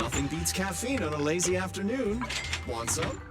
Nothing beats caffeine on a lazy afternoon. Want some?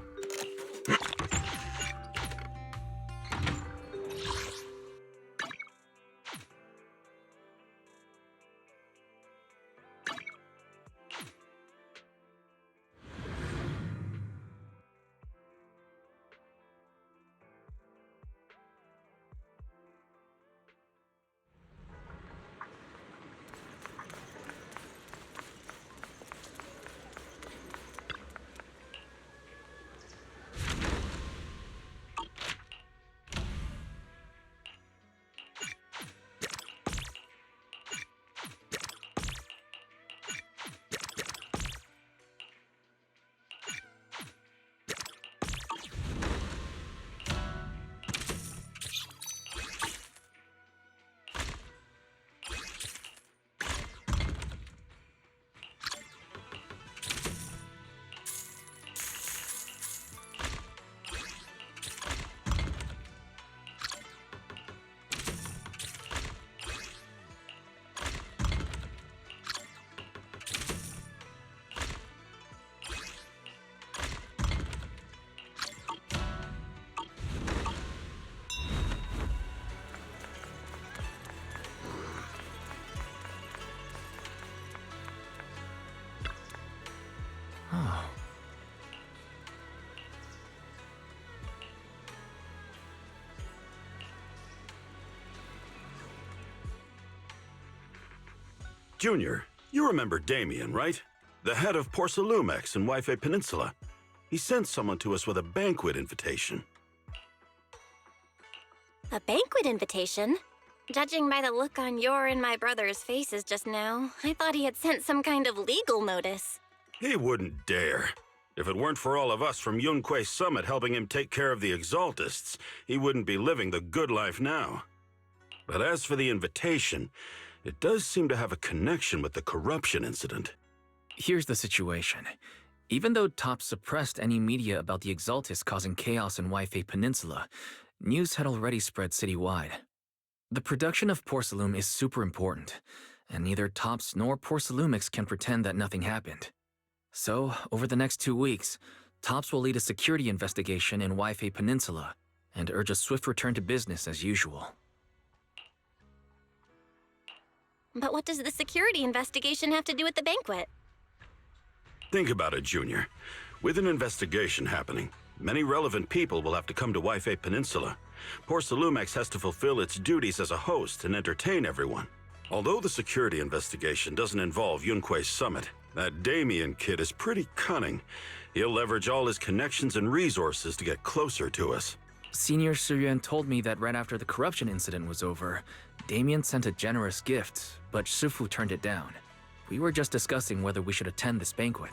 Junior, you remember Damien, right? The head of Porcelumex in Wi-Fi Peninsula. He sent someone to us with a banquet invitation. A banquet invitation? Judging by the look on your and my brother's faces just now, I thought he had sent some kind of legal notice. He wouldn't dare. If it weren't for all of us from Yunquei Summit helping him take care of the Exaltists, he wouldn't be living the good life now. But as for the invitation, it does seem to have a connection with the corruption incident. Here's the situation. Even though TOPS suppressed any media about the Exaltists causing chaos in Wi-Fi Peninsula, news had already spread citywide. The production of Porcelume is super important, and neither TOPS nor Porcelumix can pretend that nothing happened. So, over the next 2 weeks, TOPS will lead a security investigation in Wi-Fi Peninsula and urge a swift return to business as usual. But what does the security investigation have to do with the banquet? Think about it, Junior. With an investigation happening, many relevant people will have to come to Wi-Fi Peninsula. Porcelumex has to fulfill its duties as a host and entertain everyone. Although the security investigation doesn't involve Yunquei Summit, that Damien kid is pretty cunning. He'll leverage all his connections and resources to get closer to us. Senior Suyuan told me that right after the corruption incident was over, Damien sent a generous gift, but Shifu turned it down. We were just discussing whether we should attend this banquet.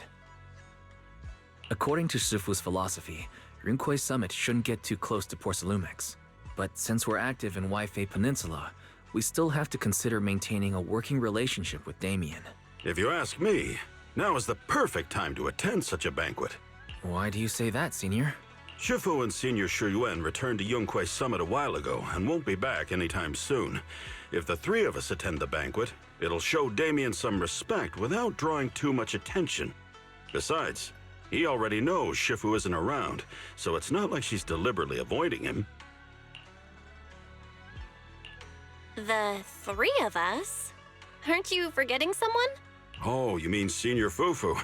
According to Shifu's philosophy, Yunquei Summit shouldn't get too close to Porcelumix. But since we're active in Wi-Fi Peninsula, we still have to consider maintaining a working relationship with Damien. If you ask me, now is the perfect time to attend such a banquet. Why do you say that, Senior? Shifu and Senior Shuyuan returned to Yunquei Summit a while ago and won't be back anytime soon. If the three of us attend the banquet, it'll show Damien some respect without drawing too much attention. Besides, he already knows Shifu isn't around, so it's not like she's deliberately avoiding him. The three of us? Aren't you forgetting someone? Oh, you mean Senior Fufu?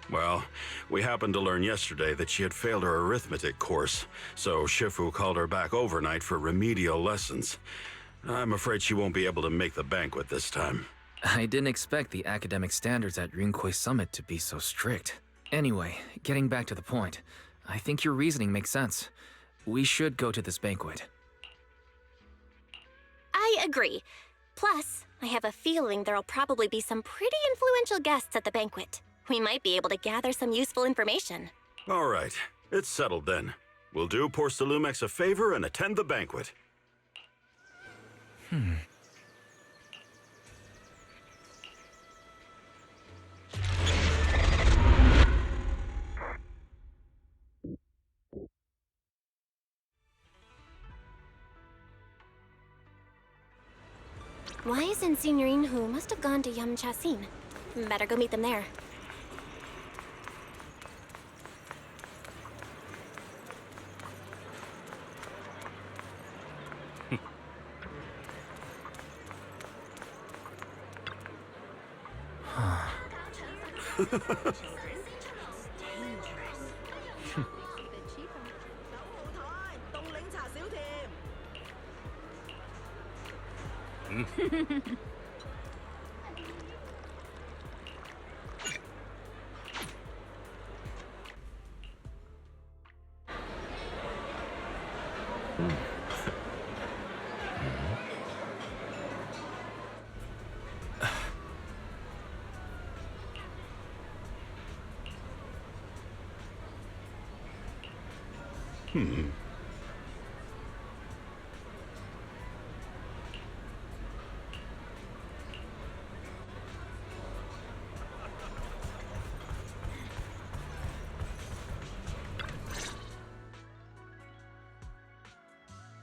Well, we happened to learn yesterday that she had failed her arithmetic course, so Shifu called her back overnight for remedial lessons. I'm afraid she won't be able to make the banquet this time. I didn't expect the academic standards at Yunquei Summit to be so strict. Anyway, getting back to the point, I think your reasoning makes sense. We should go to this banquet. I agree. Plus, I have a feeling there'll probably be some pretty influential guests at the banquet. We might be able to gather some useful information. All right, it's settled then. We'll do Porcelumex a favor and attend the banquet. Why isn't Signorine Hu must have gone to Yamchasin? Better go meet them there.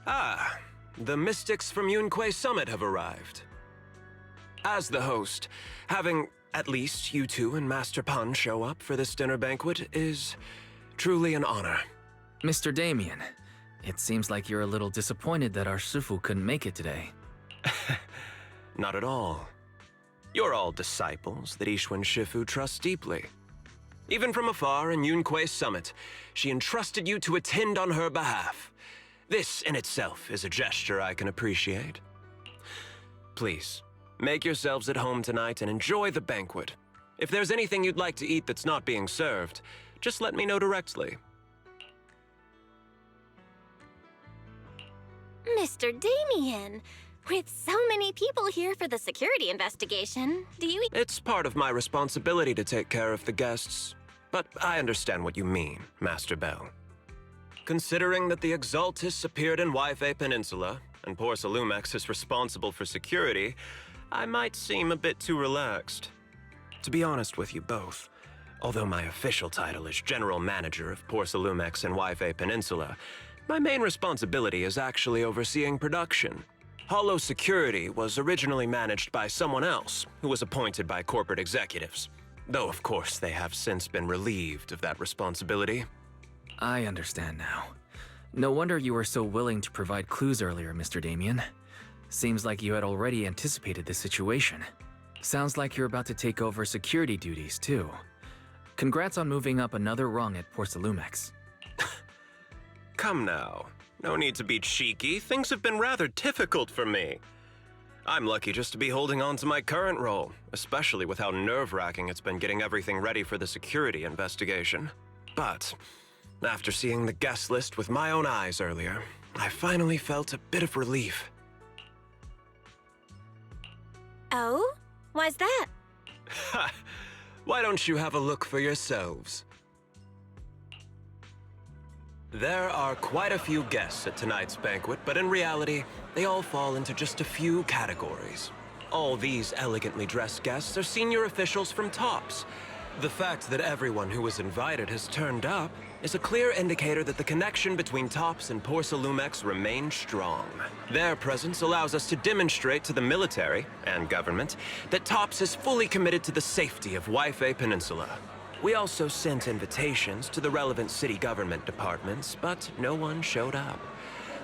Ah, the mystics from Yunque Summit have arrived. As the host, having at least you two and Master Pan show up for this dinner banquet is truly an honor. Mr. Damien, it seems like you're a little disappointed that our Shifu couldn't make it today. Not at all. You're all disciples that Ishwan Shifu trusts deeply. Even from afar in Yunque Summit, she entrusted you to attend on her behalf. This in itself is a gesture I can appreciate. Please, make yourselves at home tonight and enjoy the banquet. If there's anything you'd like to eat that's not being served, just let me know directly. Mr. Damien, with so many people here for the security investigation, do you... It's part of my responsibility to take care of the guests, but I understand what you mean, Master Bell. Considering that the Exaltis appeared in Yfe Peninsula, and Porcelumex is responsible for security, I might seem a bit too relaxed. To be honest with you both, although my official title is General Manager of Porcelumex and Yfe Peninsula, my main responsibility is actually overseeing production. Hollow Security was originally managed by someone else, who was appointed by corporate executives. Though, of course, they have since been relieved of that responsibility. I understand now. No wonder you were so willing to provide clues earlier, Mr. Damien. Seems like you had already anticipated this situation. Sounds like you're about to take over security duties, too. Congrats on moving up another rung at Porcelumex. Come now. No need to be cheeky. Things have been rather difficult for me. I'm lucky just to be holding on to my current role, especially with how nerve-wracking it's been getting everything ready for the security investigation. But after seeing the guest list with my own eyes earlier, I finally felt a bit of relief. Oh? Why's that? Ha! Why don't you have a look for yourselves? There are quite a few guests at tonight's banquet, but in reality, they all fall into just a few categories. All these elegantly dressed guests are senior officials from TOPS. The fact that everyone who was invited has turned up is a clear indicator that the connection between TOPS and Porcelumex remains strong. Their presence allows us to demonstrate to the military and government that TOPS is fully committed to the safety of Yfe Peninsula. We also sent invitations to the relevant city government departments, but no one showed up,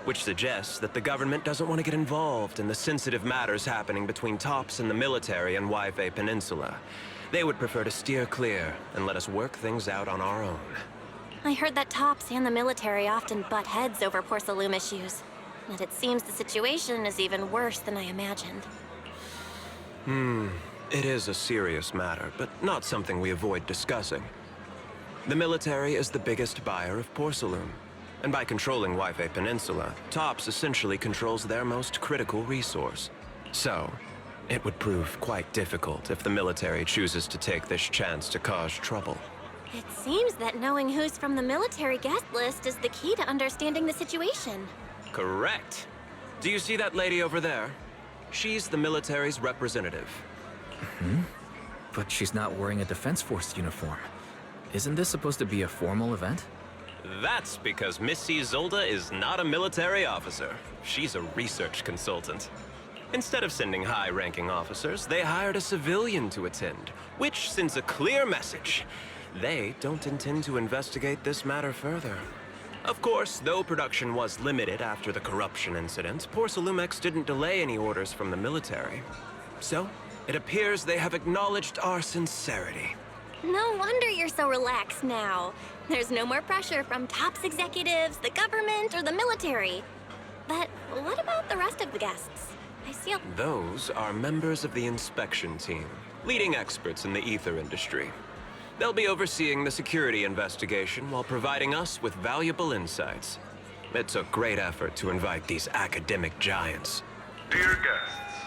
which suggests that the government doesn't want to get involved in the sensitive matters happening between TOPS and the military in Yfe Peninsula. They would prefer to steer clear and let us work things out on our own. I heard that TOPS and the military often butt heads over Porcelume issues. And it seems the situation is even worse than I imagined. It is a serious matter, but not something we avoid discussing. The military is the biggest buyer of Porcelume, and by controlling Yfe Peninsula, TOPS essentially controls their most critical resource. So, it would prove quite difficult if the military chooses to take this chance to cause trouble. It seems that knowing who's from the military guest list is the key to understanding the situation. Correct. Do you see that lady over there? She's the military's representative. But she's not wearing a Defense Force uniform. Isn't this supposed to be a formal event? That's because Missy Zolda is not a military officer. She's a research consultant. Instead of sending high-ranking officers, they hired a civilian to attend, which sends a clear message. They don't intend to investigate this matter further. Of course, though production was limited after the corruption incident, Porcelumex didn't delay any orders from the military. So, it appears they have acknowledged our sincerity. No wonder you're so relaxed now. There's no more pressure from TOPS executives, the government, or the military. But what about the rest of the guests? I see Those are members of the inspection team, leading experts in the ether industry. They'll be overseeing the security investigation while providing us with valuable insights. It took great effort to invite these academic giants. Dear guests,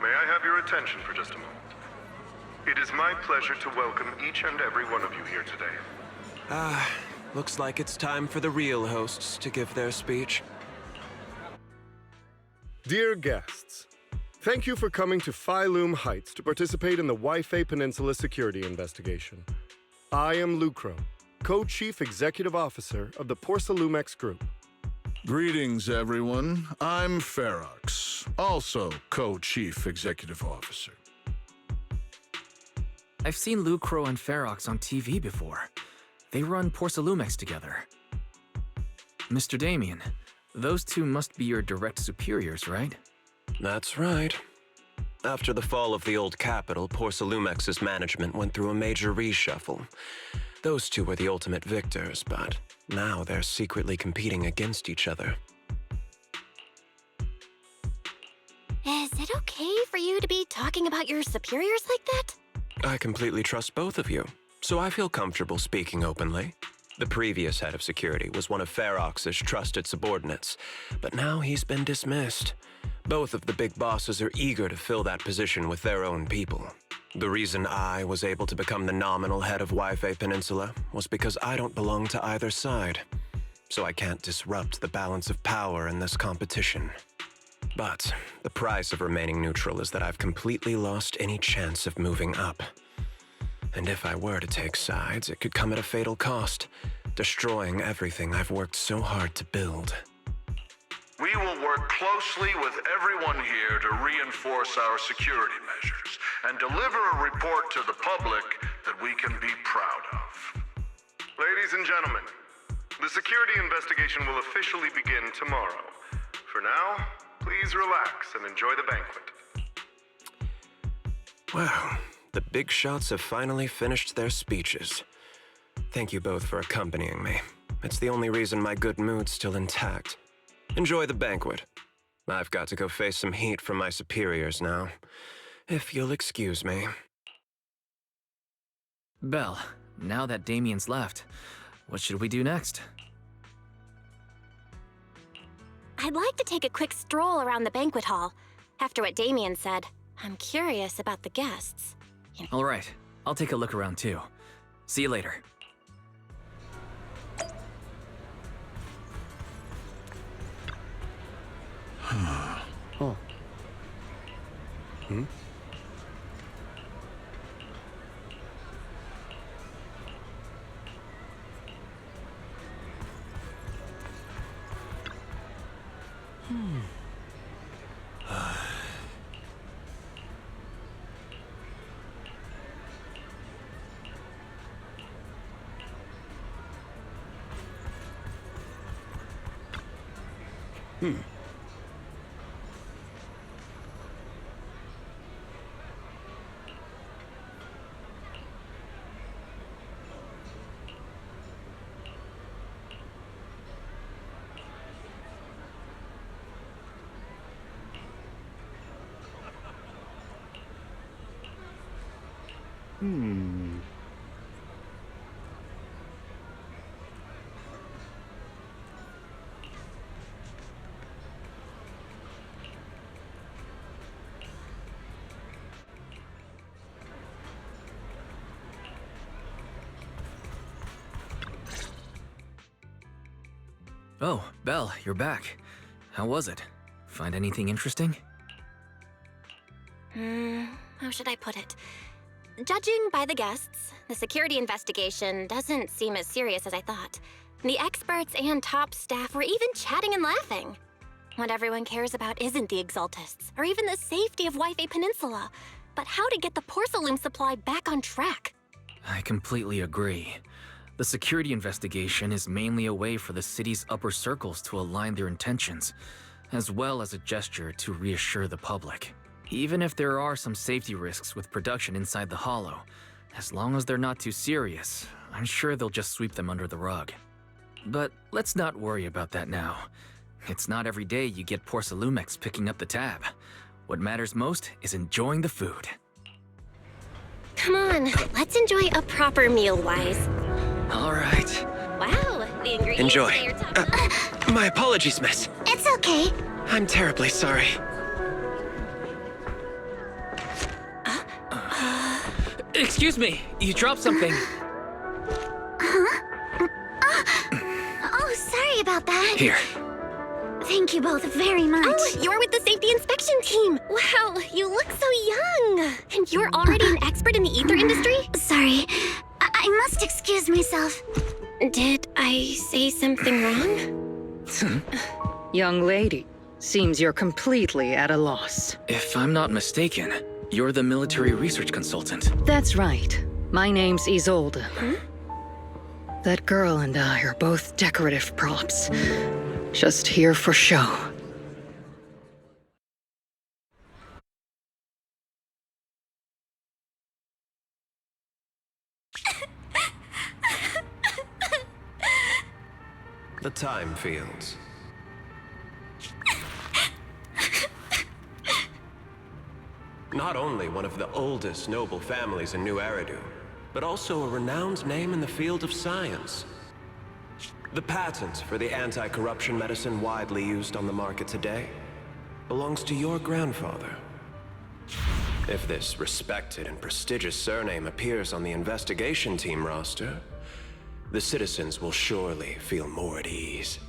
may I have your attention for just a moment? It is my pleasure to welcome each and every one of you here today. Looks like it's time for the real hosts to give their speech. Dear guests, thank you for coming to Phyloom Heights to participate in the Waifei Peninsula security investigation. I am Lucro, Co-Chief Executive Officer of the Porcelumex Group. Greetings, everyone. I'm Ferox, also Co-Chief Executive Officer. I've seen Lucro and Ferox on TV before. They run Porcelumex together. Mr. Damien, those two must be your direct superiors, right? That's right. After the fall of the old capital, Porcelumex's management went through a major reshuffle. Those two were the ultimate victors, but now they're secretly competing against each other. Is it okay for you to be talking about your superiors like that? I completely trust both of you, so I feel comfortable speaking openly. The previous head of security was one of Ferox's trusted subordinates, but now he's been dismissed. Both of the big bosses are eager to fill that position with their own people. The reason I was able to become the nominal head of Waifei Peninsula was because I don't belong to either side, so I can't disrupt the balance of power in this competition. But the price of remaining neutral is that I've completely lost any chance of moving up. And if I were to take sides, it could come at a fatal cost, destroying everything I've worked so hard to build. We will work closely with everyone here to reinforce our security measures and deliver a report to the public that we can be proud of. Ladies and gentlemen, the security investigation will officially begin tomorrow. For now, please relax and enjoy the banquet. Wow, the big shots have finally finished their speeches. Thank you both for accompanying me. It's the only reason my good mood's still intact. Enjoy the banquet. I've got to go face some heat from my superiors now. If you'll excuse me. Belle, now that Damien's left, what should we do next? I'd like to take a quick stroll around the banquet hall. After what Damien said, I'm curious about the guests. All right, I'll take a look around too. See you later. Oh. Hmm? Oh, Belle, you're back. How was it? Find anything interesting? How should I put it? Judging by the guests, the security investigation doesn't seem as serious as I thought. The experts and top staff were even chatting and laughing. What everyone cares about isn't the Exaltists, or even the safety of Wi-Fi Peninsula, but how to get the porcelain supply back on track. I completely agree. The security investigation is mainly a way for the city's upper circles to align their intentions, as well as a gesture to reassure the public. Even if there are some safety risks with production inside the Hollow, as long as they're not too serious, I'm sure they'll just sweep them under the rug. But let's not worry about that now. It's not every day you get Porcelumex picking up the tab. What matters most is enjoying the food. Come on, let's enjoy a proper meal, Wise. All right. Wow, the ingredients Enjoy. say you're top My apologies, miss. It's okay. I'm terribly sorry. Excuse me, you dropped something. Oh, sorry about that. Here. Thank you both very much. Oh, you're with the safety inspection team. Wow, you look so young. And you're already an expert in the ether industry? Sorry, I must excuse myself. Did I say something wrong? Young lady, seems you're completely at a loss. If I'm not mistaken, you're the military research consultant. That's right. My name's Isolde. That girl and I are both decorative props. Just here for show. The time fields. Not only one of the oldest noble families in New Eridu, but also a renowned name in the field of science. The patent for the anti-corruption medicine widely used on the market today belongs to your grandfather. If this respected and prestigious surname appears on the investigation team roster, the citizens will surely feel more at ease.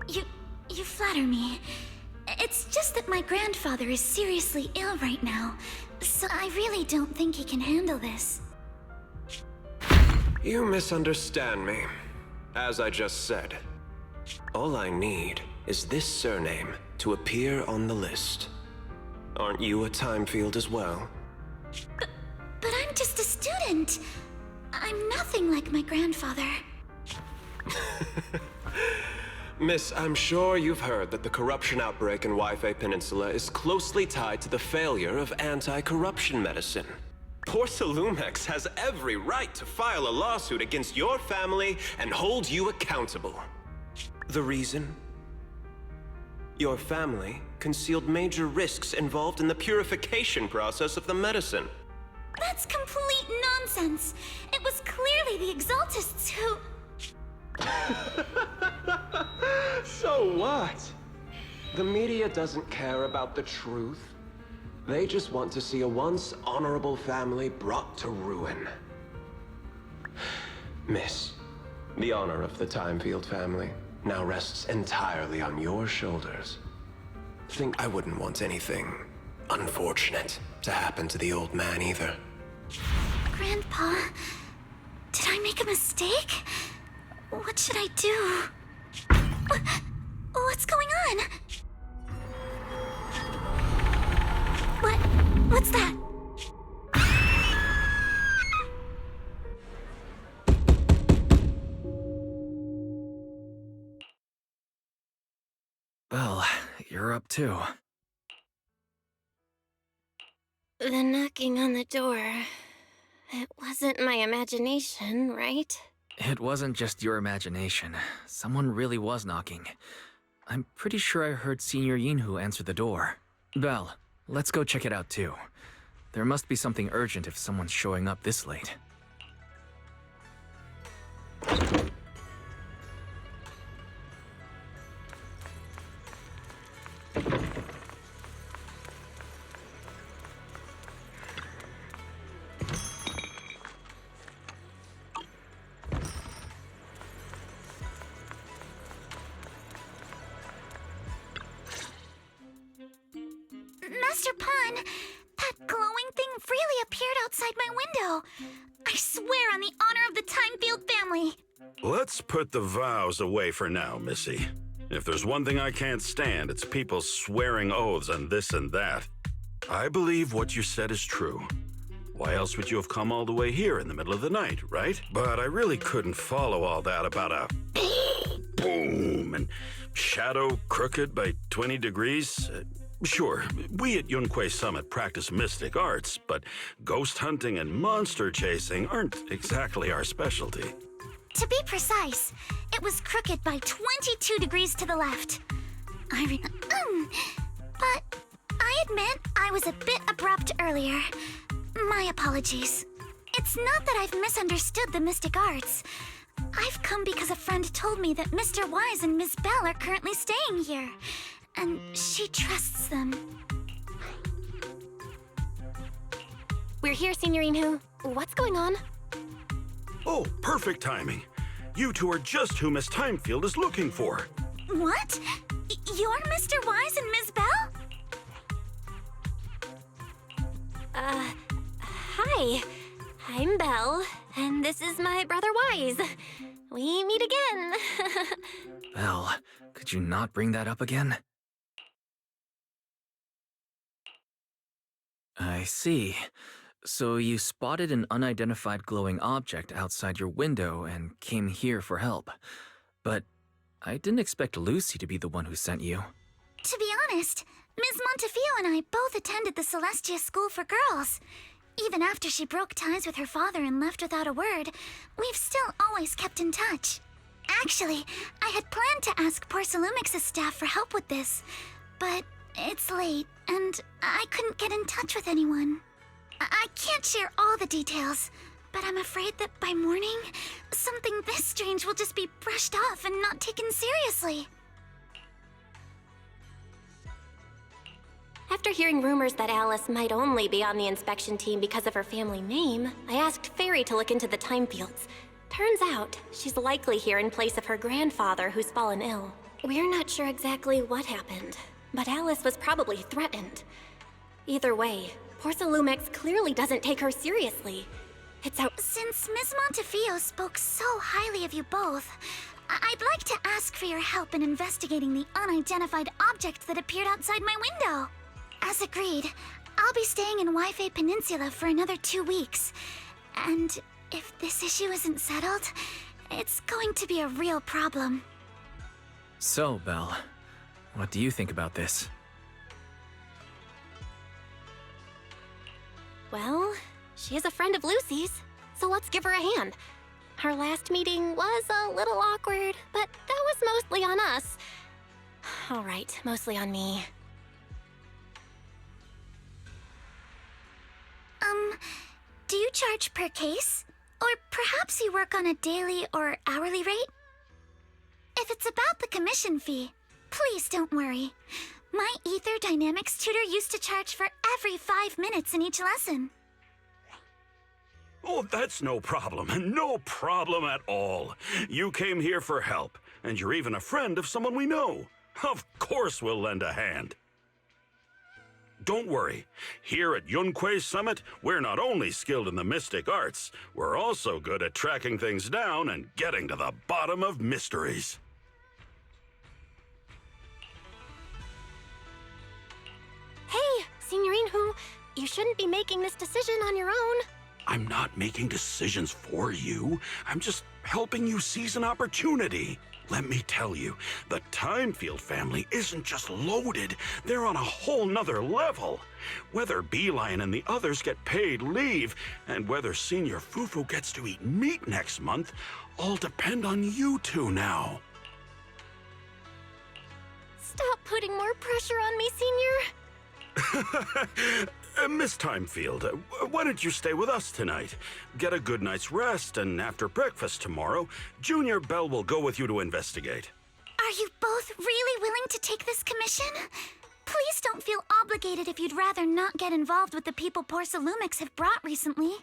You flatter me. It's just that my grandfather is seriously ill right now, so I really don't think he can handle this. You misunderstand me. As I just said, all I need is this surname to appear on the list. Aren't you a time field as well? But I'm just a student. I'm nothing like my grandfather. Miss, I'm sure you've heard that the corruption outbreak in Wi-Fi Peninsula is closely tied to the failure of anti-corruption medicine. Porcelumex has every right to file a lawsuit against your family and hold you accountable. The reason? Your family concealed major risks involved in the purification process of the medicine. That's complete nonsense. It was clearly the Exaltists who... So what? The media doesn't care about the truth. They just want to see a once honorable family brought to ruin. Miss, the honor of the Timefield family now rests entirely on your shoulders. I wouldn't want anything unfortunate to happen to the old man either. Grandpa, did I make a mistake? What should I do? What's going on? What's that? Well, you're up too. The knocking on the door. It wasn't my imagination, right? It wasn't just your imagination. Someone really was knocking. I'm pretty sure I heard Senior Yinhu answer the door. Belle, let's go check it out too. There must be something urgent if someone's showing up this late. Master Pun, that glowing thing really appeared outside my window. I swear on the honor of the Timefield family. Let's put the vows away for now, Missy. If there's one thing I can't stand, it's people swearing oaths and this and that. I believe what you said is true. Why else would you have come all the way here in the middle of the night, right? But I really couldn't follow all that about a boom and shadow crooked by 20 degrees. Sure, we at Yunquay Summit practice mystic arts, but ghost hunting and monster chasing aren't exactly our specialty. To be precise, it was crooked by 22 degrees to the left. But I admit I was a bit abrupt earlier. My apologies. It's not that I've misunderstood the mystic arts. I've come because a friend told me that Mr. Wise and Ms. Bell are currently staying here, and she trusts them. We're here, Signorine Hu. What's going on? Oh, perfect timing. You two are just who Miss Timefield is looking for. What? You're Mr. Wise and Ms. Bell? Hi. I'm Belle, and this is my brother Wise. We meet again. Belle, could you not bring that up again? I see. So you spotted an unidentified glowing object outside your window and came here for help. But I didn't expect Lucy to be the one who sent you. To be honest, Ms. Montefiore and I both attended the Celestia School for Girls. Even after she broke ties with her father and left without a word, we've still always kept in touch. Actually, I had planned to ask Porcelumix's staff for help with this, but it's late, and I couldn't get in touch with anyone. I can't share all the details, but I'm afraid that by morning, something this strange will just be brushed off and not taken seriously. After hearing rumors that Alice might only be on the inspection team because of her family name, I asked Fairy to look into the time fields. Turns out, she's likely here in place of her grandfather who's fallen ill. We're not sure exactly what happened, but Alice was probably threatened. Either way, Porcelumix clearly doesn't take her seriously. It's out. Since Ms. Montefiore spoke so highly of you both, I'd like to ask for your help in investigating the unidentified object that appeared outside my window. As agreed, I'll be staying in Wi-Fi Peninsula for another 2 weeks. And if this issue isn't settled, it's going to be a real problem. So, Belle, what do you think about this? Well, she is a friend of Lucy's, so let's give her a hand. Our last meeting was a little awkward, but that was mostly on us. All right, mostly on me. Do you charge per case? Or perhaps you work on a daily or hourly rate? If it's about the commission fee, please don't worry. My Ether Dynamics tutor used to charge for every 5 minutes in each lesson. Oh, that's no problem. No problem at all. You came here for help, and you're even a friend of someone we know. Of course we'll lend a hand. Don't worry. Here at Yunquay Summit, we're not only skilled in the mystic arts, we're also good at tracking things down and getting to the bottom of mysteries. Hey, Signorine Hu, you shouldn't be making this decision on your own. I'm not making decisions for you. I'm just helping you seize an opportunity. Let me tell you, the Timefield family isn't just loaded, they're on a whole nother level. Whether Beeline and the others get paid leave, and whether Senior Fufu gets to eat meat next month, all depend on you two now. Stop putting more pressure on me, Senior. Miss Timefield, why don't you stay with us tonight? Get a good night's rest, and after breakfast tomorrow, Junior Bell will go with you to investigate. Are you both really willing to take this commission? Please don't feel obligated if you'd rather not get involved with the people Porcelumix have brought recently.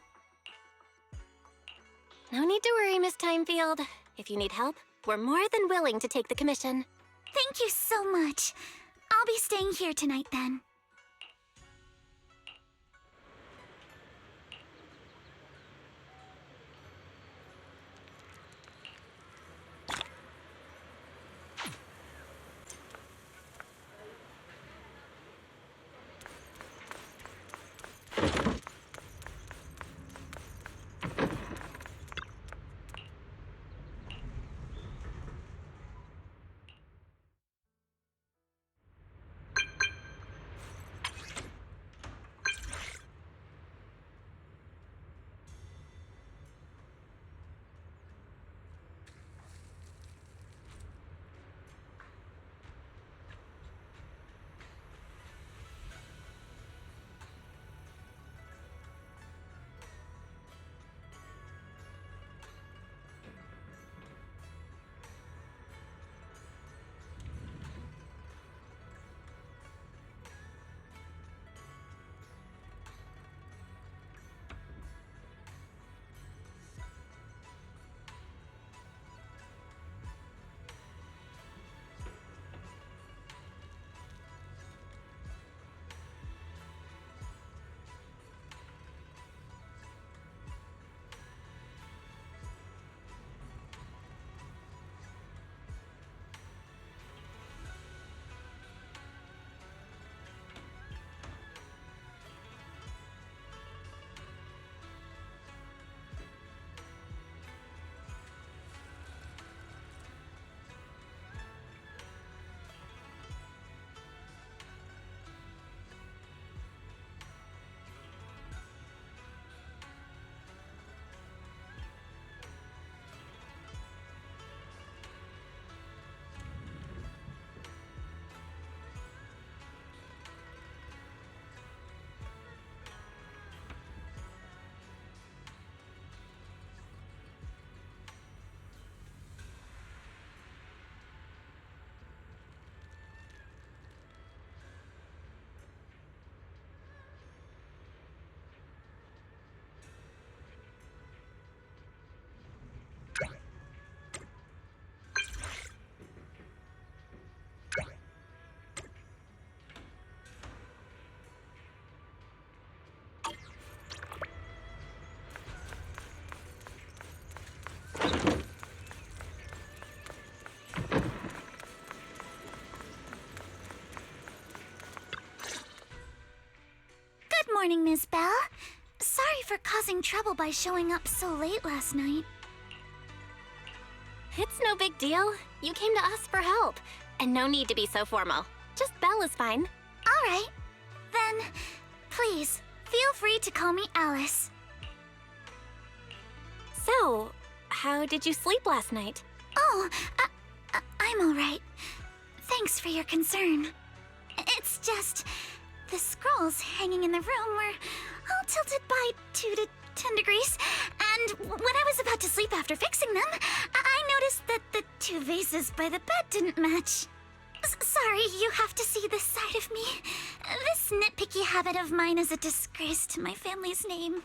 No need to worry, Miss Timefield. If you need help, we're more than willing to take the commission. Thank you so much. I'll be staying here tonight then. morning, Miss Bell. Sorry for causing trouble by showing up so late last night. It's no big deal. You came to us for help. And no need to be so formal. Just Belle is fine. All right. Then, please, feel free to call me Alice. So, how did you sleep last night? Oh, I'm all right. Thanks for your concern. It's just, the scrolls hanging in the room were all tilted by 2 to 10 degrees, and when I was about to sleep after fixing them, I noticed that the 2 vases by the bed didn't match. Sorry, you have to see this side of me. This nitpicky habit of mine is a disgrace to my family's name.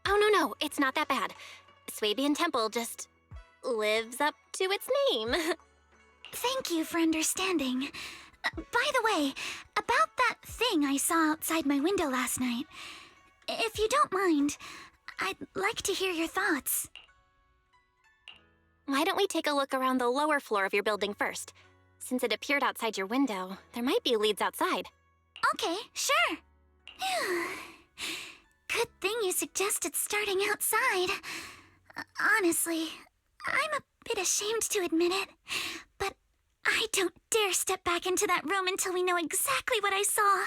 Oh, no, it's not that bad. Swabian Temple just lives up to its name. Thank you for understanding. By the way, about that thing I saw outside my window last night, if you don't mind, I'd like to hear your thoughts. Why don't we take a look around the lower floor of your building first? Since it appeared outside your window, there might be leads outside. Okay, sure. Good thing you suggested starting outside. Honestly, I'm a bit ashamed to admit it, but I don't dare step back into that room until we know exactly what I saw.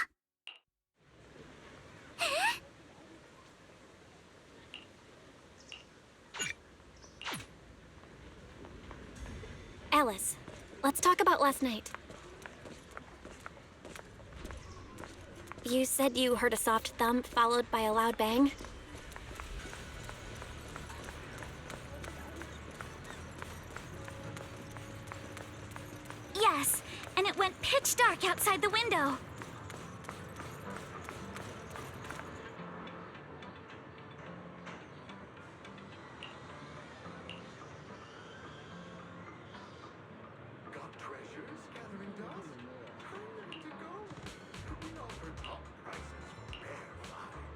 Alice, let's talk about last night. You said you heard a soft thump followed by a loud bang? Yes, and it went pitch dark outside the window. Got treasures gathering dust? Time to go. We offer top prices for rare finds.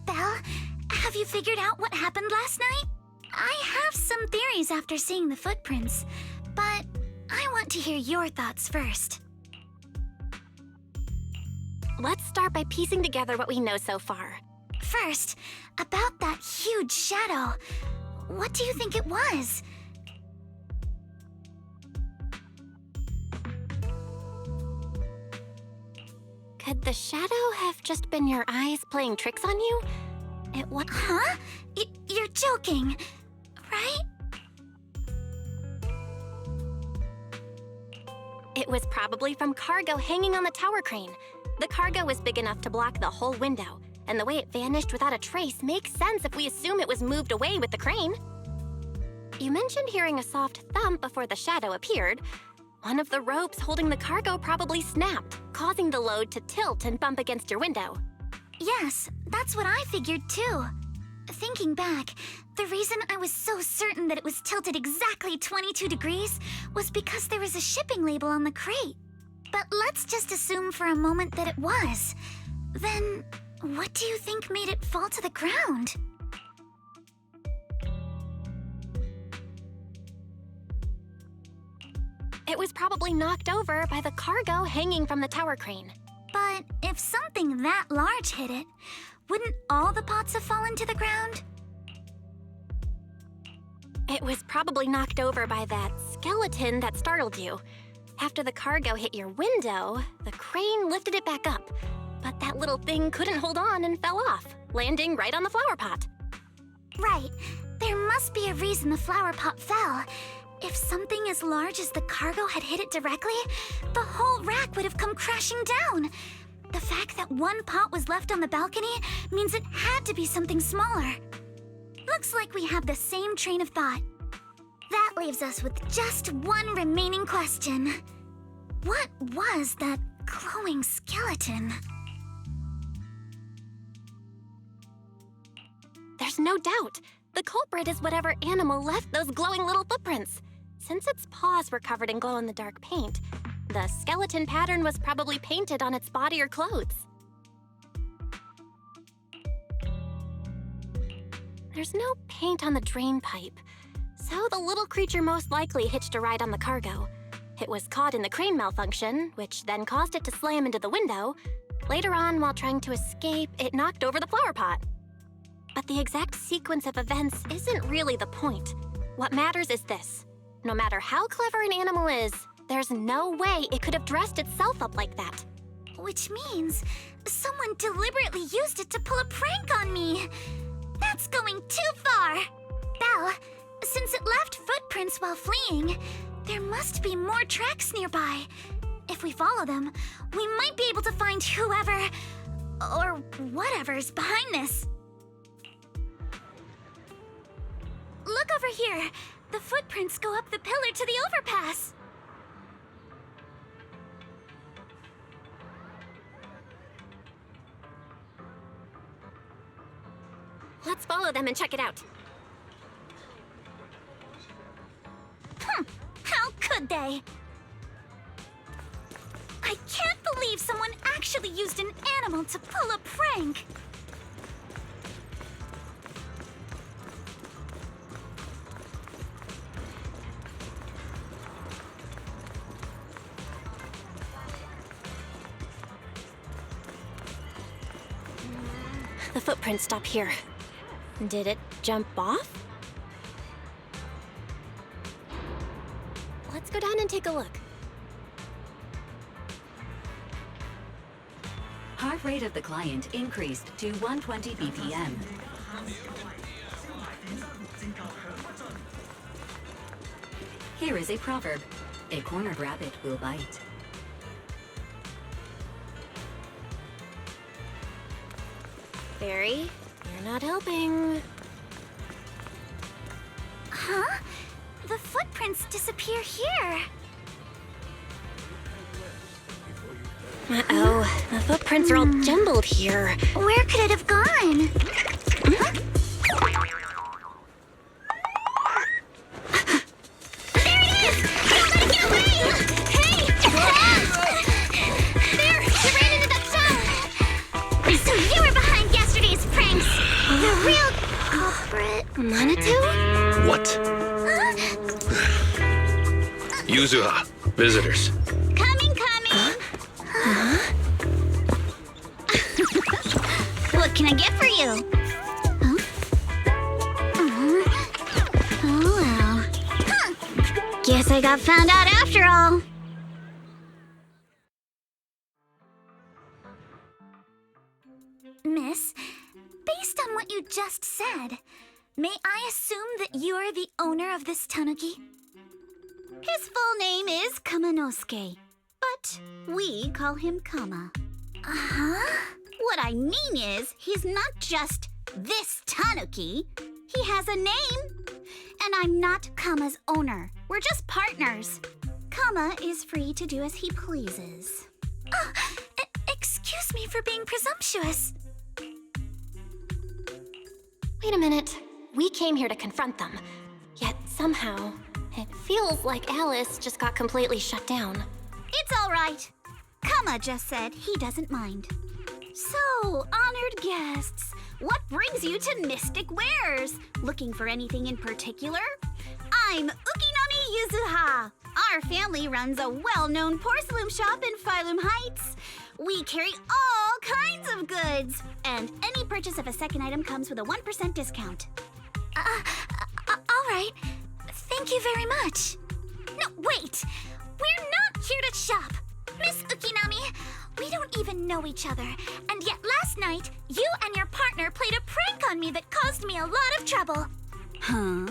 Belle, have you figured out what happened last night? I have some theories after seeing the footprints, but I want to hear your thoughts first. Let's start by piecing together what we know so far. First, about that huge shadow. What do you think it was? Could the shadow have just been your eyes playing tricks on you? It was. Huh? You're joking, right? It was probably from cargo hanging on the tower crane. The cargo was big enough to block the whole window, and the way it vanished without a trace makes sense if we assume it was moved away with the crane. You mentioned hearing a soft thump before the shadow appeared. One of the ropes holding the cargo probably snapped, causing the load to tilt and bump against your window. Yes, that's what I figured too. Thinking back, the reason I was so certain that it was tilted exactly 22 degrees was because there was a shipping label on the crate. But let's just assume for a moment that it was. Then, what do you think made it fall to the ground? It was probably knocked over by the cargo hanging from the tower crane. But if something that large hit it, wouldn't all the pots have fallen to the ground? It was probably knocked over by that skeleton that startled you. After the cargo hit your window, the crane lifted it back up. But that little thing couldn't hold on and fell off, landing right on the flower pot. Right. There must be a reason the flower pot fell. If something as large as the cargo had hit it directly, the whole rack would have come crashing down. The fact that one pot was left on the balcony means it had to be something smaller. Looks like we have the same train of thought. That leaves us with just one remaining question. What was that glowing skeleton? There's no doubt. The culprit is whatever animal left those glowing little footprints. Since its paws were covered in glow-in-the-dark paint, the skeleton pattern was probably painted on its body or clothes. There's no paint on the drain pipe, so the little creature most likely hitched a ride on the cargo. It was caught in the crane malfunction, which then caused it to slam into the window. Later on, while trying to escape, it knocked over the flower pot. But the exact sequence of events isn't really the point. What matters is this. No matter how clever an animal is, there's no way it could have dressed itself up like that. Which means someone deliberately used it to pull a prank on me. That's going too far. Belle, since it left footprints while fleeing, there must be more tracks nearby. If we follow them, we might be able to find whoever or whatever's behind this. Look over here. The footprints go up the pillar to the overpass. Let's follow them and check it out. How could they? I can't believe someone actually used an animal to pull a prank. The footprints stop here. Did it jump off? Let's go down and take a look. Heart rate of the client increased to 120 BPM. Here is a proverb. A cornered rabbit will bite. Barry, you're not helping. Huh? The footprints disappear here. Uh-oh, the footprints are all jumbled here. Where could it have gone? Huh? There it is! Somebody get away! Hey! There! You ran into that stone! So you were behind yesterday's pranks! The real culprit... Manitou? What? Yuzuha, visitors. Coming! What can I get for you? Oh, well. Guess I got found out after all. Miss, based on what you just said, may I assume that you're the owner of this tanuki? His full name is Kamanosuke, but we call him Kama. Uh-huh. What I mean is, he's not just this tanuki. He has a name. And I'm not Kama's owner. We're just partners. Kama is free to do as he pleases. Excuse me for being presumptuous. Wait a minute. We came here to confront them. Yet somehow, it feels like Alice just got completely shut down. It's all right. Kama just said he doesn't mind. So, honored guests, what brings you to Mystic Wares? Looking for anything in particular? I'm Ukinami Yuzuha. Our family runs a well-known porcelain shop in Phylum Heights. We carry all kinds of goods, and any purchase of a second item comes with a 1% discount. All right. Thank you very much. No, wait! We're not here to shop! Miss Ukinami, we don't even know each other, and yet last night, you and your partner played a prank on me that caused me a lot of trouble. Huh?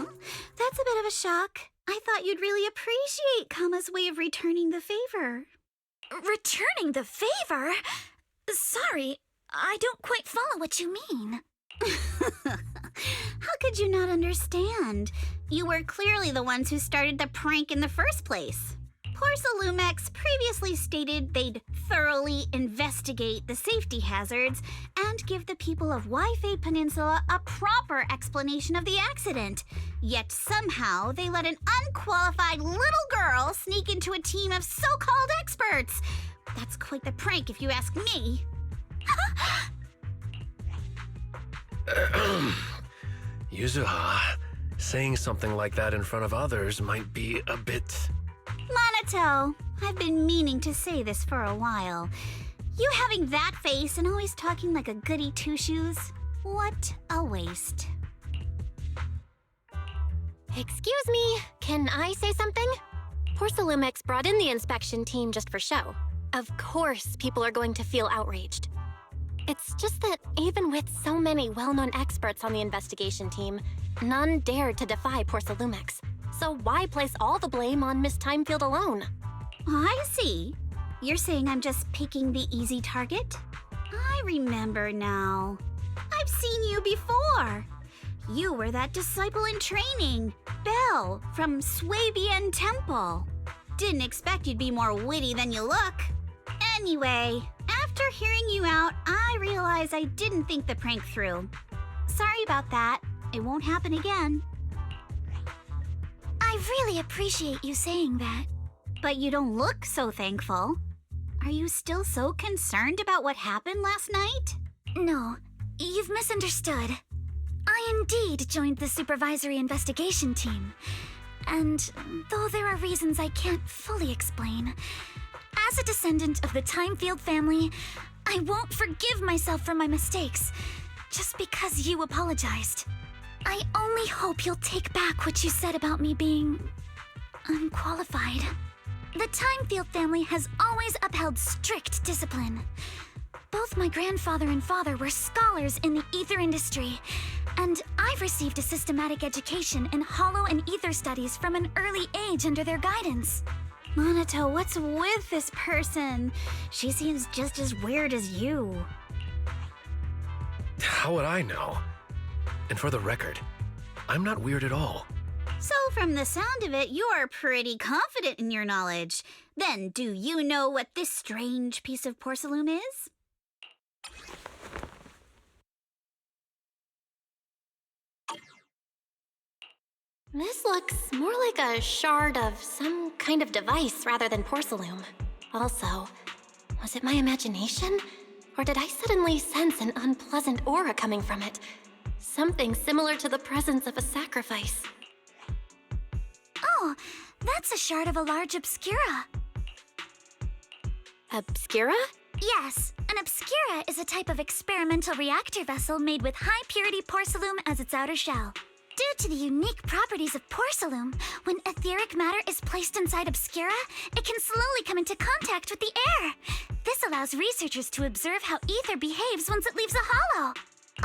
That's a bit of a shock. I thought you'd really appreciate Kama's way of returning the favor. Returning the favor? Sorry, I don't quite follow what you mean. How could you not understand? You were clearly the ones who started the prank in the first place. Porcelumex previously stated they'd thoroughly investigate the safety hazards and give the people of Wi-Fi Peninsula a proper explanation of the accident. Yet somehow they let an unqualified little girl sneak into a team of so-called experts. That's quite the prank if you ask me. Yuzuha, saying something like that in front of others might be a bit... Monato, I've been meaning to say this for a while. You having that face and always talking like a goody two-shoes? What a waste. Excuse me, can I say something? Porcelumex brought in the inspection team just for show. Of course people are going to feel outraged. It's just that even with so many well-known experts on the investigation team, none dared to defy Porcelumex. So why place all the blame on Miss Timefield alone? I see. You're saying I'm just picking the easy target? I remember now. I've seen you before. You were that disciple in training, Belle, from Swabian Temple. Didn't expect you'd be more witty than you look. Anyway, after hearing you out, I realized I didn't think the prank through. Sorry about that. It won't happen again. I really appreciate you saying that. But you don't look so thankful. Are you still so concerned about what happened last night? No, you've misunderstood. I indeed joined the supervisory investigation team. And though there are reasons I can't fully explain, as a descendant of the Timefield family, I won't forgive myself for my mistakes just because you apologized. I only hope you'll take back what you said about me being unqualified. The Timefield family has always upheld strict discipline. Both my grandfather and father were scholars in the ether industry, and I've received a systematic education in hollow and ether studies from an early age under their guidance. Monato, what's with this person? She seems just as weird as you. How would I know? And for the record, I'm not weird at all. So from the sound of it, you're pretty confident in your knowledge. Then do you know what this strange piece of porcelain is? This looks more like a shard of some kind of device rather than porcelain. Also, was it my imagination? Or did I suddenly sense an unpleasant aura coming from it? Something similar to the presence of a sacrifice. Oh, that's a shard of a large obscura. Obscura? Yes, an obscura is a type of experimental reactor vessel made with high-purity porcelain as its outer shell. Due to the unique properties of porcelain, when etheric matter is placed inside Obscura, it can slowly come into contact with the air. This allows researchers to observe how ether behaves once it leaves a hollow.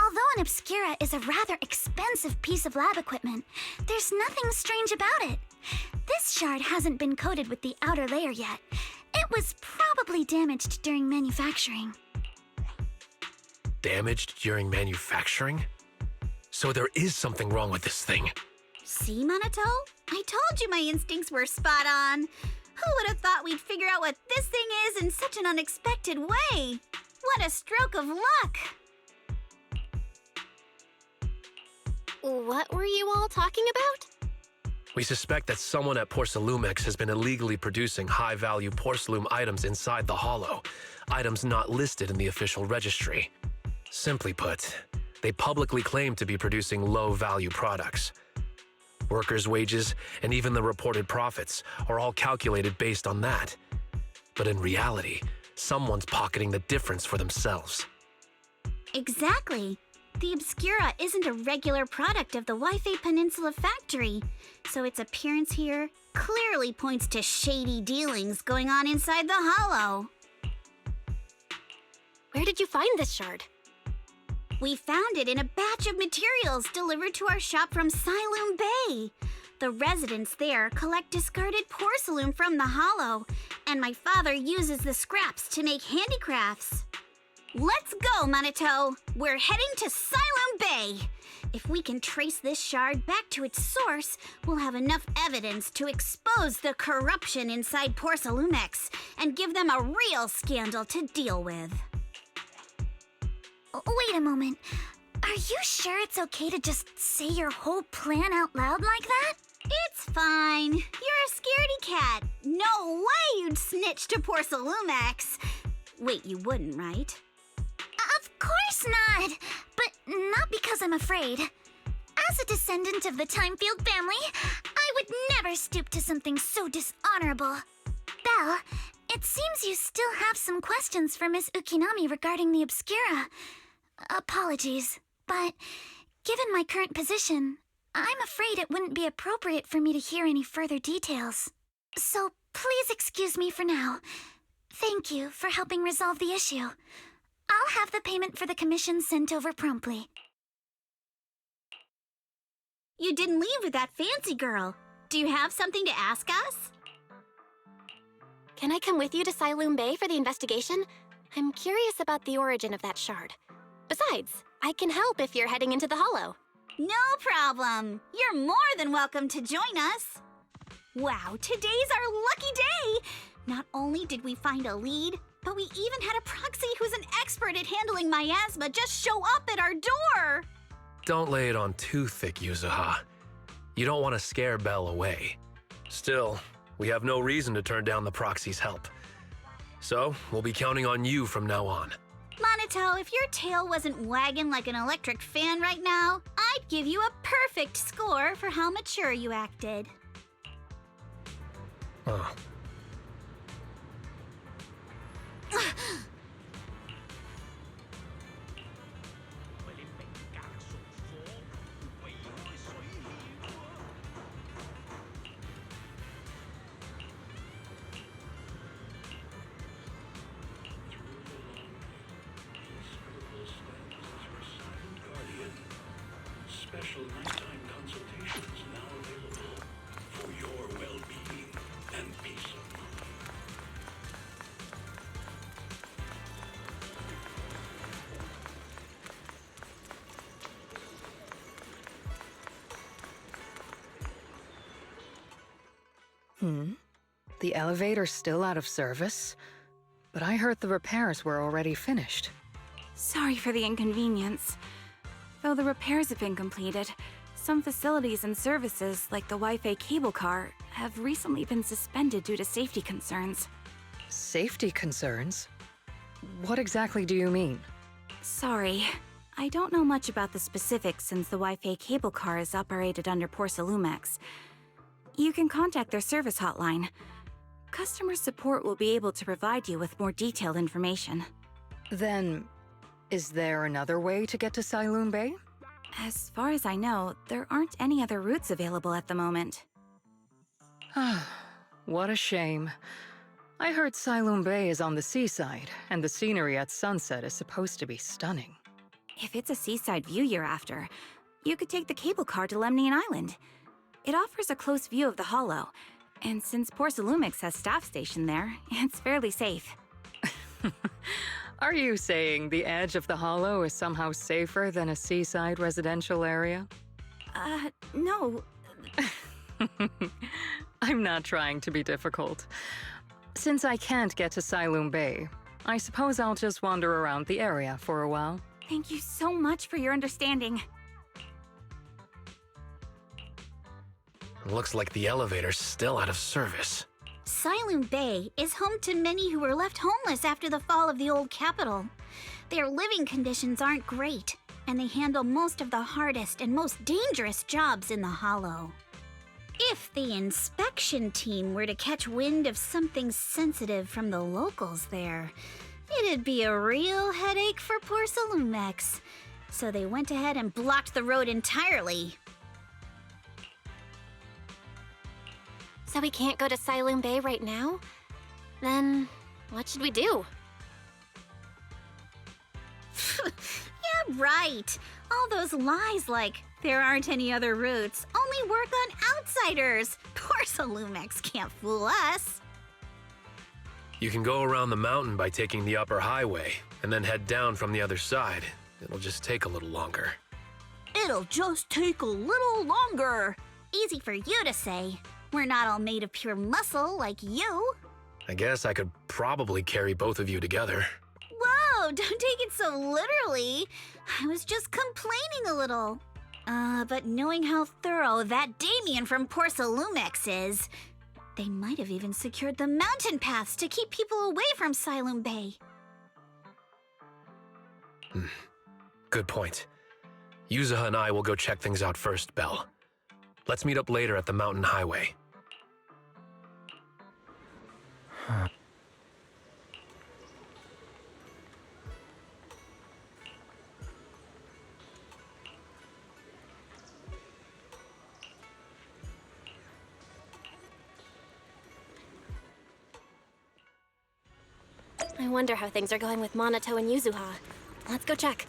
Although an Obscura is a rather expensive piece of lab equipment, there's nothing strange about it. This shard hasn't been coated with the outer layer yet. It was probably damaged during manufacturing. Damaged during manufacturing? So there is something wrong with this thing. See, Monato? I told you my instincts were spot on. Who would have thought we'd figure out what this thing is in such an unexpected way? What a stroke of luck! What were you all talking about? We suspect that someone at Porcelumex has been illegally producing high-value porcelain items inside the hollow, items not listed in the official registry. Simply put, they publicly claim to be producing low-value products. Workers' wages and even the reported profits are all calculated based on that. But in reality, someone's pocketing the difference for themselves. Exactly. The Obscura isn't a regular product of the Wi-Fi Peninsula factory, so its appearance here clearly points to shady dealings going on inside the hollow. Where did you find this shard? We found it in a batch of materials delivered to our shop from Siloam Bay. The residents there collect discarded porcelain from the hollow, and my father uses the scraps to make handicrafts. Let's go, Monato! We're heading to Siloam Bay! If we can trace this shard back to its source, we'll have enough evidence to expose the corruption inside Porcelumex and give them a real scandal to deal with. Wait a moment. Are you sure it's okay to just say your whole plan out loud like that? It's fine. You're a scaredy cat. No way you'd snitch to Porcelumex. Wait, you wouldn't, right? Of course not! But not because I'm afraid. As a descendant of the Timefield family, I would never stoop to something so dishonorable. Belle, it seems you still have some questions for Miss Ukinami regarding the Obscura. Apologies, but given my current position, I'm afraid it wouldn't be appropriate for me to hear any further details. So please excuse me for now. Thank you for helping resolve the issue. I'll have the payment for the commission sent over promptly. You didn't leave with that fancy girl. Do you have something to ask us? Can I come with you to Siloam Bay for the investigation? I'm curious about the origin of that shard. Besides, I can help if you're heading into the hollow. No problem. You're more than welcome to join us. Wow, today's our lucky day. Not only did we find a lead, but we even had a proxy who's an expert at handling miasma just show up at our door. Don't lay it on too thick, Yuzuha. You don't want to scare Belle away. Still, we have no reason to turn down the proxy's help. So, we'll be counting on you from now on. Monato, if your tail wasn't wagging like an electric fan right now, I'd give you a perfect score for how mature you acted. Oh. Special nighttime consultations now available for your well-being and peace of mind. The elevator's still out of service? But I heard the repairs were already finished. Sorry for the inconvenience. Though the repairs have been completed, some facilities and services, like the Wi-Fi cable car, have recently been suspended due to safety concerns. Safety concerns? What exactly do you mean? Sorry. I don't know much about the specifics since the Wi-Fi cable car is operated under Porcelumex. You can contact their service hotline. Customer support will be able to provide you with more detailed information. Then, is there another way to get to Siloam Bay? As far as I know, there aren't any other routes available at the moment. What a shame. I heard Siloam Bay is on the seaside, and the scenery at sunset is supposed to be stunning. If it's a seaside view you're after, you could take the cable car to Lemnian Island. It offers a close view of the Hollow, and since Porsalumix has staff stationed there, it's fairly safe. Are you saying the edge of the Hollow is somehow safer than a seaside residential area? No. I'm not trying to be difficult. Since I can't get to Siloam Bay, I suppose I'll just wander around the area for a while. Thank you so much for your understanding. Looks like the elevator's still out of service. Siloam Bay is home to many who were left homeless after the fall of the old capital. Their living conditions aren't great, and they handle most of the hardest and most dangerous jobs in the Hollow. If the inspection team were to catch wind of something sensitive from the locals there, it'd be a real headache for Porsalumix. So they went ahead and blocked the road entirely. So we can't go to Siloam Bay right now? Then what should we do? Yeah, right. All those lies like there aren't any other routes only work on outsiders. Porsalumix can't fool us. You can go around the mountain by taking the upper highway, and then head down from the other side. It'll just take a little longer. It'll just take a little longer. Easy for you to say. We're not all made of pure muscle like you. I guess I could probably carry both of you together. Whoa, don't take it so literally. I was just complaining a little. But knowing how thorough that Damien from Porsalumix is, they might have even secured the mountain paths to keep people away from Siloam Bay. Good point. Yuzuha and I will go check things out first, Belle. Let's meet up later at the mountain highway. I wonder how things are going with Monato and Yuzuha. Let's go check.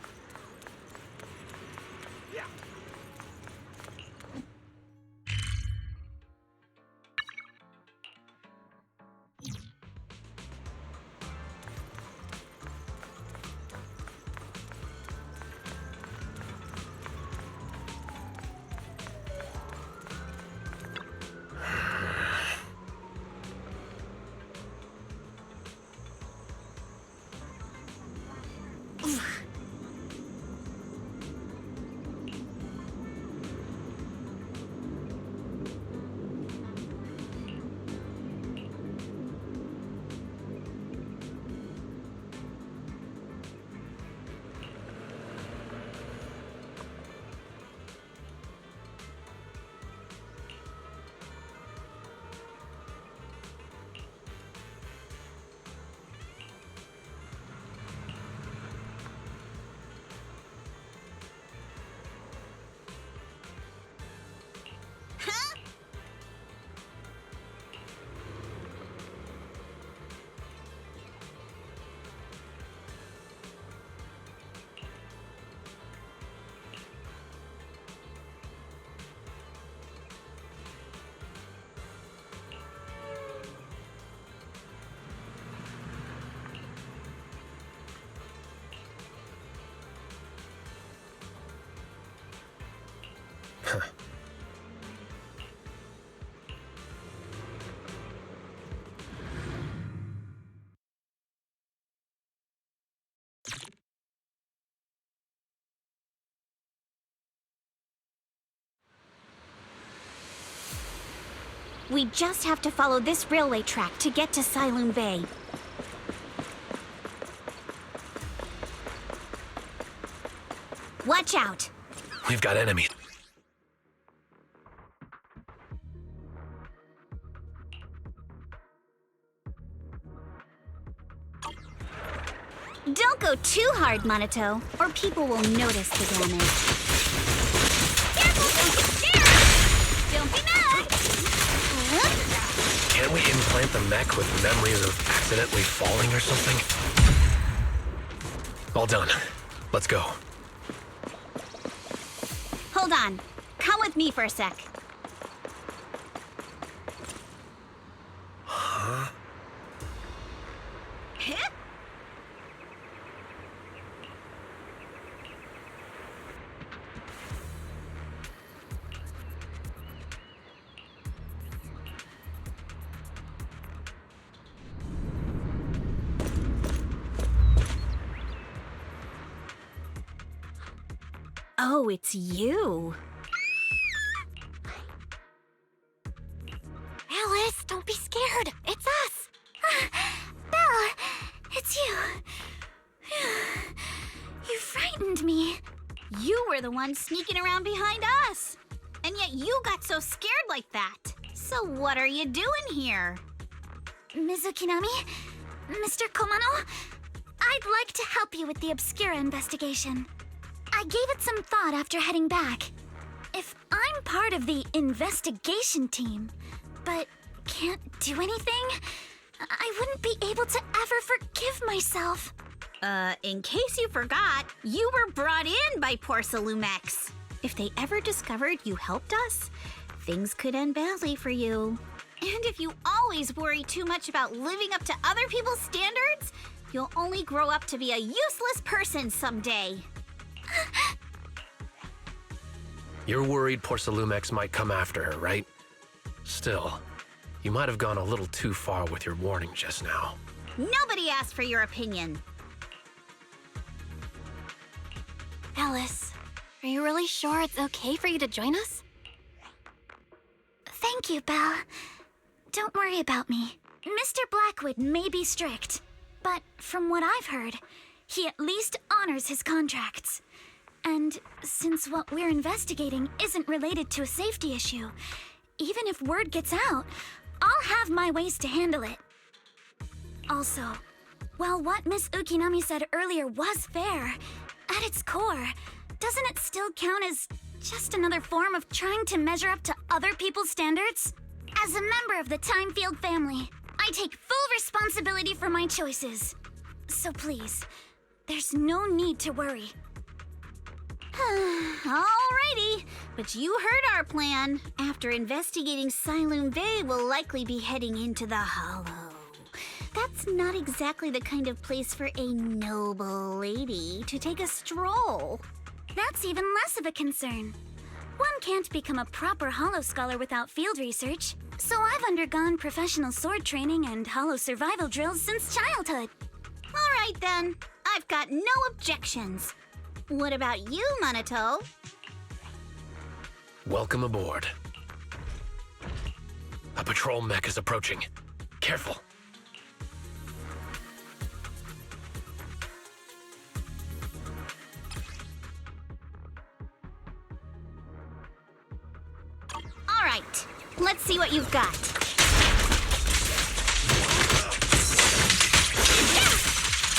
We just have to follow this railway track to get to Siloam Bay. Watch out! We've got enemies. Don't go too hard, Monato, or people will notice the damage. Don't be mad! Can we implant the mech with memories of accidentally falling or something? All done. Let's go. Hold on. Come with me for a sec. Huh? Oh, it's you. Alice, don't be scared. It's us. Belle, it's you. You frightened me. You were the one sneaking around behind us. And yet you got so scared like that. So what are you doing here? Mizukinami? Mr. Komano? I'd like to help you with the Obscura investigation. I gave it some thought after heading back. If I'm part of the investigation team, but can't do anything, I wouldn't be able to ever forgive myself. In case you forgot, you were brought in by Porcelumex. If they ever discovered you helped us, things could end badly for you. And if you always worry too much about living up to other people's standards, you'll only grow up to be a useless person someday. You're worried Porcelumex might come after her, right? Still, you might have gone a little too far with your warning just now. Nobody asked for your opinion. Alice, are you really sure it's okay for you to join us? Thank you, Belle. Don't worry about me. Mr. Blackwood may be strict, but from what I've heard, he at least honors his contracts. And since what we're investigating isn't related to a safety issue, even if word gets out, I'll have my ways to handle it. Also, while what Miss Ukinami said earlier was fair, at its core, doesn't it still count as just another form of trying to measure up to other people's standards? As a member of the Timefield family, I take full responsibility for my choices. So please, there's no need to worry. Alrighty, but you heard our plan. After investigating Siloon Bay, we'll likely be heading into the Hollow. That's not exactly the kind of place for a noble lady to take a stroll. That's even less of a concern. One can't become a proper Hollow scholar without field research, so I've undergone professional sword training and Hollow survival drills since childhood. Alright then, I've got no objections. What about you, Minato? Welcome aboard. A patrol mech is approaching. Careful. Alright, let's see what you've got. Yeah!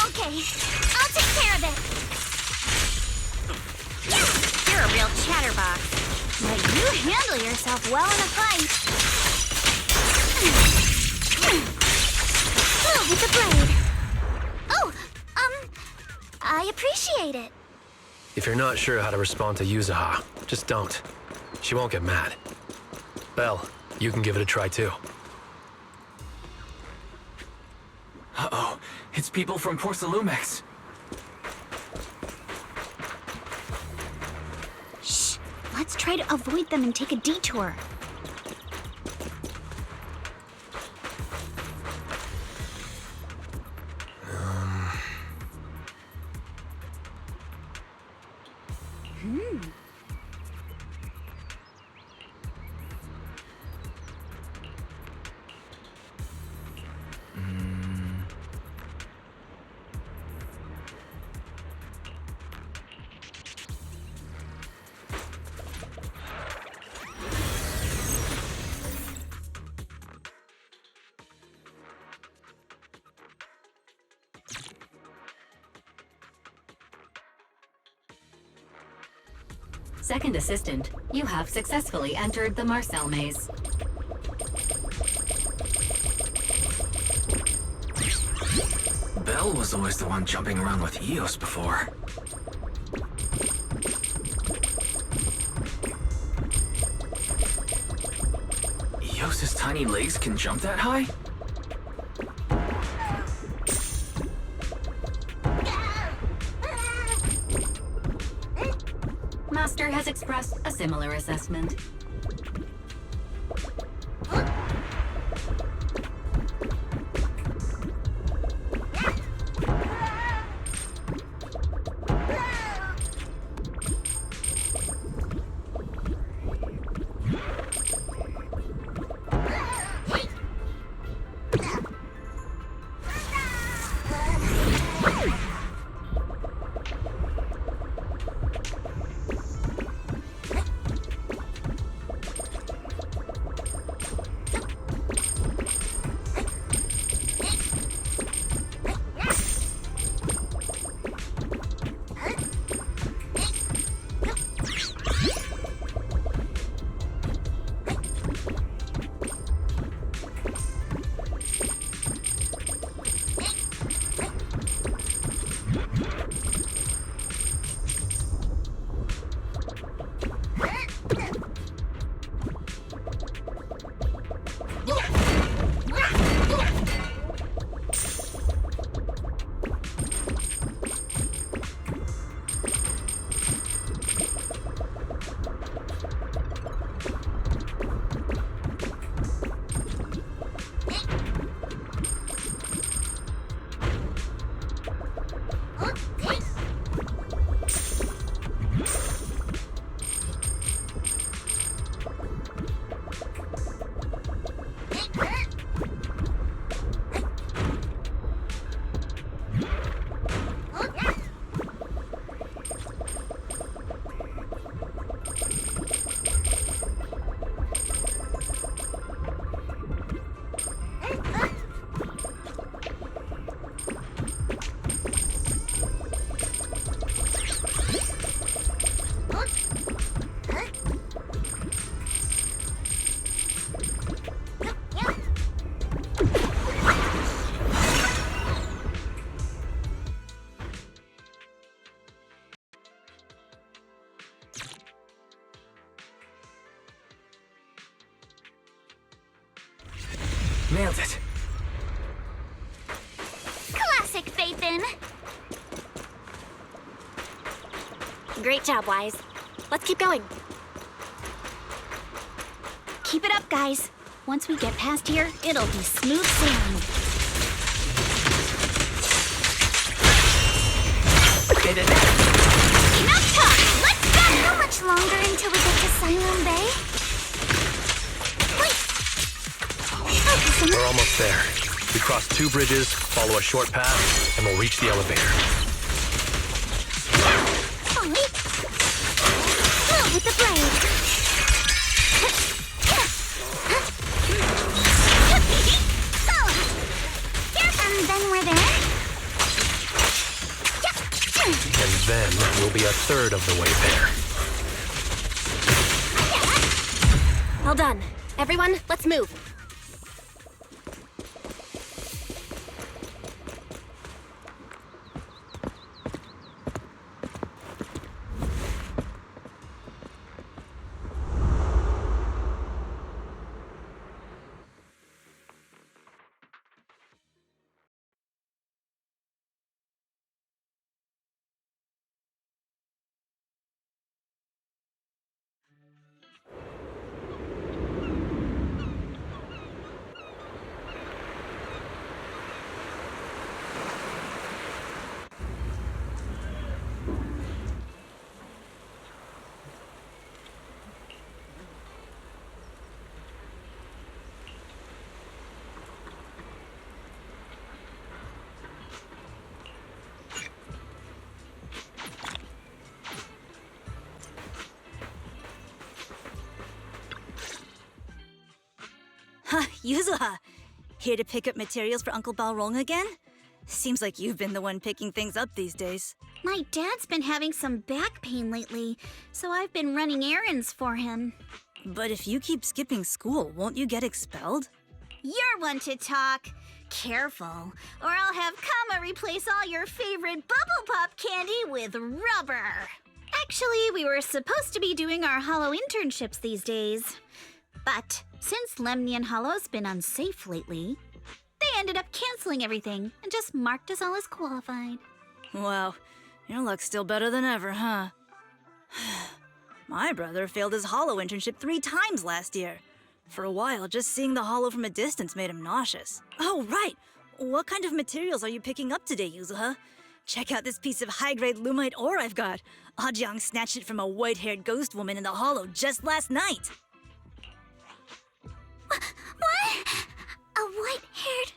Okay, I'll take care of it. You're a real chatterbox, but you handle yourself well in a fight. Oh, with the blade. Oh, I appreciate it. If you're not sure how to respond to Yuzuha, just don't. She won't get mad. Belle, you can give it a try too. Uh-oh, it's people from Porcelumex. Shh, let's try to avoid them and take a detour. Second assistant, you have successfully entered the Marcel maze. Belle was always the one jumping around with Eos before. Eos's tiny legs can jump that high? Master has expressed a similar assessment. Nailed it. Classic Faithin! Great job, Wise. Let's keep going. Keep it up, guys. Once we get past here, it'll be smooth sailing. Enough talk! Let's go! How much longer until we get to Silent Bay? We're almost there. We cross 2 bridges, follow a short path, and we'll reach the elevator. Ollie! Move with the blade! And then we're there? And then we'll be a third of the way there. Well done. Everyone, let's move. Yuzuha, here to pick up materials for Uncle Balrog again? Seems like you've been the one picking things up these days. My dad's been having some back pain lately, so I've been running errands for him. But if you keep skipping school, won't you get expelled? You're one to talk. Careful, or I'll have Kama replace all your favorite Bubble Pop candy with rubber. Actually, we were supposed to be doing our Hollow internships these days. But since Lemnian Hollow's been unsafe lately, they ended up canceling everything and just marked us all as qualified. Wow, your luck's still better than ever, huh? My brother failed his Hollow internship 3 times last year. For a while, just seeing the Hollow from a distance made him nauseous. Oh, right! What kind of materials are you picking up today, Yuzuha? Check out this piece of high-grade Lumite ore I've got. Ajang snatched it from a white-haired ghost woman in the Hollow just last night. What? A white-haired...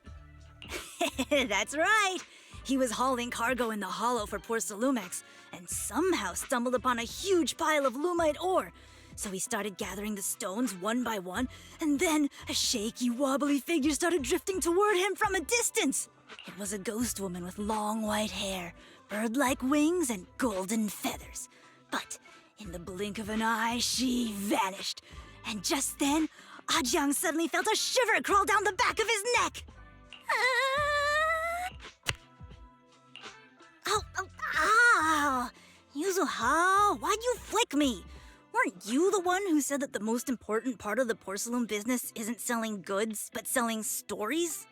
That's right! He was hauling cargo in the Hollow for Porcelumex, and somehow stumbled upon a huge pile of Lumite ore. So he started gathering the stones one by one, and then a shaky, wobbly figure started drifting toward him from a distance. It was a ghost woman with long white hair, bird-like wings, and golden feathers. But in the blink of an eye, she vanished. And just then, Ajang suddenly felt a shiver crawl down the back of his neck. Ow! Yuzuha, why'd you flick me? Weren't you the one who said that the most important part of the porcelain business isn't selling goods, but selling stories?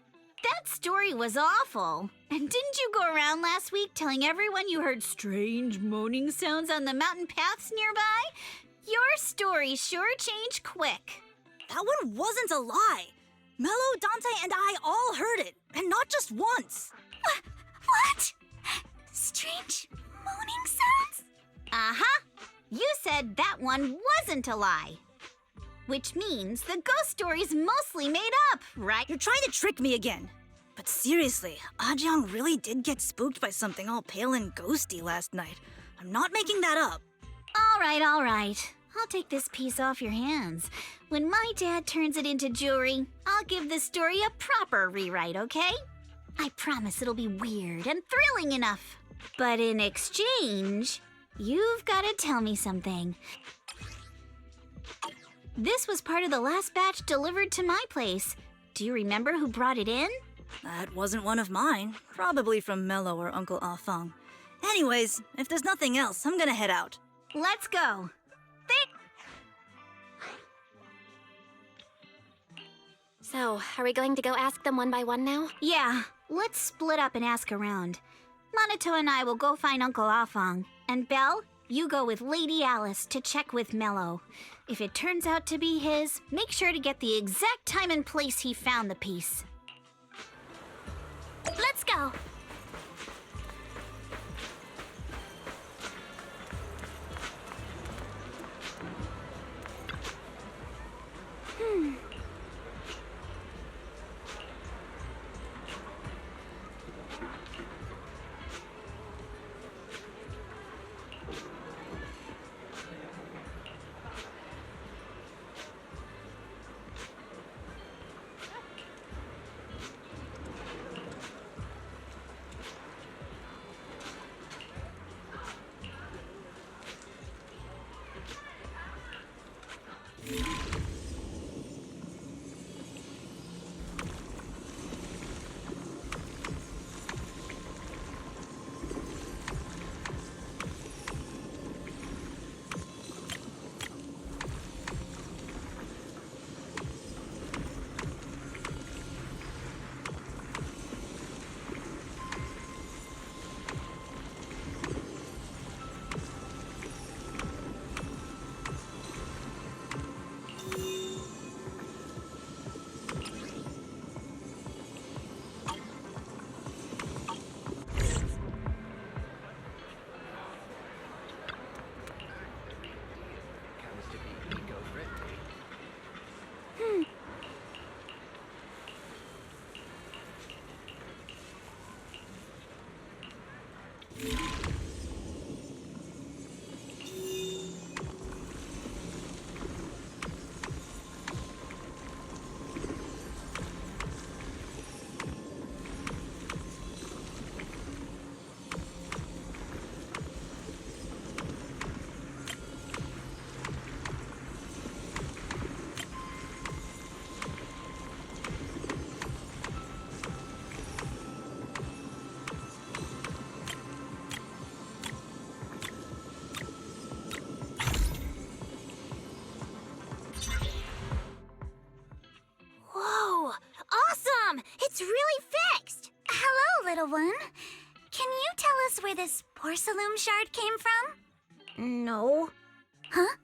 That story was awful. And didn't you go around last week telling everyone you heard strange moaning sounds on the mountain paths nearby? Your story sure changed quick. That one wasn't a lie. Mello, Dante, and I all heard it, and not just once. What? Strange moaning sounds? Uh-huh. You said that one wasn't a lie. Which means the ghost story's mostly made up, right? You're trying to trick me again. But seriously, Ajang really did get spooked by something all pale and ghosty last night. I'm not making that up. All right. I'll take this piece off your hands. When my dad turns it into jewelry, I'll give the story a proper rewrite, okay? I promise it'll be weird and thrilling enough. But in exchange, you've got to tell me something. This was part of the last batch delivered to my place. Do you remember who brought it in? That wasn't one of mine. Probably from Mello or Uncle Afeng. Anyways, if there's nothing else, I'm gonna head out. Let's go. So, are we going to go ask them one by one now? Yeah, let's split up and ask around. Monato and I will go find Uncle Afeng. And Belle, you go with Lady Alice to check with Mello. If it turns out to be his, make sure to get the exact time and place he found the piece. Let's go. this porcelain shard came from? No. Huh?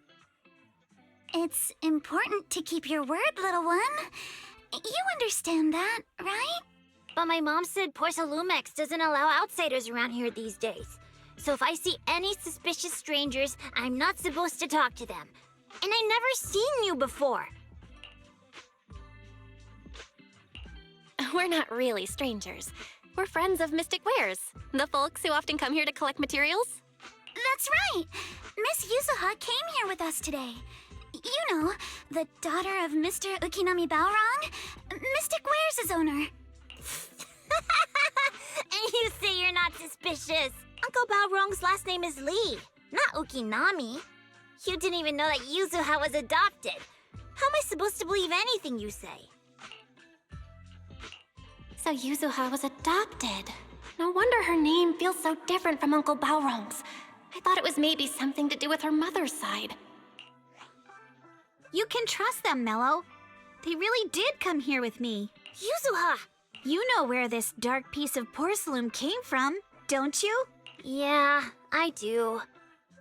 It's important to keep your word, little one. You understand that, right? But my mom said Porcelumex doesn't allow outsiders around here these days. So if I see any suspicious strangers, I'm not supposed to talk to them. And I never seen you before. We're not really strangers. We're friends of Mystic Wares, the folks who often come here to collect materials. That's right! Miss Yuzuha came here with us today. You know, the daughter of Mr. Ukinami Balrong, Mystic Wares' owner. And you say you're not suspicious. Uncle Balrong's last name is Lee, not Ukinami. You didn't even know that Yuzuha was adopted. How am I supposed to believe anything you say? So Yuzuha was adopted. No wonder her name feels so different from Uncle Balrong's. I thought it was maybe something to do with her mother's side. You can trust them, Mello. They really did come here with me. Yuzuha! You know where this dark piece of porcelain came from, don't you? Yeah, I do.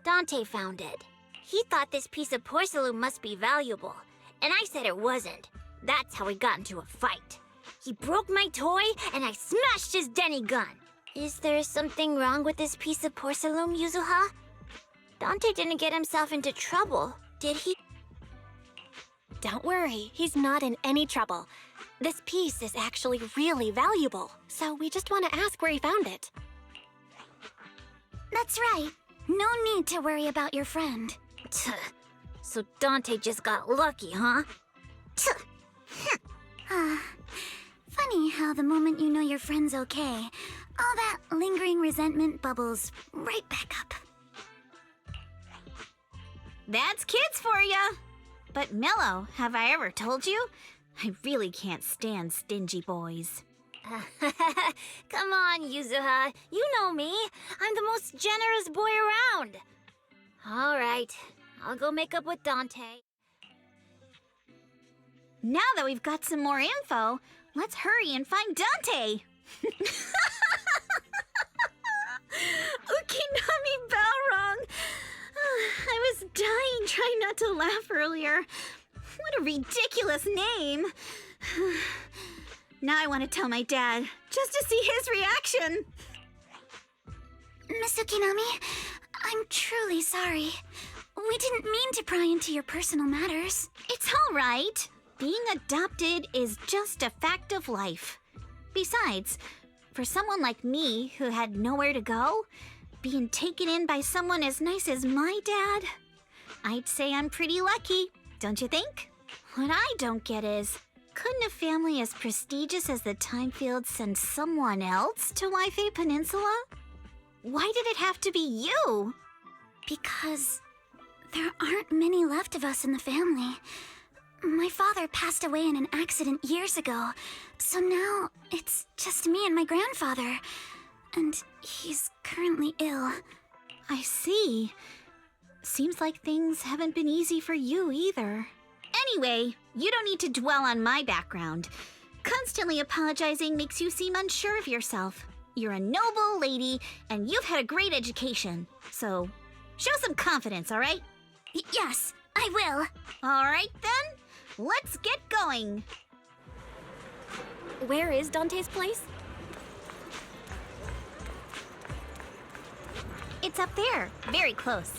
Dante found it. He thought this piece of porcelain must be valuable, and I said it wasn't. That's how we got into a fight. He broke my toy, and I smashed his Denny gun. Is there something wrong with this piece of porcelain, Yuzuha? Dante didn't get himself into trouble, did he? Don't worry, he's not in any trouble. This piece is actually really valuable, so we just want to ask where he found it. That's right. No need to worry about your friend. So Dante just got lucky, huh? Funny how the moment you know your friend's okay, all that lingering resentment bubbles right back up. That's kids for ya! But Mello, have I ever told you? I really can't stand stingy boys. Come on, Yuzuha. You know me. I'm the most generous boy around. All right. I'll go make up with Dante. Now that we've got some more info, let's hurry and find Dante! Ukinami Balrong! I was dying trying not to laugh earlier. What a ridiculous name! Now I want to tell my dad, just to see his reaction. Miss Ukinami, I'm truly sorry. We didn't mean to pry into your personal matters. It's all right. Being adopted is just a fact of life. Besides, for someone like me who had nowhere to go, being taken in by someone as nice as my dad, I'd say I'm pretty lucky, don't you think? What I don't get is, couldn't a family as prestigious as the Timefields send someone else to Wi-Fi Peninsula? Why did it have to be you? Because there aren't many left of us in the family. My father passed away in an accident years ago, so now it's just me and my grandfather. And he's currently ill. I see. Seems like things haven't been easy for you either. Anyway, you don't need to dwell on my background. Constantly apologizing makes you seem unsure of yourself. You're a noble lady, and you've had a great education. So, show some confidence, all right? Yes, I will. All right, then. Let's get going. Where is Dante's place? It's up there, very close.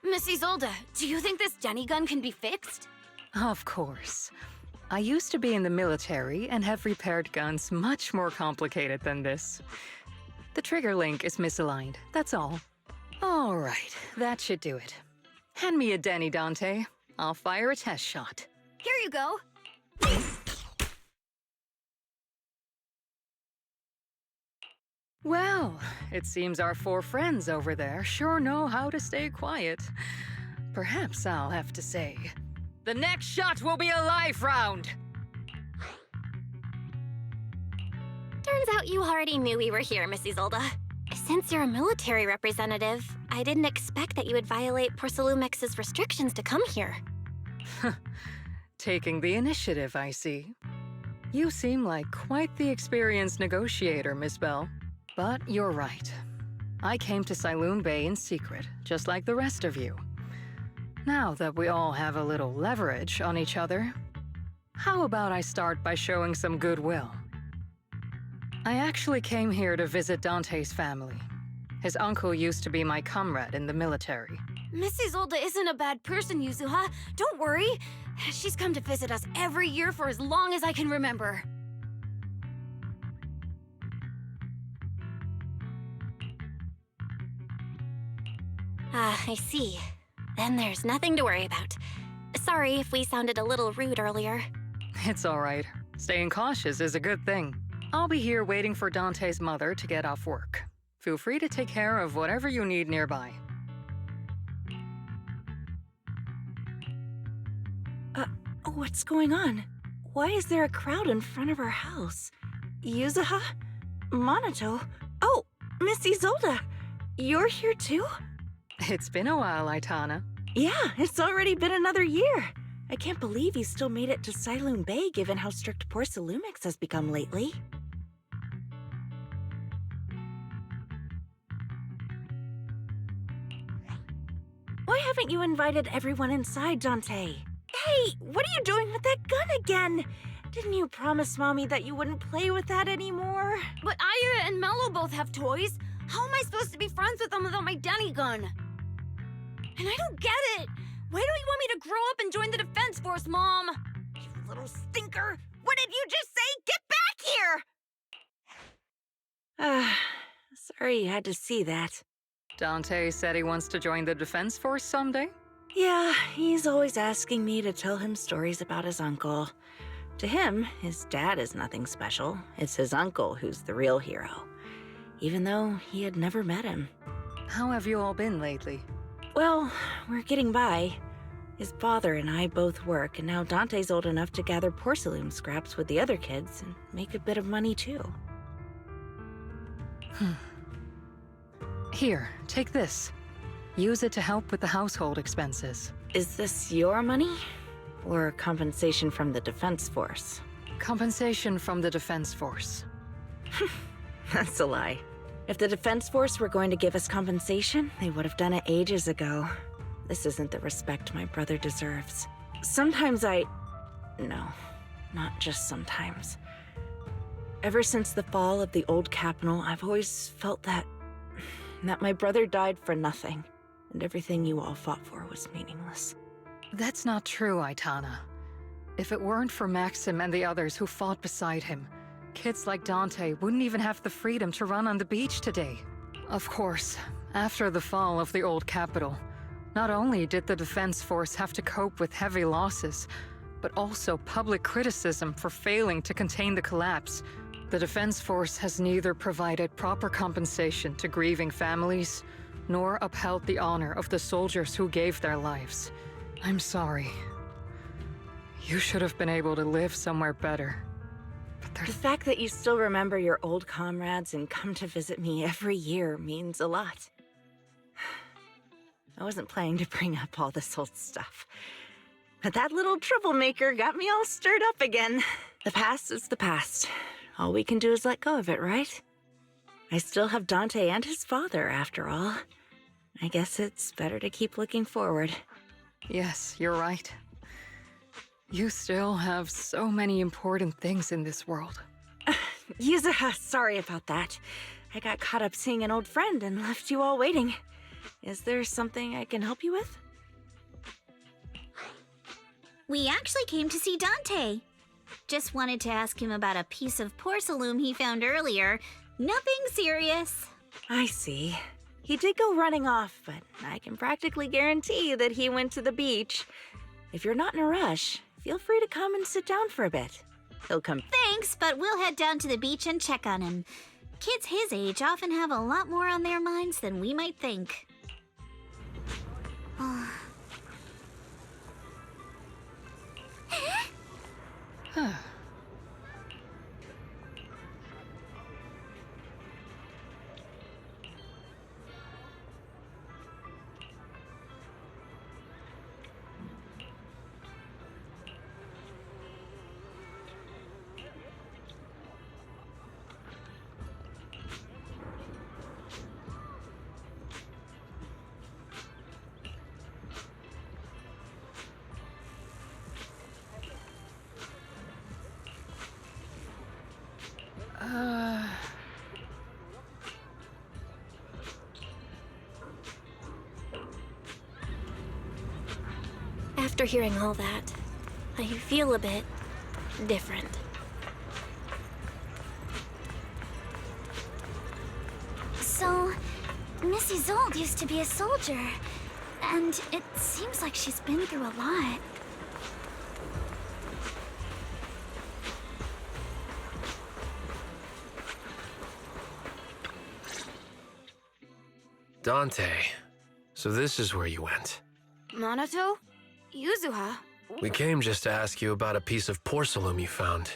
Miss Isolde, do you think this Denny gun can be fixed? Of course. I used to be in the military and have repaired guns much more complicated than this. The trigger link is misaligned, that's all. All right, that should do it. Hand me a Denny, Dante. I'll fire a test shot. Here you go. Well, it seems our four friends over there sure know how to stay quiet. Perhaps I'll have to say, the next shot will be a life round! Turns out you already knew we were here, Miss Isolde. Since you're a military representative, I didn't expect that you would violate Porcelumex's restrictions to come here. Taking the initiative, I see. You seem like quite the experienced negotiator, Miss Bell. But you're right. I came to Siloon Bay in secret, just like the rest of you. Now that we all have a little leverage on each other, how about I start by showing some goodwill? I actually came here to visit Dante's family. His uncle used to be my comrade in the military. Miss Isolde isn't a bad person, Yuzuha. Don't worry. She's come to visit us every year for as long as I can remember. I see. Then there's nothing to worry about. Sorry if we sounded a little rude earlier. It's all right. Staying cautious is a good thing. I'll be here waiting for Dante's mother to get off work. Feel free to take care of whatever you need nearby. What's going on? Why is there a crowd in front of our house? Yuzuha? Monato? Oh, Miss Isolde! You're here too? It's been a while, Aitana. Yeah, it's already been another year. I can't believe you still made it to Siloon Bay given how strict Porsalumix has become lately. Why haven't you invited everyone inside, Dante? Hey, what are you doing with that gun again? Didn't you promise Mommy that you wouldn't play with that anymore? But Ira and Mello both have toys. How am I supposed to be friends with them without my Danny gun? And I don't get it. Why do you want me to grow up and join the Defense Force, Mom? You little stinker. What did you just say? Get back here! Sorry you had to see that. Dante said he wants to join the Defense Force someday? Yeah, he's always asking me to tell him stories about his uncle. To him, his dad is nothing special. It's his uncle who's the real hero, even though he had never met him. How have you all been lately? Well, we're getting by. His father and I both work, and now Dante's old enough to gather porcelain scraps with the other kids and make a bit of money too. Here, take this. Use it to help with the household expenses. Is this your money? Or compensation from the Defense Force? Compensation from the Defense Force. That's a lie. If the Defense Force were going to give us compensation, they would have done it ages ago. This isn't the respect my brother deserves. Sometimes No, not just sometimes. Ever since the fall of the old capital, I've always felt that my brother died for nothing, and everything you all fought for was meaningless. That's not true, Aitana. If it weren't for Maxim and the others who fought beside him, kids like Dante wouldn't even have the freedom to run on the beach today. Of course, after the fall of the old capital, not only did the Defense Force have to cope with heavy losses, but also public criticism for failing to contain the collapse. The Defense Force has neither provided proper compensation to grieving families, nor upheld the honor of the soldiers who gave their lives. I'm sorry. You should have been able to live somewhere better. The fact that you still remember your old comrades and come to visit me every year means a lot. I wasn't planning to bring up all this old stuff, but that little troublemaker got me all stirred up again. The past is the past. All we can do is let go of it, right? I still have Dante and his father, after all. I guess it's better to keep looking forward. Yes, you're right. You still have so many important things in this world. Yuzuha, sorry about that. I got caught up seeing an old friend and left you all waiting. Is there something I can help you with? We actually came to see Dante. Just wanted to ask him about a piece of porcelain he found earlier. Nothing serious. I see. He did go running off, but I can practically guarantee that he went to the beach. If you're not in a rush, feel free to come and sit down for a bit. He'll come. Thanks, but we'll head down to the beach and check on him. Kids his age often have a lot more on their minds than we might think. After hearing all that, I feel a bit different. So, Miss Isolde used to be a soldier, and it seems like she's been through a lot. Dante, so this is where you went. Minato? Yuzuha? We came just to ask you about a piece of porcelain you found.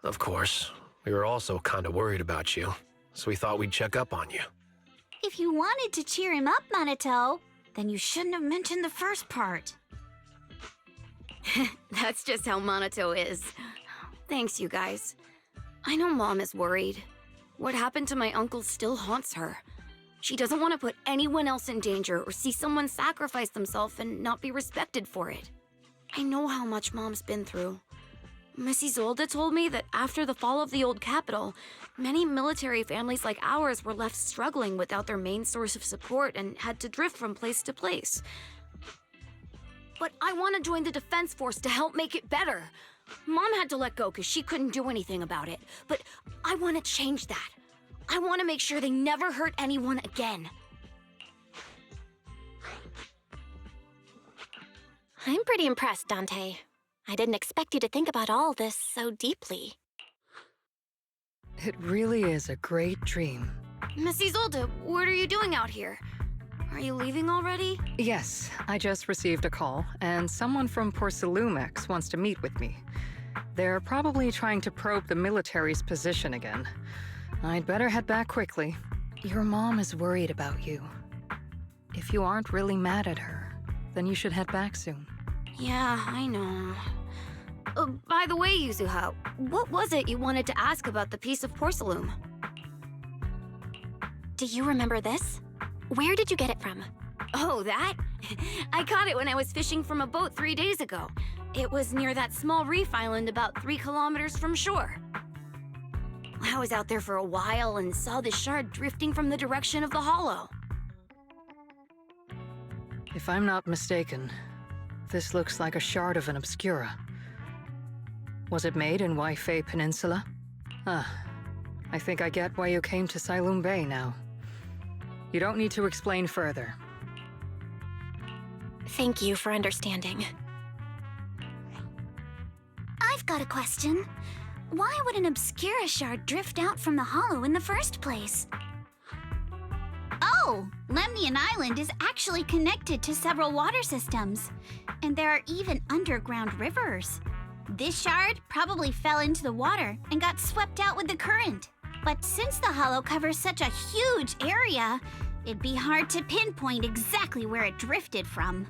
Of course, we were also kind of worried about you, so we thought we'd check up on you. If you wanted to cheer him up, Minato, then you shouldn't have mentioned the first part. That's just how Minato is. Thanks, you guys. I know Mom is worried. What happened to my uncle still haunts her. She doesn't want to put anyone else in danger or see someone sacrifice themselves and not be respected for it. I know how much Mom's been through. Miss Isolde told me that after the fall of the old capital, many military families like ours were left struggling without their main source of support and had to drift from place to place. But I want to join the Defense Force to help make it better. Mom had to let go because she couldn't do anything about it, but I want to change that. I want to make sure they never hurt anyone again. I'm pretty impressed, Dante. I didn't expect you to think about all this so deeply. It really is a great dream. Miss Isolde, what are you doing out here? Are you leaving already? Yes, I just received a call, and someone from Porcelumex wants to meet with me. They're probably trying to probe the military's position again. I'd better head back quickly. Your mom is worried about you. If you aren't really mad at her, then you should head back soon. Yeah, I know. By the way, Yuzuha, what was it you wanted to ask about the piece of porcelain? Do you remember this? Where did you get it from? Oh, that? I caught it when I was fishing from a boat 3 days ago. It was near that small reef island about 3 kilometers from shore. I was out there for a while and saw this shard drifting from the direction of the hollow. If I'm not mistaken, this looks like a shard of an Obscura. Was it made in Waifei Peninsula? I think I get why you came to Silum Bay now. You don't need to explain further. Thank you for understanding. I've got a question. Why would an Obscura shard drift out from the hollow in the first place? Oh, Lemnian Island is actually connected to several water systems, and there are even underground rivers. This shard probably fell into the water and got swept out with the current. But since the hollow covers such a huge area, it'd be hard to pinpoint exactly where it drifted from.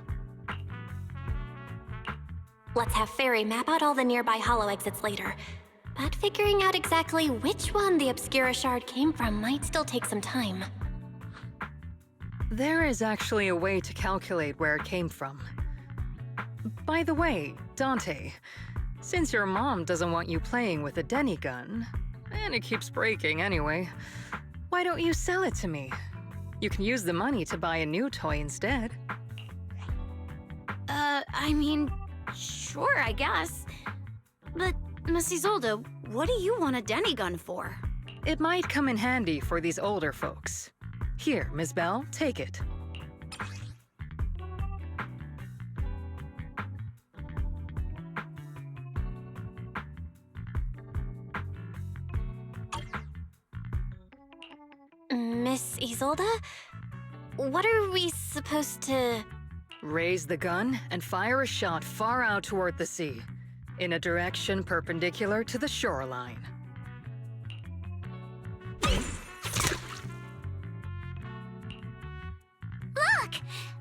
Let's have Fairy map out all the nearby hollow exits later. But figuring out exactly which one the Obscura shard came from might still take some time. There is actually a way to calculate where it came from. By the way, Dante, since your mom doesn't want you playing with a Denny gun, and it keeps breaking anyway, why don't you sell it to me? You can use the money to buy a new toy instead. I mean, sure, I guess. But, Miss Isolde, what do you want a Denny gun for? It might come in handy for these older folks. Here, Ms. Bell, take it. Miss Isolde? What are we supposed to... Raise the gun and fire a shot far out toward the sea, in a direction perpendicular to the shoreline. Look!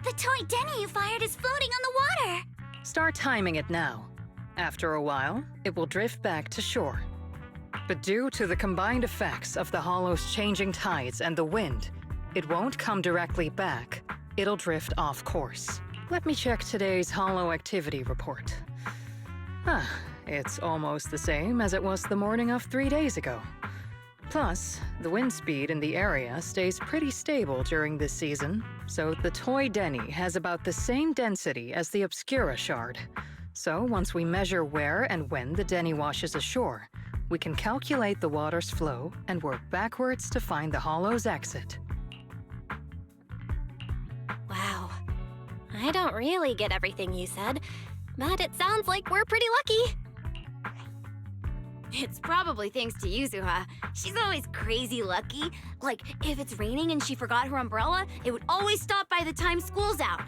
The toy Denny you fired is floating on the water! Start timing it now. After a while, it will drift back to shore. But due to the combined effects of the hollow's changing tides and the wind, it won't come directly back. It'll drift off course. Let me check today's hollow activity report. It's almost the same as it was the morning of 3 days ago. Plus, the wind speed in the area stays pretty stable during this season, so the toy Denny has about the same density as the Obscura shard. So once we measure where and when the Denny washes ashore, we can calculate the water's flow and work backwards to find the hollow's exit. Wow. I don't really get everything you said, but it sounds like we're pretty lucky. It's probably thanks to Yuzuha. She's always crazy lucky. Like, if it's raining and she forgot her umbrella, it would always stop by the time school's out.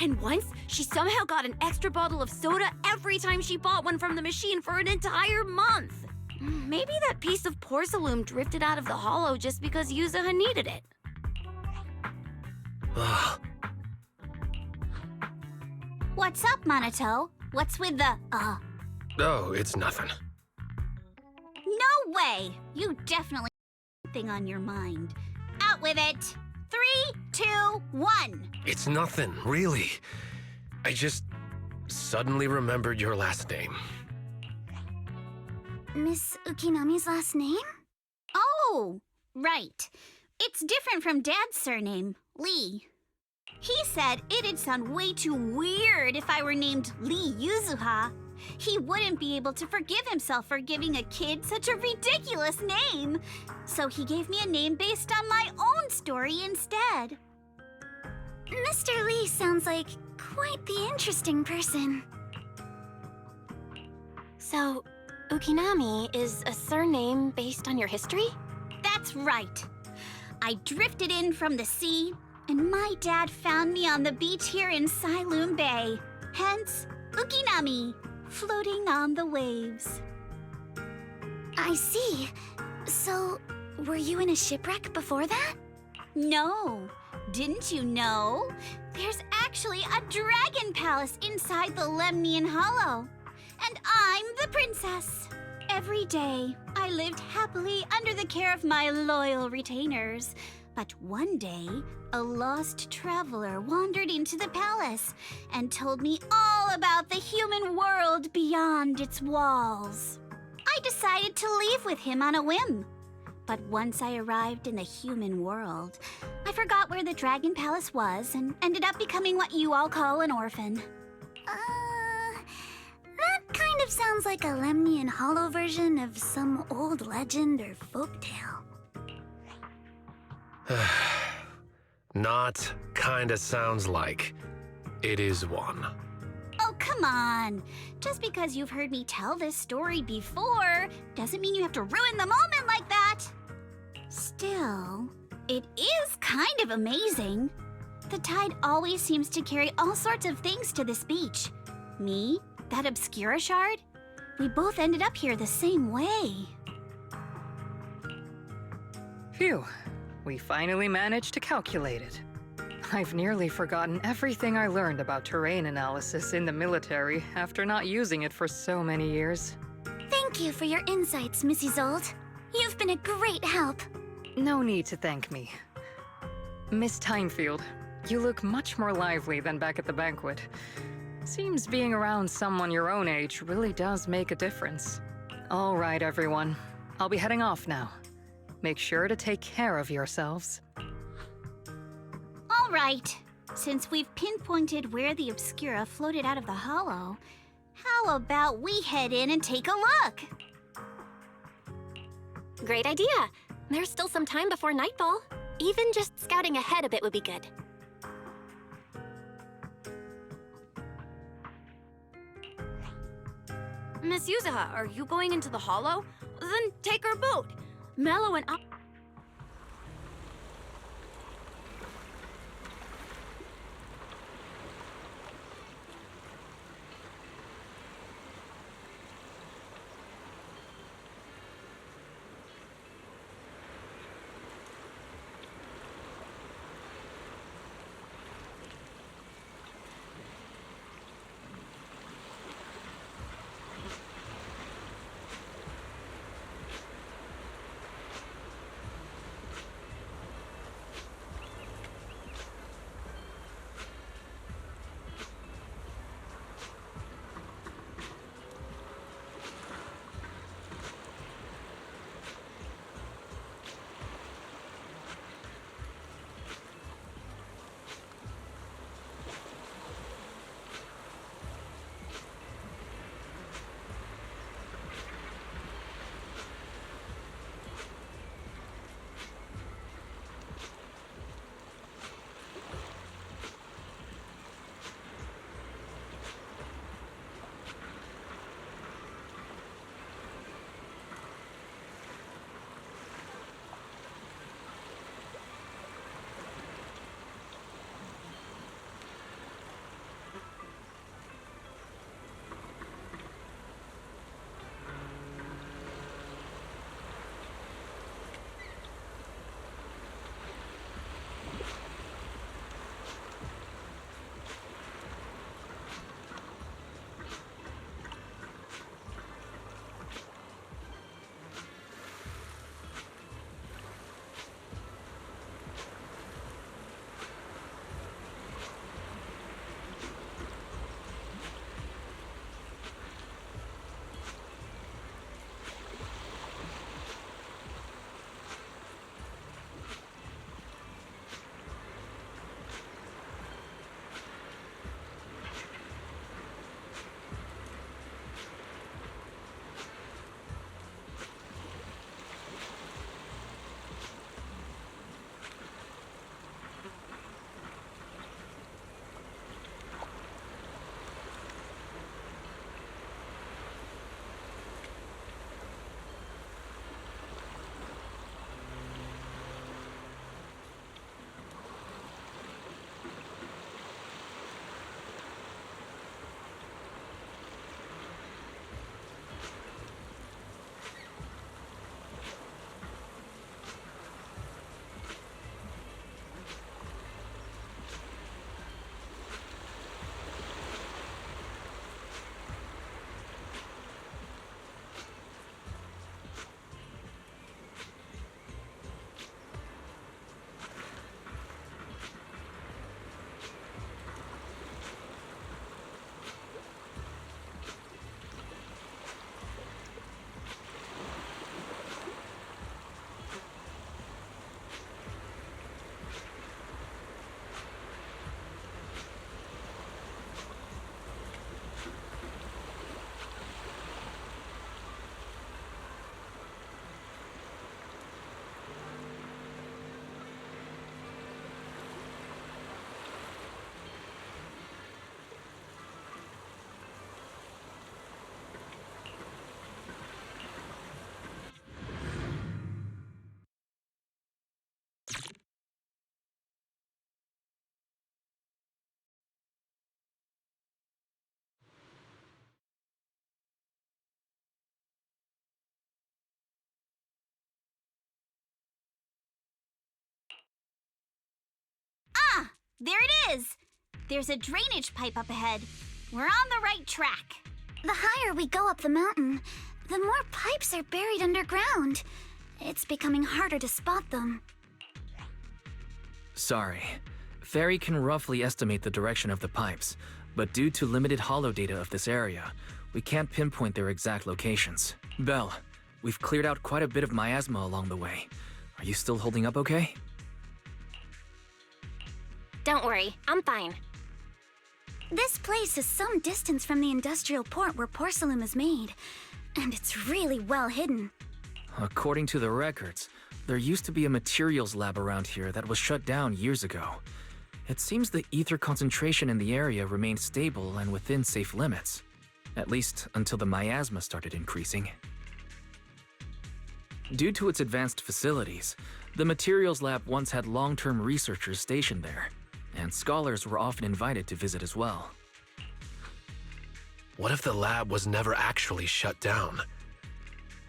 And once, she somehow got an extra bottle of soda every time she bought one from the machine for an entire month. Maybe that piece of porcelain drifted out of the hollow just because Yuzuha needed it. What's up, Monato? What's with the, Oh, it's nothing. No way! You definitely have something on your mind. Out with it! 3, 2, 1! It's nothing, really. I just suddenly remembered your last name. Miss Ukinami's last name? Oh, right. It's different from Dad's surname, Lee. He said it'd sound way too weird if I were named Lee Yuzuha. He wouldn't be able to forgive himself for giving a kid such a ridiculous name. So he gave me a name based on my own story instead. Mr. Lee sounds like quite the interesting person. So, Ukinami is a surname based on your history? That's right. I drifted in from the sea, and my dad found me on the beach here in Sailoon Bay. Hence, Ukinami, floating on the waves. I see. So, were you in a shipwreck before that? No. Didn't you know? There's actually a dragon palace inside the Lemnian Hollow. And I'm the princess. Every day, I lived happily under the care of my loyal retainers. But one day, a lost traveler wandered into the palace and told me all about the human world beyond its walls. I decided to leave with him on a whim. But once I arrived in the human world, I forgot where the Dragon Palace was and ended up becoming what you all call an orphan. That kind of sounds like a Lemnian Hollow version of some old legend or folktale. Not kinda sounds like. It is one. Oh, come on. Just because you've heard me tell this story before doesn't mean you have to ruin the moment like that. Still, it is kind of amazing. The tide always seems to carry all sorts of things to this beach. Me, that Obscura shard, we both ended up here the same way. Phew, we finally managed to calculate it. I've nearly forgotten everything I learned about terrain analysis in the military after not using it for so many years. Thank you for your insights, Mrs. Zold. You've been a great help. No need to thank me. Miss Timefield, you look much more lively than back at the banquet. Seems being around someone your own age really does make a difference. All right, everyone. I'll be heading off now. Make sure to take care of yourselves. All right. Since we've pinpointed where the Obscura floated out of the hollow, how about we head in and take a look? Great idea. There's still some time before nightfall. Even just scouting ahead a bit would be good. Miss Yuzuha, are you going into the hollow? Then take our boat. Mello and I... There it is! There's a drainage pipe up ahead. We're on the right track. The higher we go up the mountain, the more pipes are buried underground. It's becoming harder to spot them. Sorry. Ferry can roughly estimate the direction of the pipes, but due to limited holo data of this area, we can't pinpoint their exact locations. Belle, we've cleared out quite a bit of miasma along the way. Are you still holding up okay? Don't worry, I'm fine. This place is some distance from the industrial port where porcelain is made, and it's really well hidden. According to the records, there used to be a materials lab around here that was shut down years ago. It seems the ether concentration in the area remained stable and within safe limits, at least until the miasma started increasing. Due to its advanced facilities, the materials lab once had long-term researchers stationed there, and scholars were often invited to visit as well. What if the lab was never actually shut down,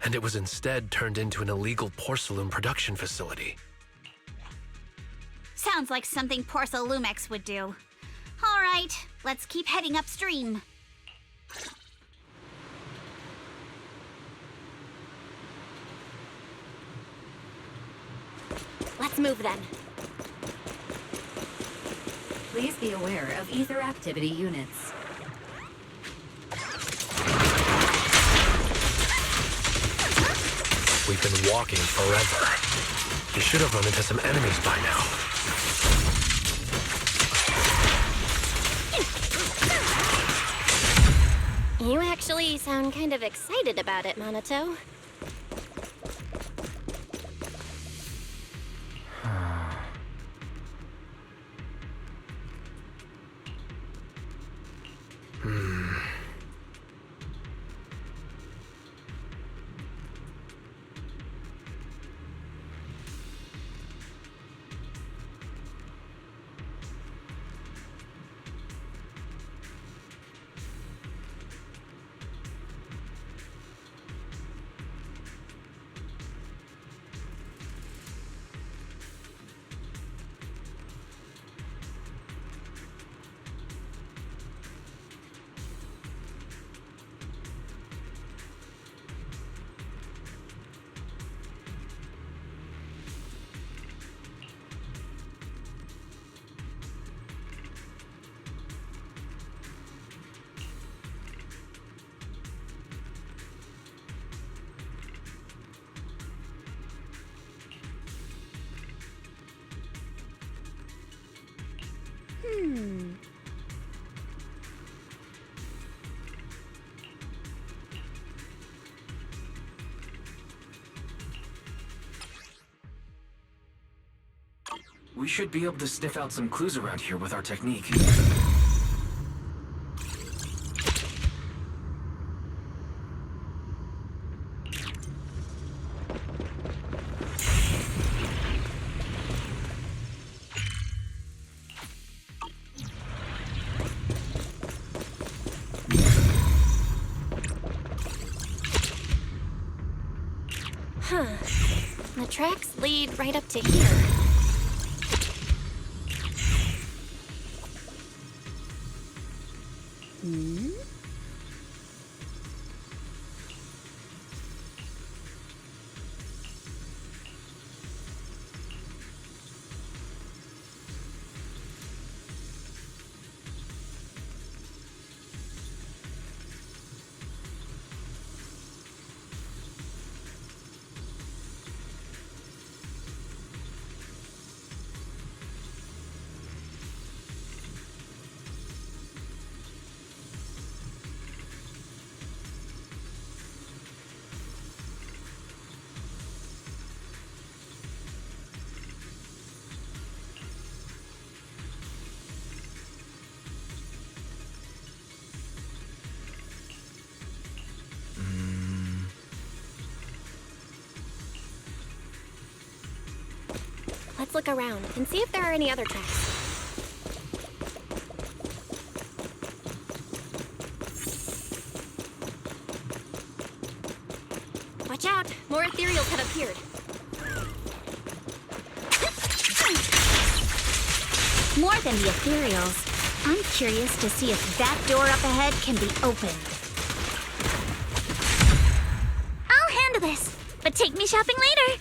and it was instead turned into an illegal porcelain production facility? Sounds like something Porcelumex would do. All right, let's keep heading upstream. Let's move then. Please be aware of ether activity units. We've been walking forever. We should have run into some enemies by now. You actually sound kind of excited about it, Monato. We should be able to sniff out some clues around here with our technique. Huh. The tracks lead right up to here. Let's look around and see if there are any other tracks. Watch out! More ethereals have appeared. More than the ethereals, I'm curious to see if that door up ahead can be opened. I'll handle this, but take me shopping later.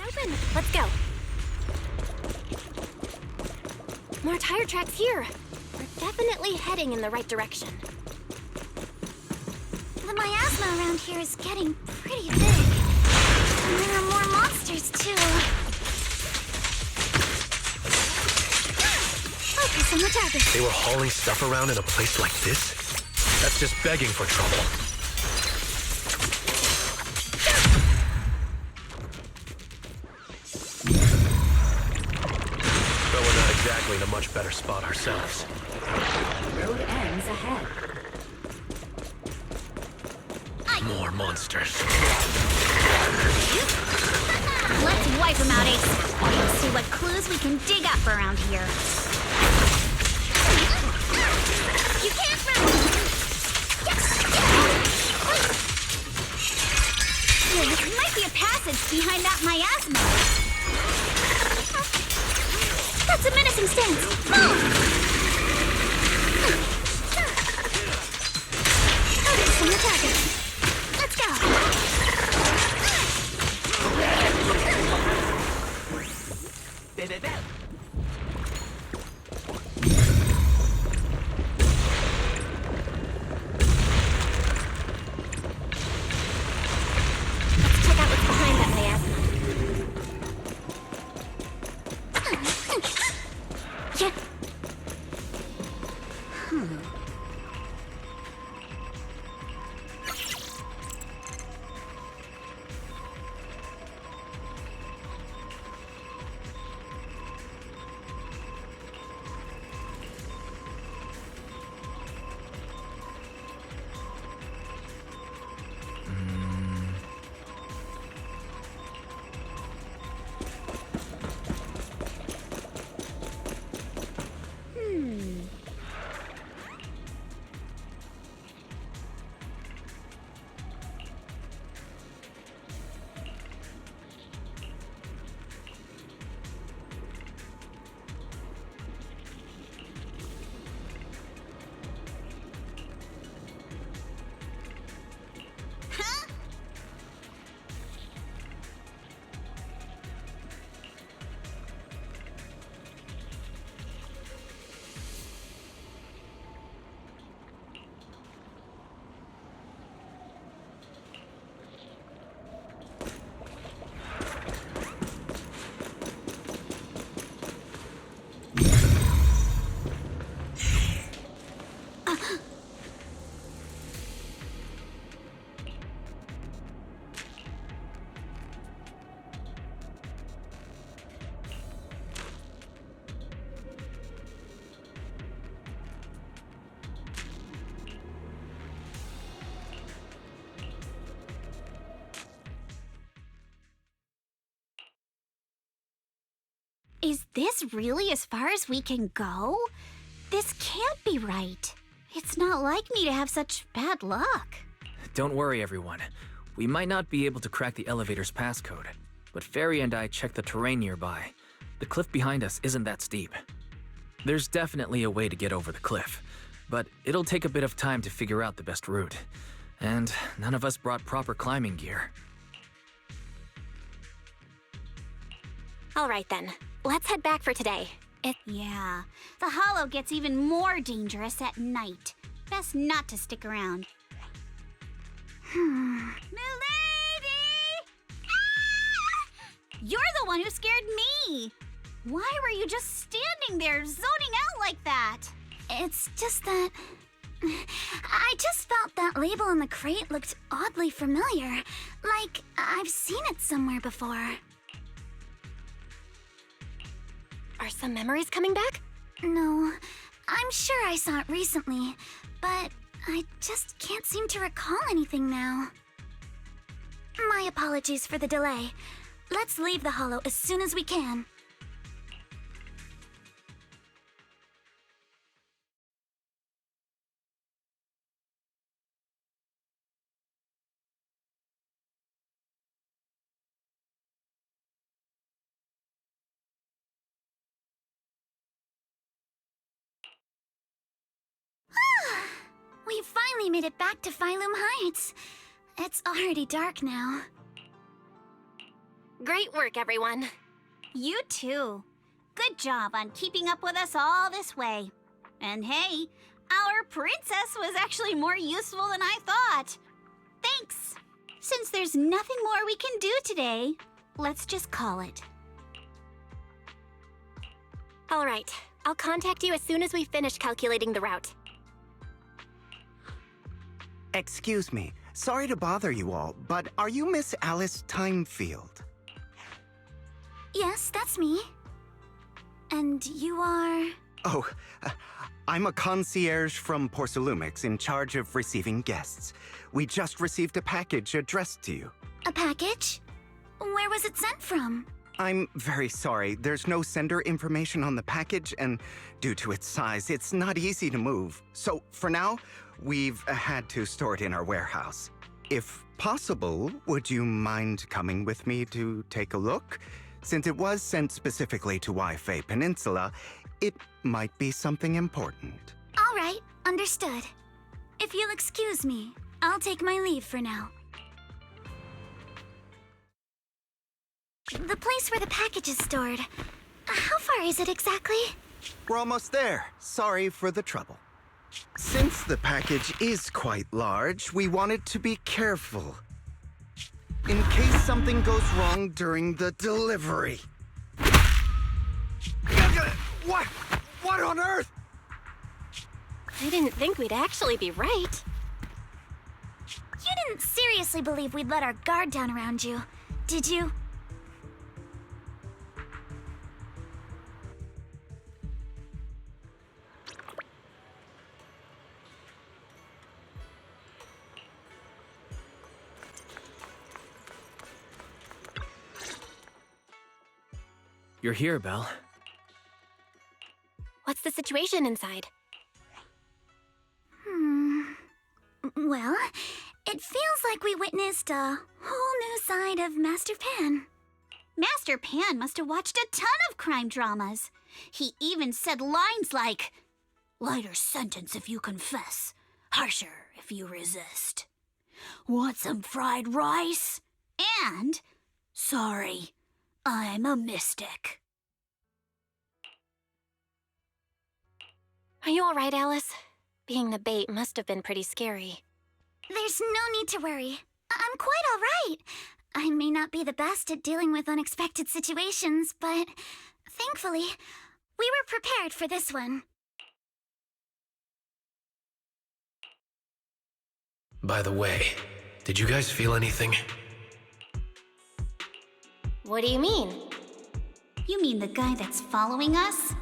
Open. Let's go. More tire tracks here. We're definitely heading in the right direction. The miasma around here is getting pretty big. And there are more monsters, too. Focus on the target. They were hauling stuff around in a place like this? That's just begging for trouble. But we're not exactly in a much better spot ourselves. Road ends ahead. More monsters. Let's wipe them out, Ace. And see what clues we can dig up around here. You can't run! There might be a passage behind that miasma. That's a menacing stance. Move! Focus on the target. Let's go. Let's check out what's behind that miasma. Yeah, Is this really as far as we can go? This can't be right. It's not like me to have such bad luck. Don't worry, everyone. We might not be able to crack the elevator's passcode, but Fairy and I checked the terrain nearby. The cliff behind us isn't that steep. There's definitely a way to get over the cliff, but it'll take a bit of time to figure out the best route. And none of us brought proper climbing gear. All right then, let's head back for today. Yeah, the Hollow gets even more dangerous at night. Best not to stick around. Milady! Ah! You're the one who scared me! Why were you just standing there, zoning out like that? It's just that... I just felt that label on the crate looked oddly familiar. Like, I've seen it somewhere before. Are some memories coming back? No, I'm sure I saw it recently, but I just can't seem to recall anything now. My apologies for the delay. Let's leave the Hollow as soon as we can. We finally made it back to Phylum Heights. It's already dark now. Great work, everyone. You too. Good job on keeping up with us all this way. And hey, our princess was actually more useful than I thought. Thanks. Since there's nothing more we can do today, let's just call it. All right, I'll contact you as soon as we finish calculating the route. Excuse me. Sorry to bother you all, but are you Miss Alice Timefield? Yes, that's me. And you are... Oh, I'm a concierge from Porcelumix in charge of receiving guests. We just received a package addressed to you. A package? Where was it sent from? I'm very sorry. There's no sender information on the package, and due to its size, it's not easy to move. So, for now, we've had to store it in our warehouse. If possible, would you mind coming with me to take a look? Since it was sent specifically to Wi-Fi Peninsula, it might be something important. All right, understood. If you'll excuse me, I'll take my leave for now. The place where the package is stored. How far is it exactly? We're almost there. Sorry for the trouble. Since the package is quite large, we wanted to be careful. In case something goes wrong during the delivery. What? What on earth? I didn't think we'd actually be right. You didn't seriously believe we'd let our guard down around you, did you? You're here, Belle. What's the situation inside? Well, it feels like we witnessed a whole new side of Master Pan. Master Pan must have watched a ton of crime dramas. He even said lines like, "Lighter sentence if you confess, harsher if you resist. Want some fried rice?" And, "Sorry, I'm a mystic." Are you all right, Alice? Being the bait must have been pretty scary. There's no need to worry. I'm quite all right. I may not be the best at dealing with unexpected situations, but thankfully, we were prepared for this one. By the way, did you guys feel anything? What do you mean? You mean the guy that's following us?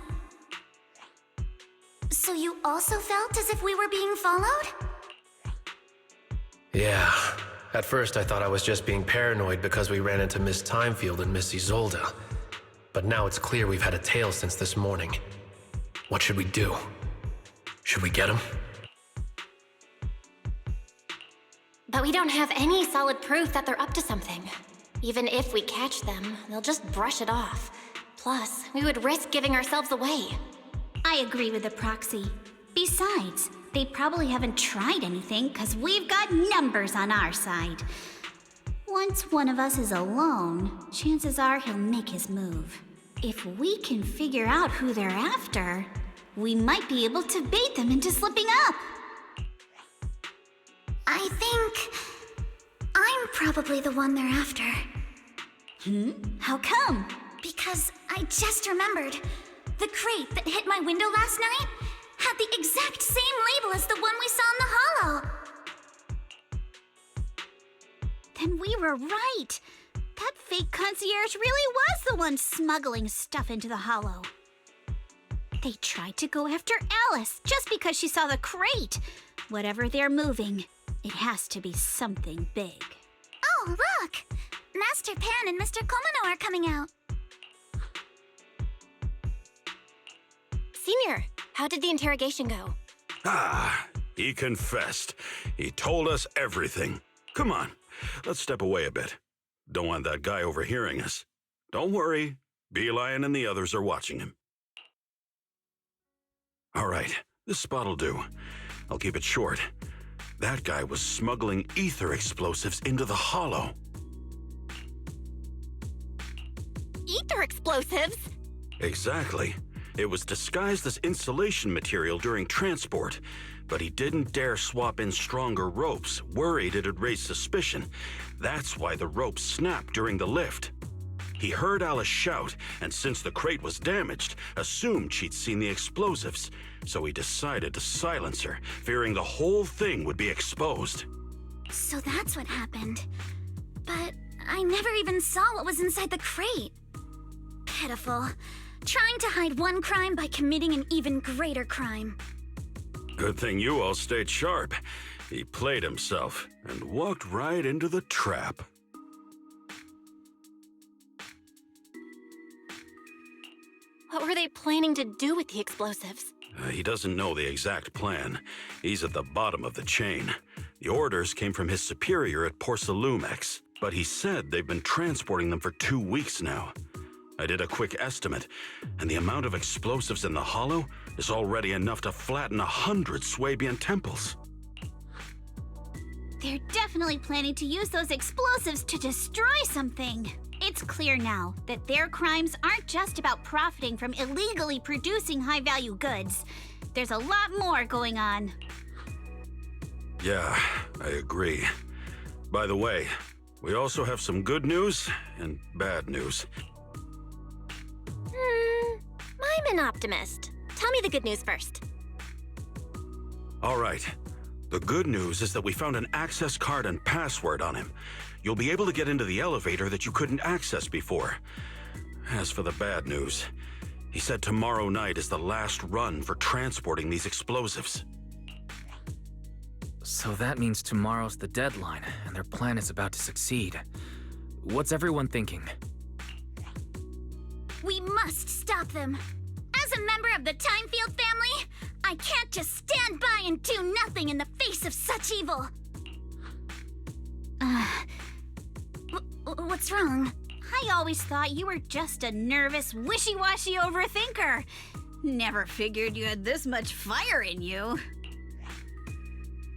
So you also felt as if we were being followed? Yeah. At first I thought I was just being paranoid because we ran into Miss Timefield and Miss Isolde. But now it's clear we've had a tail since this morning. What should we do? Should we get him? But we don't have any solid proof that they're up to something. Even if we catch them, they'll just brush it off. Plus, we would risk giving ourselves away. I agree with the proxy. Besides, they probably haven't tried anything because we've got numbers on our side. Once one of us is alone, chances are he'll make his move. If we can figure out who they're after, we might be able to bait them into slipping up. I think I'm probably the one they're after. How come? Because I just remembered. The crate that hit my window last night had the exact same label as the one we saw in the hollow. Then we were right. That fake concierge really was the one smuggling stuff into the hollow. They tried to go after Alice just because she saw the crate. Whatever they're moving, it has to be something big. Oh, look! Master Pan and Mr. Komino are coming out. Senior, how did the interrogation go? He confessed. He told us everything. Come on, let's step away a bit. Don't want that guy overhearing us. Don't worry, Beelion and the others are watching him. All right, this spot'll do. I'll keep it short. That guy was smuggling ether explosives into the hollow. Ether explosives? Exactly. It was disguised as insulation material during transport, but he didn't dare swap in stronger ropes, worried it'd raise suspicion. That's why the ropes snapped during the lift. He heard Alice shout, and since the crate was damaged, assumed she'd seen the explosives, so he decided to silence her, fearing the whole thing would be exposed. So that's what happened. But I never even saw what was inside the crate. Pitiful. Trying to hide one crime by committing an even greater crime. Good thing you all stayed sharp. He played himself and walked right into the trap. What were they planning to do with the explosives? He doesn't know the exact plan. He's at the bottom of the chain. The orders came from his superior at Porcelumex, but he said they've been transporting them for 2 weeks now. I did a quick estimate, and the amount of explosives in the hollow is already enough to flatten 100 Swabian temples. They're definitely planning to use those explosives to destroy something. It's clear now that their crimes aren't just about profiting from illegally producing high-value goods. There's a lot more going on. Yeah, I agree. By the way, we also have some good news and bad news. I'm an optimist. Tell me the good news first. All right. The good news is that we found an access card and password on him. You'll be able to get into the elevator that you couldn't access before. As for the bad news, he said tomorrow night is the last run for transporting these explosives. So that means tomorrow's the deadline, and their plan is about to succeed. What's everyone thinking? We must stop them. As a member of the Timefield family, I can't just stand by and do nothing in the face of such evil. What's wrong? I always thought you were just a nervous, wishy-washy overthinker. Never figured you had this much fire in you.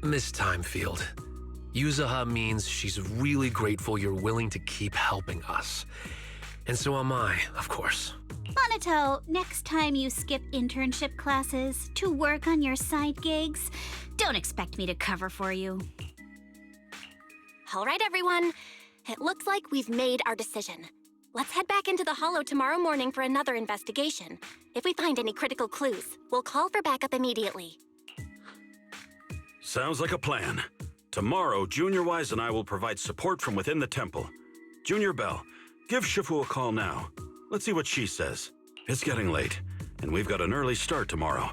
Miss Timefield, Yuzuha means she's really grateful you're willing to keep helping us. And so am I, of course. Bonato, next time you skip internship classes to work on your side gigs, don't expect me to cover for you. All right, everyone. It looks like we've made our decision. Let's head back into the Hollow tomorrow morning for another investigation. If we find any critical clues, we'll call for backup immediately. Sounds like a plan. Tomorrow, Junior Wise and I will provide support from within the temple. Junior Bell, give Shifu a call now. Let's see what she says. It's getting late, and we've got an early start tomorrow.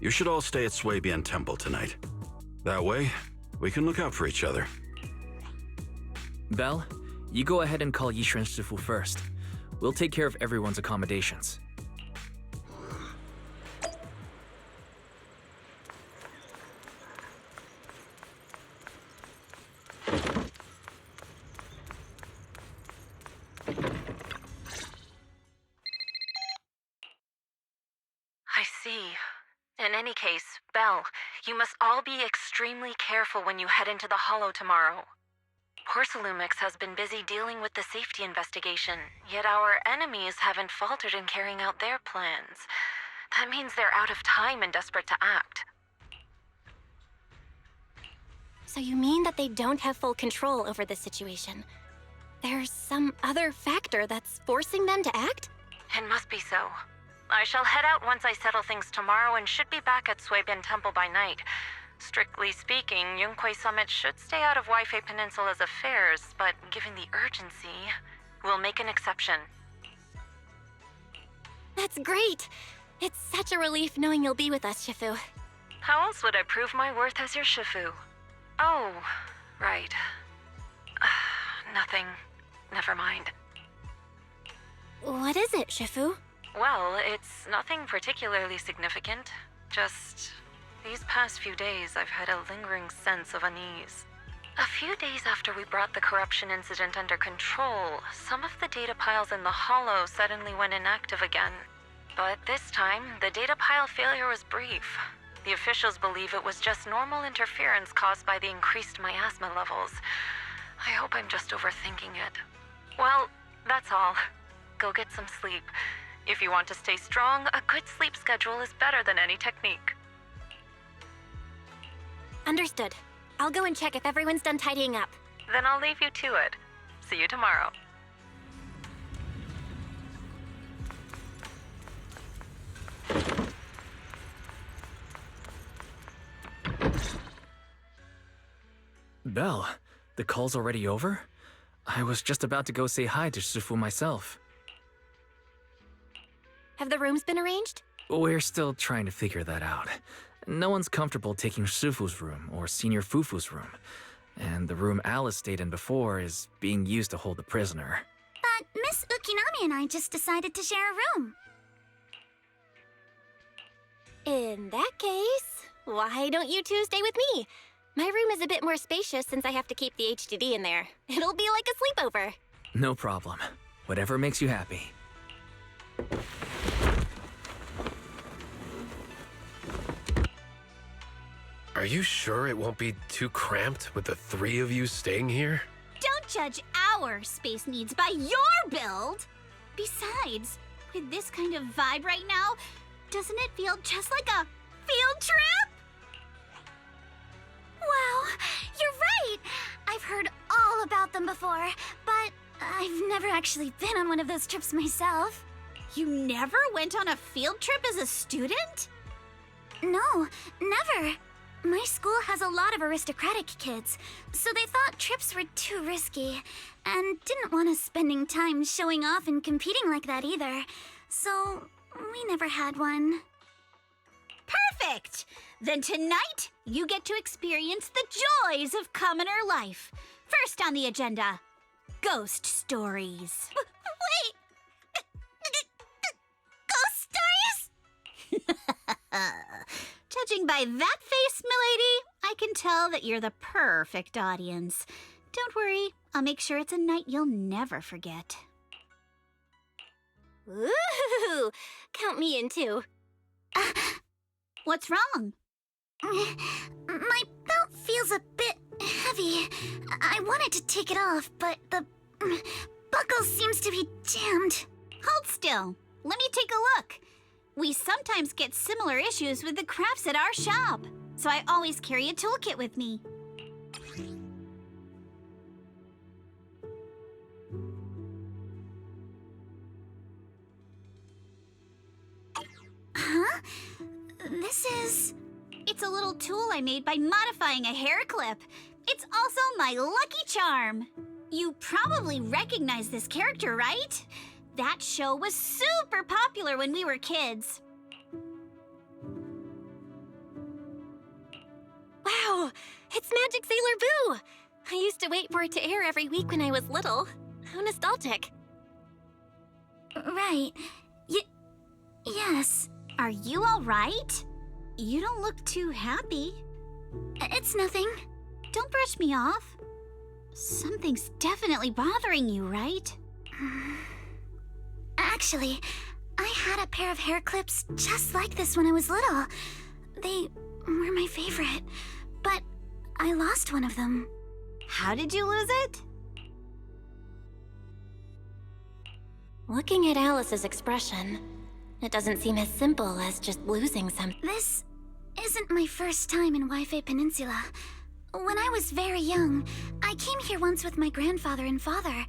You should all stay at Swabian Temple tonight. That way, we can look out for each other. Belle, you go ahead and call Yishuan Shifu first. We'll take care of everyone's accommodations. I see. In any case, Belle, you must all be extremely careful when you head into the Hollow tomorrow. Porsalumix has been busy dealing with the safety investigation, yet our enemies haven't faltered in carrying out their plans. That means they're out of time and desperate to act. So you mean that they don't have full control over the situation? There's some other factor that's forcing them to act? It must be so. I shall head out once I settle things tomorrow and should be back at Suibin Temple by night. Strictly speaking, Yunquei Summit should stay out of Waifei Peninsula's affairs, but given the urgency, we'll make an exception. That's great! It's such a relief knowing you'll be with us, Shifu. How else would I prove my worth as your Shifu? Oh, right. Nothing. Never mind. What is it, Shifu? Well, it's nothing particularly significant. Just these past few days, I've had a lingering sense of unease. A few days after we brought the corruption incident under control, some of the data piles in the Hollow suddenly went inactive again. But this time, the data pile failure was brief. The officials believe it was just normal interference caused by the increased miasma levels. I hope I'm just overthinking it. Well, that's all. Go get some sleep. If you want to stay strong, a good sleep schedule is better than any technique. Understood. I'll go and check if everyone's done tidying up. Then I'll leave you to it. See you tomorrow. Belle, the call's already over? I was just about to go say hi to Shifu myself. Have the rooms been arranged? We're still trying to figure that out. No one's comfortable taking Shifu's room or Senior Fufu's room. And the room Alice stayed in before is being used to hold the prisoner. But Miss Ukinami and I just decided to share a room. In that case, why don't you two stay with me? My room is a bit more spacious since I have to keep the HDD in there. It'll be like a sleepover. No problem. Whatever makes you happy. Are you sure it won't be too cramped with the three of you staying here? Don't judge our space needs by your build! Besides, with this kind of vibe right now, doesn't it feel just like a field trip? Wow, you're right! I've heard all about them before, but I've never actually been on one of those trips myself. You never went on a field trip as a student? No, never. My school has a lot of aristocratic kids, so they thought trips were too risky, and didn't want us spending time showing off and competing like that either. So, we never had one. Perfect! Then tonight, you get to experience the joys of commoner life. First on the agenda, ghost stories. Wait! Ghost stories? Judging by that face, milady, I can tell that you're the perfect audience. Don't worry, I'll make sure it's a night you'll never forget. Woohoo! Count me in too. What's wrong? My belt feels a bit heavy. I wanted to take it off, but the buckle seems to be jammed. Hold still. Let me take a look. We sometimes get similar issues with the crafts at our shop, so I always carry a toolkit with me. Huh? This is... It's a little tool I made by modifying a hair clip. It's also my lucky charm. You probably recognize this character, right? That show was super popular when we were kids. Wow, it's Magic Sailor Boo! I used to wait for it to air every week when I was little. How nostalgic. Right. Yes. Are you all right? You don't look too happy. It's nothing. Don't brush me off. Something's definitely bothering you, right? Actually, I had a pair of hair clips just like this when I was little. They were my favorite, but I lost one of them. How did you lose it? Looking at Alice's expression, it doesn't seem as simple as just losing something. This isn't my first time in Wi-Fi Peninsula. When I was very young, I came here once with my grandfather and father.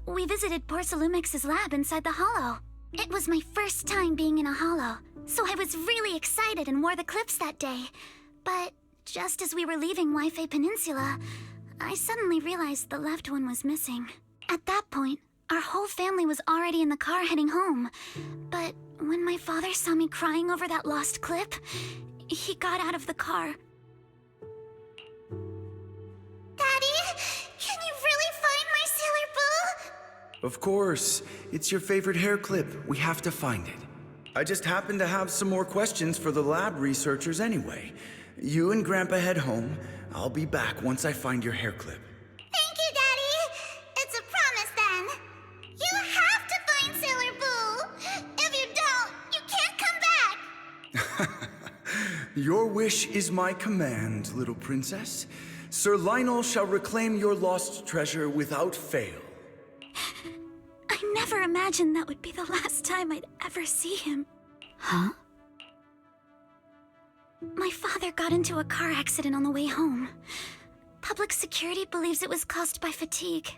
We visited Porcelumex's lab inside the Hollow. It was my first time being in a Hollow, so I was really excited and wore the clips that day. But just as we were leaving Wi-Fi Peninsula, I suddenly realized the left one was missing. At that point, our whole family was already in the car heading home. But when my father saw me crying over that lost clip, he got out of the car. Daddy, can you really find my Sailor Boo? Of course. It's your favorite hair clip. We have to find it. I just happen to have some more questions for the lab researchers anyway. You and Grandpa head home. I'll be back once I find your hair clip. Thank you, Daddy. It's a promise then. You have to find Sailor Boo. If you don't, you can't come back. Your wish is my command, little princess. Sir Lionel shall reclaim your lost treasure without fail. I never imagined that would be the last time I'd ever see him. Huh? My father got into a car accident on the way home. Public security believes it was caused by fatigue.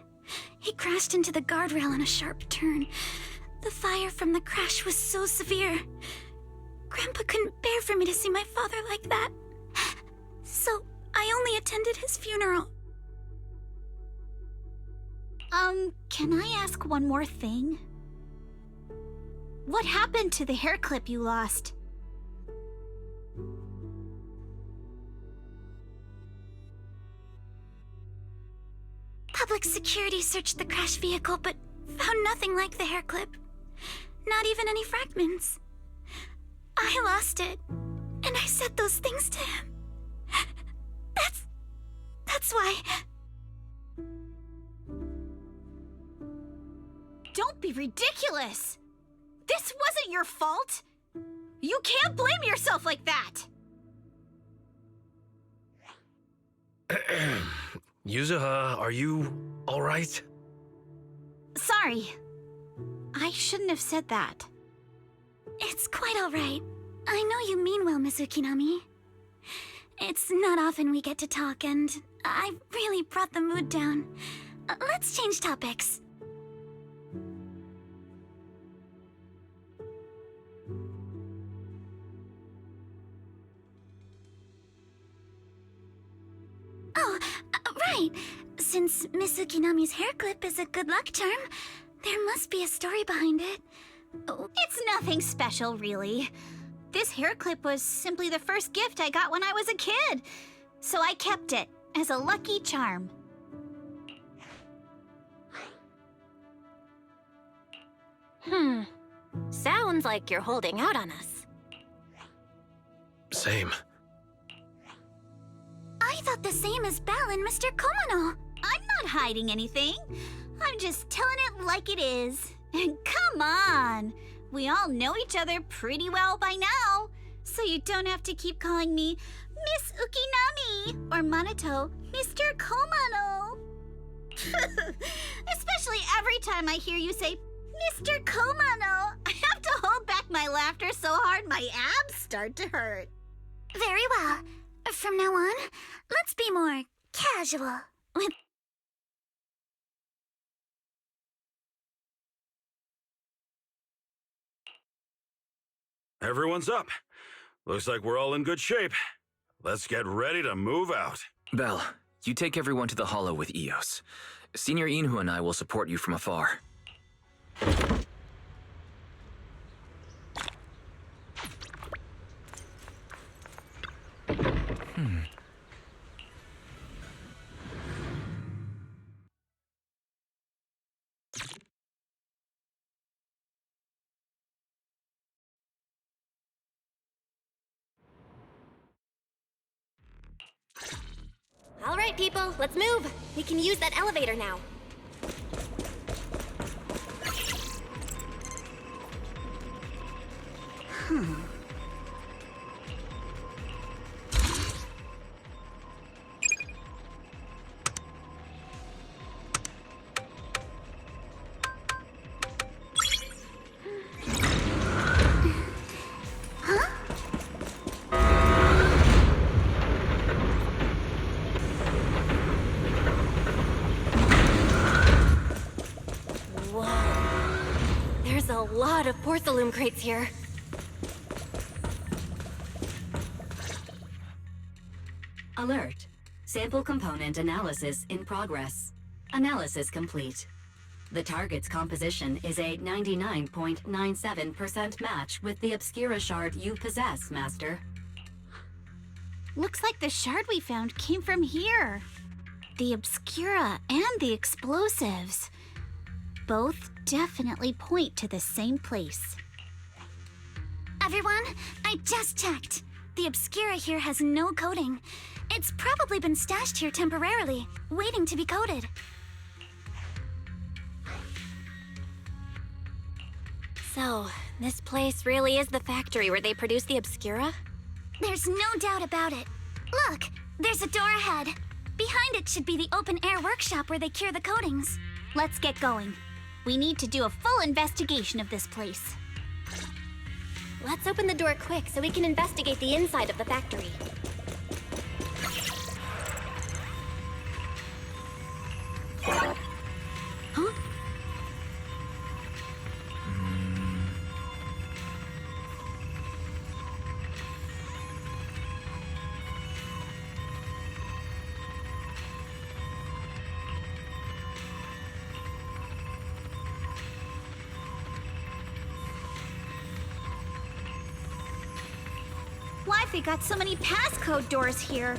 He crashed into the guardrail on a sharp turn. The fire from the crash was so severe. Grandpa couldn't bear for me to see my father like that. So I only attended his funeral. Can I ask one more thing? What happened to the hair clip you lost? Public security searched the crashed vehicle, but found nothing like the hair clip. Not even any fragments. I lost it, and I said those things to him. That's why... Don't be ridiculous! This wasn't your fault! You can't blame yourself like that! Yuzuha, are you alright? Sorry. I shouldn't have said that. It's quite all right. I know you mean well, Miss Ukinami. It's not often we get to talk, and I really brought the mood down. Let's change topics. Oh, right. Since Miss Ukinami's hair clip is a good luck charm, there must be a story behind it. It's nothing special, really. This hair clip was simply the first gift I got when I was a kid, so I kept it as a lucky charm. Sounds like you're holding out on us. Same. I thought the same as Belle and Mr. Komano. I'm not hiding anything. I'm just telling it like it is. And come on! We all know each other pretty well by now, so you don't have to keep calling me Miss Ukinami or Manato Mr. Komano. Especially every time I hear you say Mr. Komano, I have to hold back my laughter so hard my abs start to hurt. Very well. From now on, let's be more casual with... Everyone's up. Looks like we're all in good shape. Let's get ready to move out. Belle, you take everyone to the Hollow with Eos. Senior Inhu and I will support you from afar. All right, people, let's move. We can use that elevator now. There's a lot of porcelain crates here. Alert. Sample component analysis in progress. Analysis complete. The target's composition is a 99.97% match with the Obscura shard you possess, Master. Looks like the shard we found came from here. The Obscura and the explosives. Both definitely point to the same place. Everyone, I just checked. The Obscura here has no coding. It's probably been stashed here temporarily, waiting to be coded. So, this place really is the factory where they produce the Obscura? There's no doubt about it. Look, there's a door ahead. Behind it should be the open-air workshop where they cure the coatings. Let's get going. We need to do a full investigation of this place. Let's open the door quick so we can investigate the inside of the factory. Huh? Why've they got so many passcode doors here?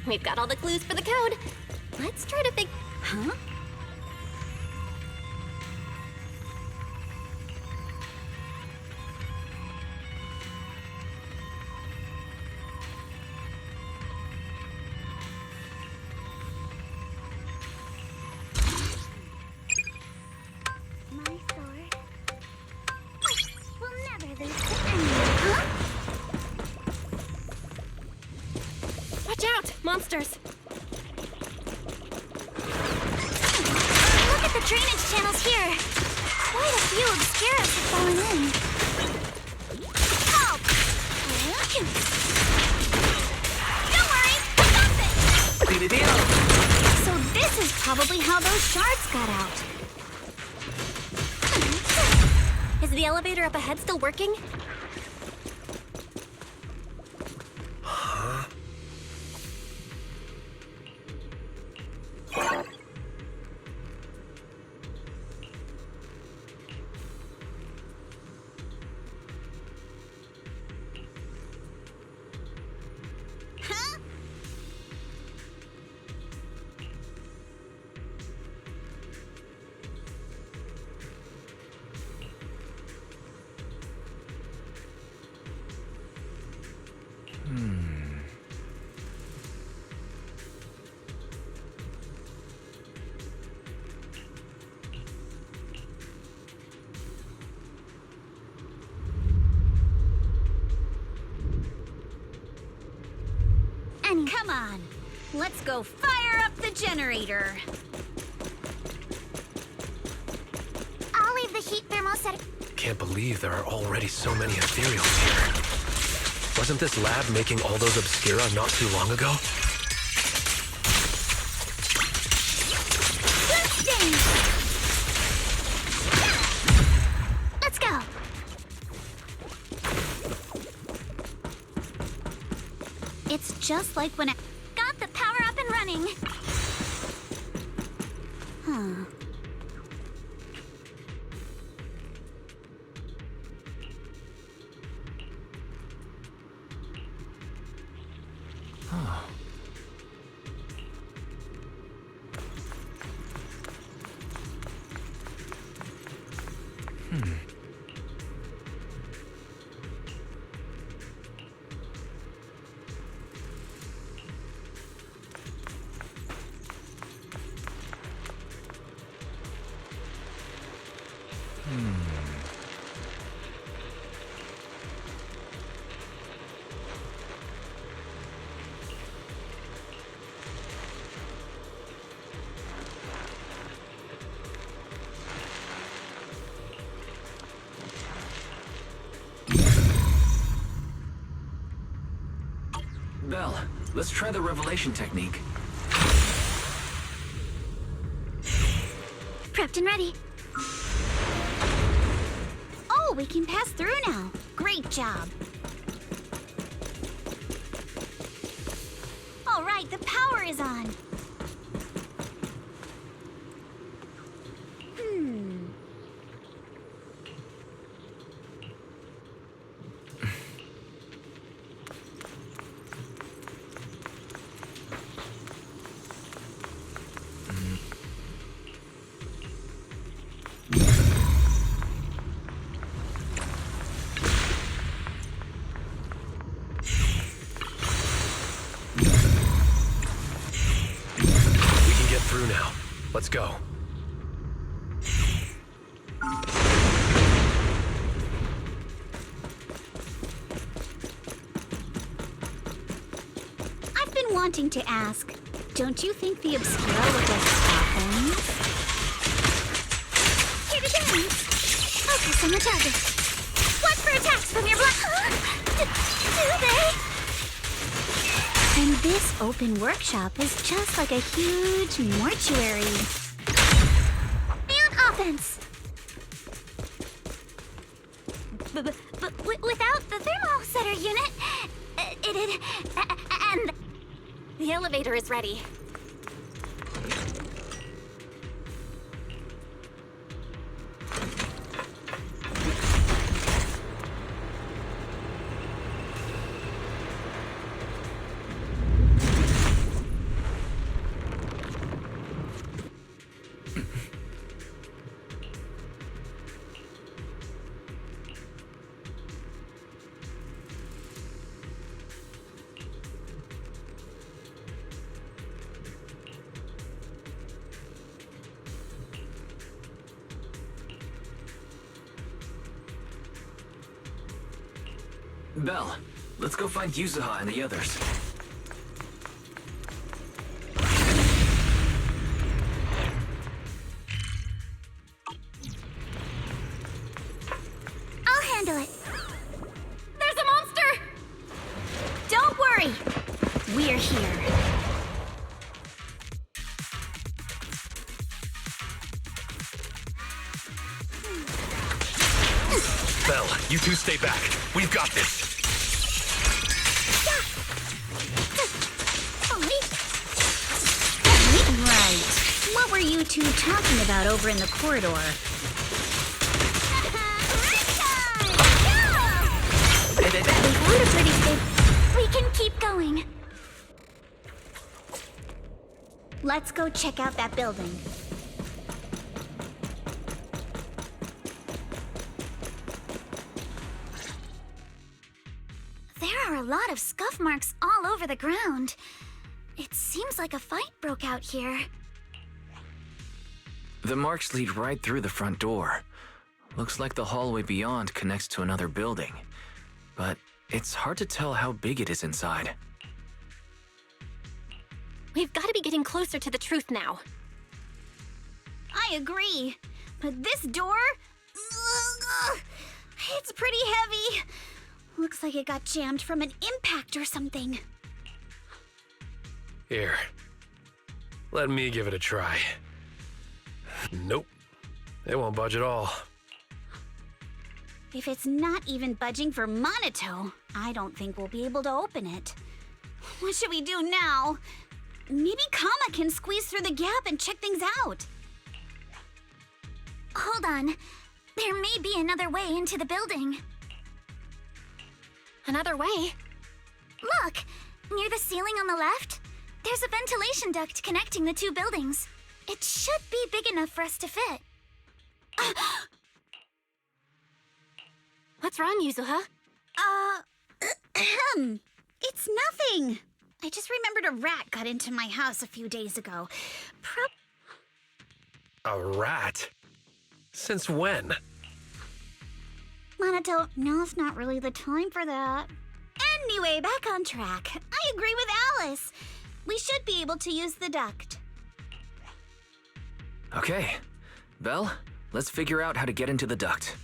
We've got all the clues for the code. Let's try to Huh? My sword. We'll never lose to anyone. Huh? Watch out! Monsters! Look at the drainage channels here. Quite a few Obscuras have fallen in. Help! Don't worry, I got this! So this is probably how those shards got out. Is the elevator up ahead still working? Come on, let's go fire up the generator. I'll leave the heat thermoset. Can't believe there are already so many ethereals here. Wasn't this lab making all those Obscura not too long ago? Let's go. It's just like when I Got the power up and running. Huh. Belle, let's try the revelation technique. Prepped and ready. Oh, we can pass through now. Great job. All right, the power is on. Through now. Let's go. I've been wanting to ask, don't you think the Obscura look like Stockholm? Here it is. Focus on the target. Watch for attacks from your blood. Do they? And this open workshop is just like a huge mortuary. Be on offense. But without the thermosetter unit, and The elevator is ready. Belle, let's go find Yuzuha and the others. I'll handle it. There's a monster! Don't worry, we're here. Belle, you two stay back. We've got this. Right. What were you two talking about over in the corridor? We found a pretty safe. We can keep going. Let's go check out that building. There are a lot of scuff marks all over the ground. It seems like a fight broke out here. The marks lead right through the front door. Looks like the hallway beyond connects to another building. But it's hard to tell how big it is inside. We've got to be getting closer to the truth now. I agree. But this door? It's pretty heavy. Looks like it got jammed from an impact or something. Here. Let me give it a try. Nope. It won't budge at all. If it's not even budging for Monato, I don't think we'll be able to open it. What should we do now? Maybe Kama can squeeze through the gap and check things out. Hold on. There may be another way into the building. Another way? Look! Near the ceiling on the left, there's a ventilation duct connecting the two buildings. It should be big enough for us to fit. What's wrong, Yuzuha? It's nothing. I just remembered a rat got into my house a few days ago. A rat? Since when? Monato, now's not really the time for that. Anyway, back on track. I agree with Alice. We should be able to use the duct. Okay. Belle, let's figure out how to get into the duct.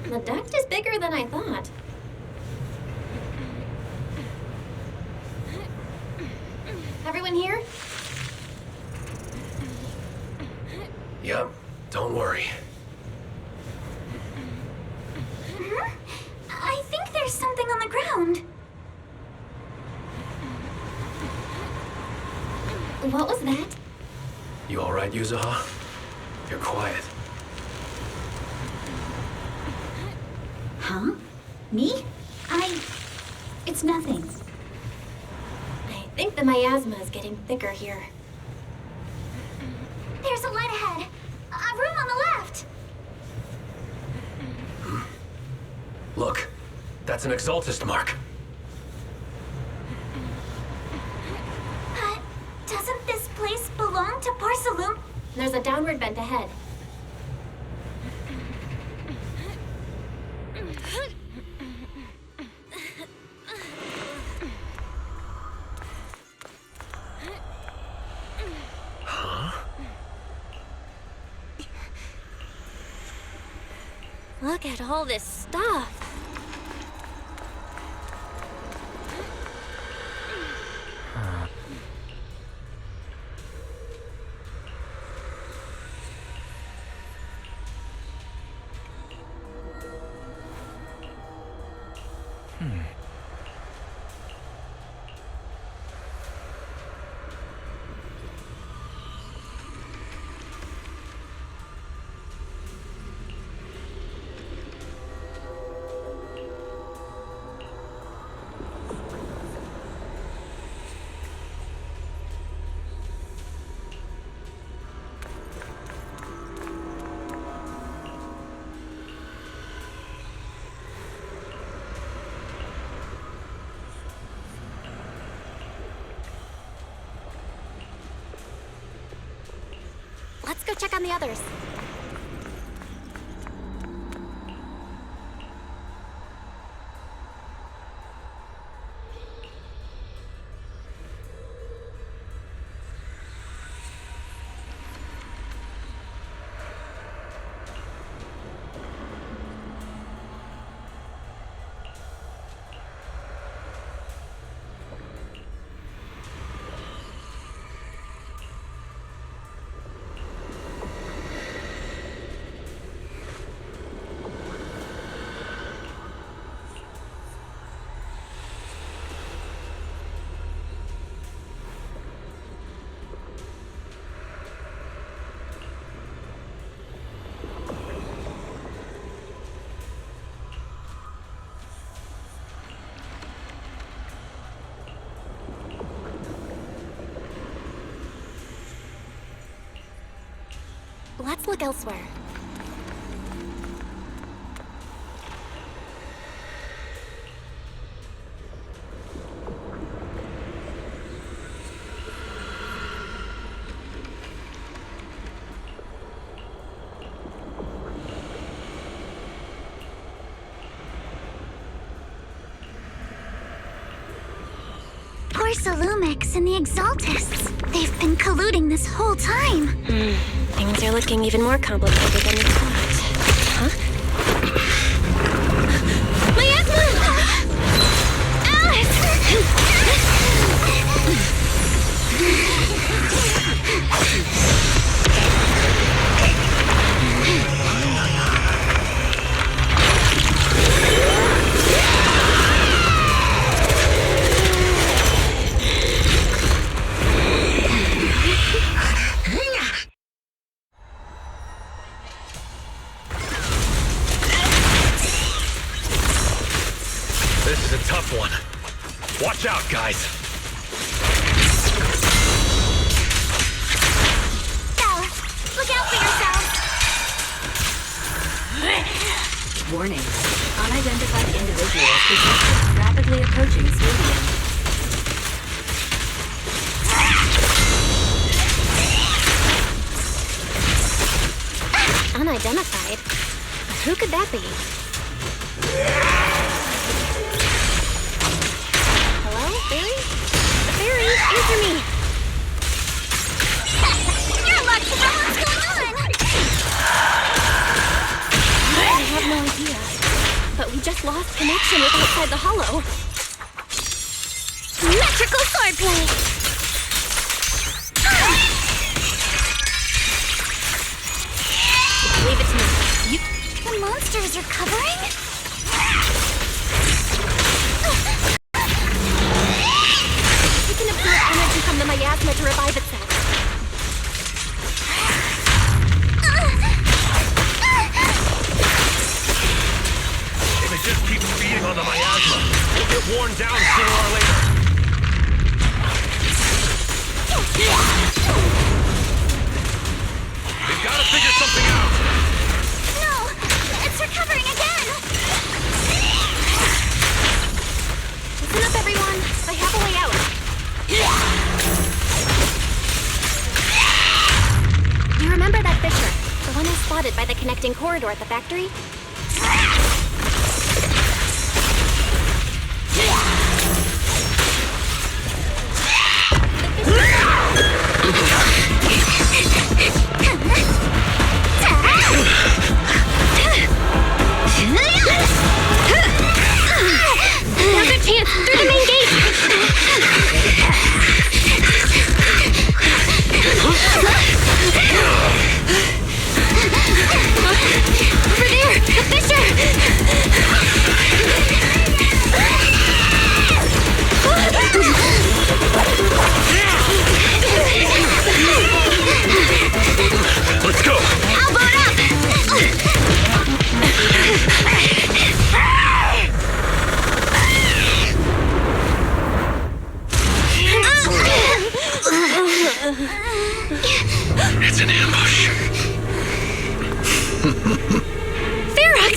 The duct is bigger than I thought. Everyone here? Yep, don't worry. I think there's something on the ground. What was that? You alright, Yuzuha? You're quiet. Huh? Me? It's nothing. I think the miasma is getting thicker here. There's a light ahead. A room on the left. Look, that's an Exaltist mark. Doesn't this place belong to Porcelain? There's a downward vent ahead. Look at all this stuff. Let's go check on the others. Let's look elsewhere. Porsalumix and the Exaltists. They've been colluding this whole time. Things are looking even more complicated than we thought. Huh? This is a tough one. Watch out, guys. Belle, look out for yourself! Warning. Unidentified individuals detected rapidly approaching stadium. Unidentified? Who could that be? Hello, Barry? Barry, answer me! You're lucky to know what's going on! I have no idea. But we just lost connection with outside the hollow. Metrical swordplay! Leave it to me. The monster is recovering? We can absorb energy from the miasma to revive itself. If it just keeps feeding on the miasma, we'll get worn down sooner or later. We've got to figure something out. No! It's recovering again! Listen up, everyone. I have a way out. You remember that fissure? The one I spotted by the connecting corridor at the factory? Now's our chance! Through the main gate! Over there! The fissure! Let's go! Elbow it up! It's an ambush. Ferox!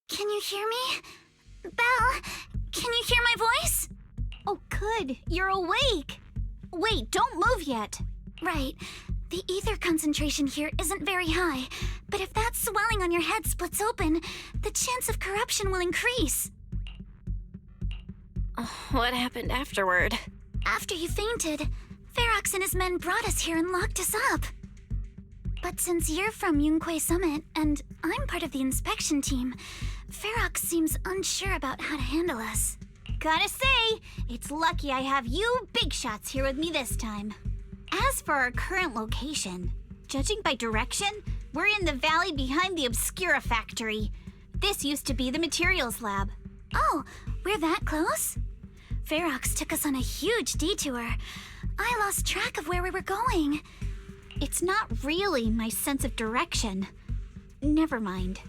Can you hear me? Belle, can you hear my voice? Oh, good. You're awake. Wait, don't move yet. Right. The ether concentration here isn't very high, but if that swelling on your head splits open, the chance of corruption will increase. What happened afterward? After you fainted, Ferox and his men brought us here and locked us up. But since you're from Yunque Summit, and I'm part of the inspection team, Ferox seems unsure about how to handle us. Gotta say, it's lucky I have you big shots here with me this time. As for our current location, judging by direction, we're in the valley behind the Obscura factory. This used to be the materials lab. Oh, we're that close? Ferox took us on a huge detour. I lost track of where we were going. It's not really my sense of direction. Never mind.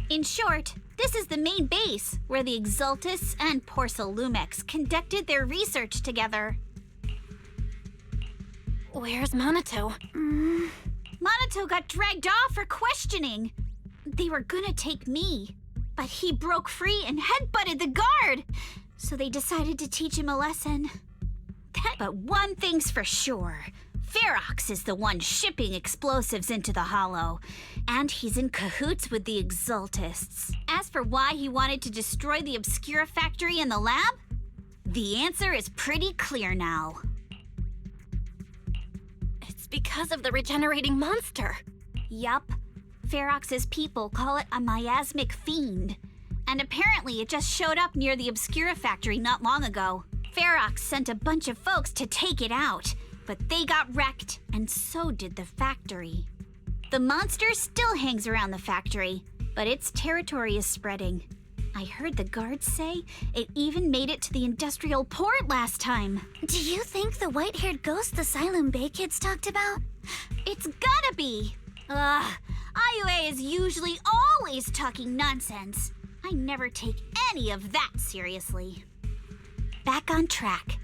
In short, this is the main base where the Exaltus and Porcelumex conducted their research together. Where's Monato? Monato got dragged off for questioning. They were gonna take me, but he broke free and headbutted the guard. So they decided to teach him a lesson. But one thing's for sure. Ferox is the one shipping explosives into the Hollow, and he's in cahoots with the Exaltists. As for why he wanted to destroy the Obscura factory and the lab, the answer is pretty clear now. It's because of the regenerating monster. Yup. Ferox's people call it a miasmic fiend. And apparently it just showed up near the Obscura factory not long ago. Ferox sent a bunch of folks to take it out, but they got wrecked, and so did the factory. The monster still hangs around the factory, but its territory is spreading. I heard the guards say it even made it to the industrial port last time. Do you think the white-haired ghost the Siloam Bay kids talked about? It's gotta be! Ugh, IUA is usually always talking nonsense. I never take any of that seriously. Back on track.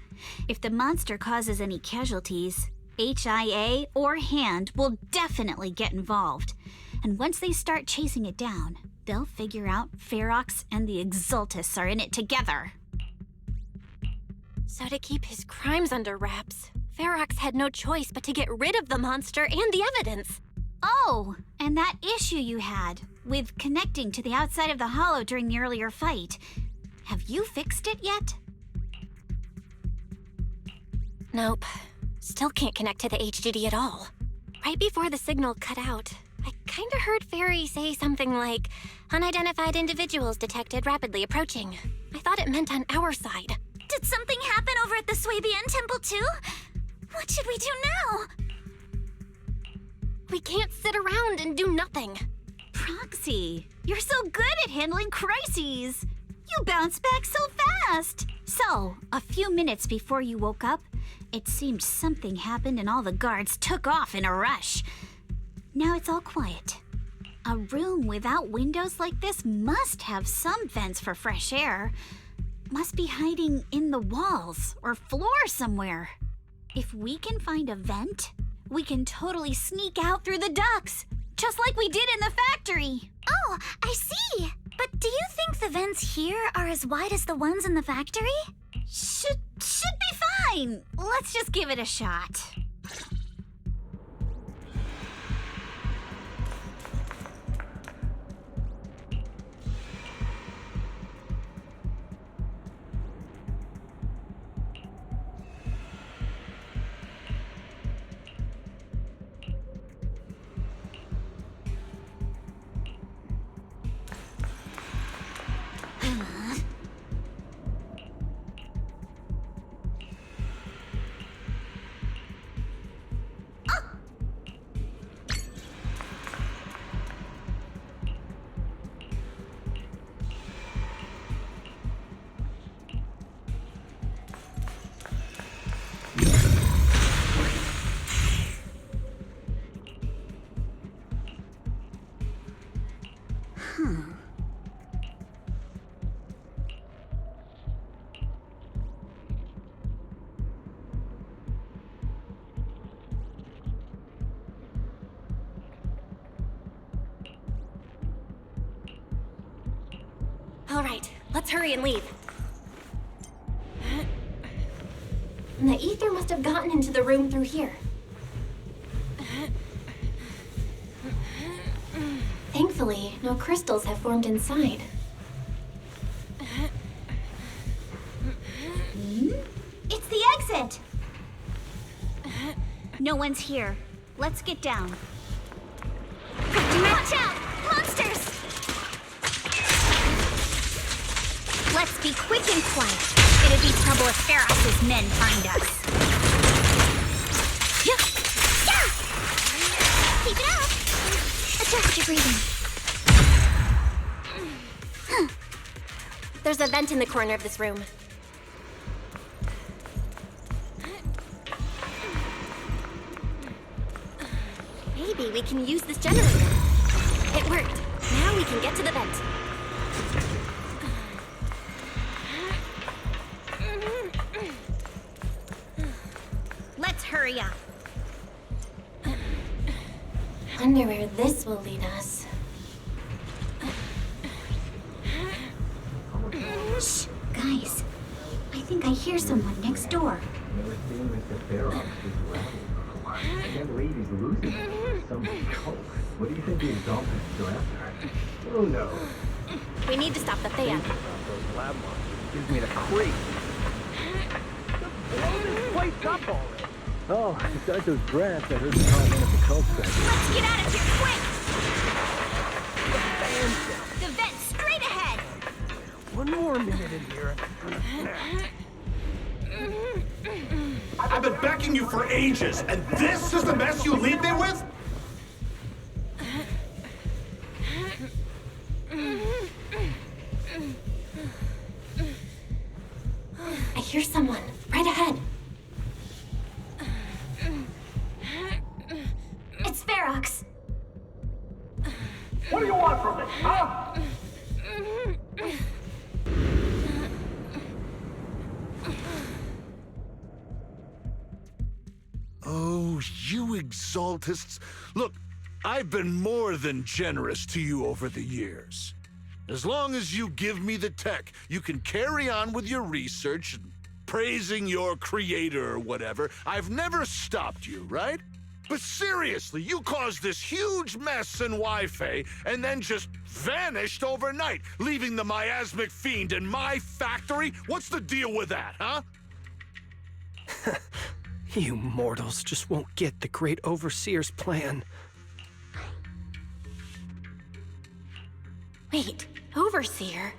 If the monster causes any casualties, HIA or Hand will definitely get involved. And once they start chasing it down, they'll figure out Ferox and the Exaltus are in it together. So to keep his crimes under wraps, Ferox had no choice but to get rid of the monster and the evidence. Oh, and that issue you had with connecting to the outside of the Hollow during the earlier fight. Have you fixed it yet? Nope. Still can't connect to the HDD at all. Right before the signal cut out, I kinda heard Fairy say something like, "Unidentified individuals detected rapidly approaching." I thought it meant on our side. Did something happen over at the Swabian Temple too? What should we do now? We can't sit around and do nothing. Proxy, you're so good at handling crises. You bounce back so fast. So, a few minutes before you woke up, it seemed something happened and all the guards took off in a rush. Now it's all quiet. A room without windows like this must have some vents for fresh air. Must be hiding in the walls or floor somewhere. If we can find a vent, we can totally sneak out through the ducts, just like we did in the factory. Oh, I see. But do you think the vents here are as wide as the ones in the factory? Should be fine. Let's just give it a shot. All right, let's hurry and leave. The ether must have gotten into the room through here. Thankfully, no crystals have formed inside. It's the exit! No one's here. Let's get down. Watch out! Monsters! Let's be quick and quiet. It'd be trouble if Ferox's men find us. Keep it up! Adjust your breathing. There's a vent in the corner of this room. Maybe we can use this generator. It worked. Now we can get to the vent. Let's hurry up. Wonder where this will lead us. Shh, guys. I think I hear someone next door. I can't believe he's losing some coke. What do you think the exaltists go after? Oh no. We need to stop the fan. Those lab monsters gives me the creep. Blow this place up already. Oh, besides those drafts, I heard the comment of the coke factory. Let's get out of here, quick! The vent straight ahead! One more minute in here. I've been backing you for ages, and this is the mess you leave me with? I hear someone right ahead. It's Ferox. What do you want from me, huh? Oh, you exaltists. Look, I've been more than generous to you over the years. As long as you give me the tech, you can carry on with your research and praising your creator or whatever. I've never stopped you, right? But seriously, you caused this huge mess in Wi-Fi and then just vanished overnight, leaving the miasmic fiend in my factory? What's the deal with that, huh? You mortals just won't get the Great Overseer's plan. Wait, Overseer?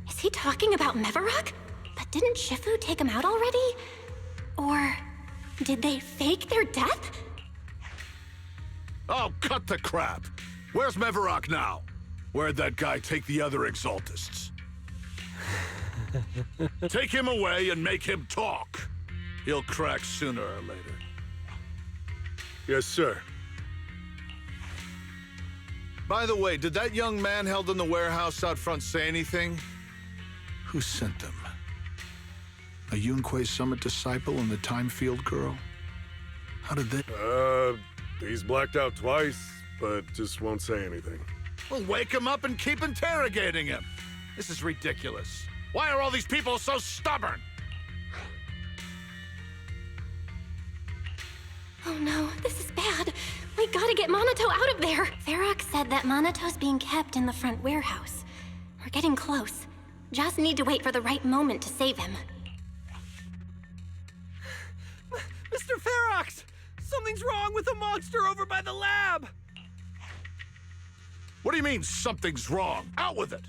Is he talking about Mevarok? But didn't Shifu take him out already? Or did they fake their death? Oh, cut the crap! Where's Mevarok now? Where'd that guy take the other exaltists? Take him away and make him talk. He'll crack sooner or later. Yes, sir. By the way, did that young man held in the warehouse out front say anything? Who sent them? A Yunque Summit disciple and the Time Field girl? How did they... He's blacked out twice, but just won't say anything. Well, wake him up and keep interrogating him. This is ridiculous. Why are all these people so stubborn? Oh no, this is bad. We gotta get Monato out of there. Ferox said that Monato's being kept in the front warehouse. We're getting close. Just need to wait for the right moment to save him. Mr. Ferox! Something's wrong with the monster over by the lab! What do you mean, something's wrong? Out with it!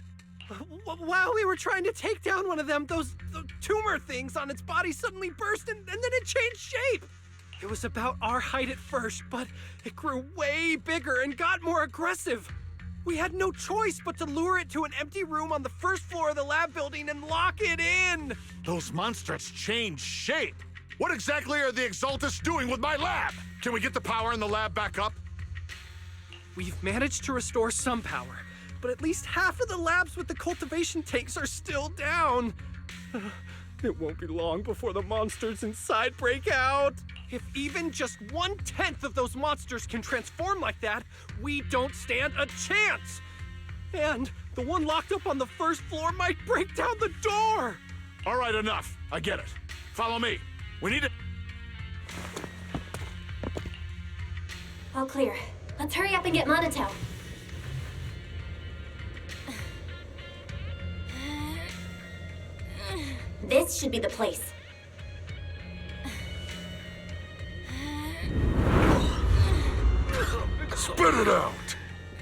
While we were trying to take down one of them, those tumor things on its body suddenly burst and then it changed shape! It was about our height at first, but it grew way bigger and got more aggressive. We had no choice but to lure it to an empty room on the first floor of the lab building and lock it in! Those monsters changed shape! What exactly are the Exaltists doing with my lab? Can we get the power in the lab back up? We've managed to restore some power, but at least half of the labs with the cultivation tanks are still down. It won't be long before the monsters inside break out. If even just 1/10 of those monsters can transform like that, we don't stand a chance. And the one locked up on the first floor might break down the door. All right, enough. I get it. Follow me. We need to... All clear. Let's hurry up and get Monato. This should be the place. Spit it out!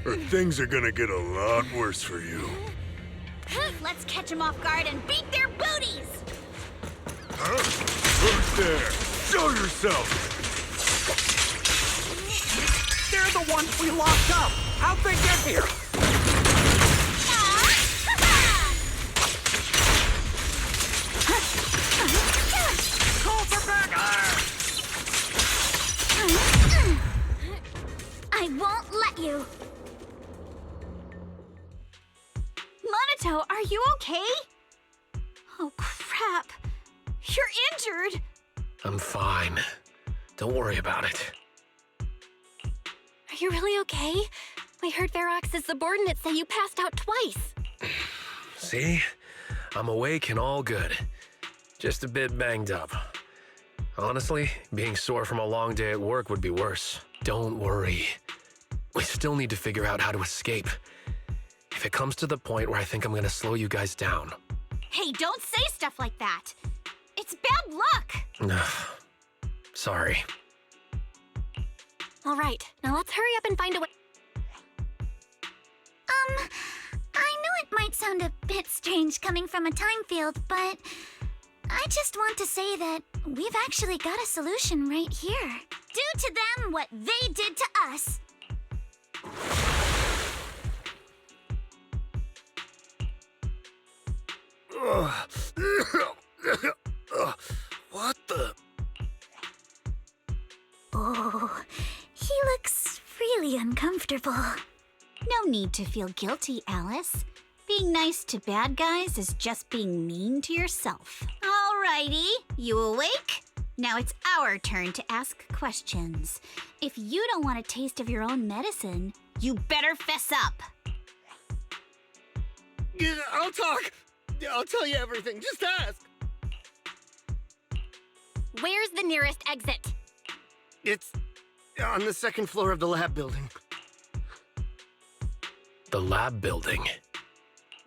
Or things are gonna get a lot worse for you. Let's catch them off guard and beat their booties! Huh? Who's there? Show yourself! They're the ones we locked up. How'd they get here? Monato, are you okay? Oh, crap. You're injured. I'm fine. Don't worry about it. Are you really okay? We heard Ferox's subordinates say you passed out twice. See? I'm awake and all good. Just a bit banged up. Honestly, being sore from a long day at work would be worse. Don't worry. We still need to figure out how to escape. If it comes to the point where I think I'm gonna slow you guys down. Hey, don't say stuff like that. It's bad luck. Sorry. All right, now let's hurry up and find a way. I know it might sound a bit strange coming from a time field, but I just want to say that we've actually got a solution right here. Do to them what they did to us. What the? Oh, he looks really uncomfortable. No need to feel guilty, Alice. Being nice to bad guys is just being mean to yourself. Alrighty, you awake? Now it's our turn to ask questions. If you don't want a taste of your own medicine, you better fess up. I'll talk. I'll tell you everything. Just ask. Where's the nearest exit? It's on the second floor of the lab building. The lab building?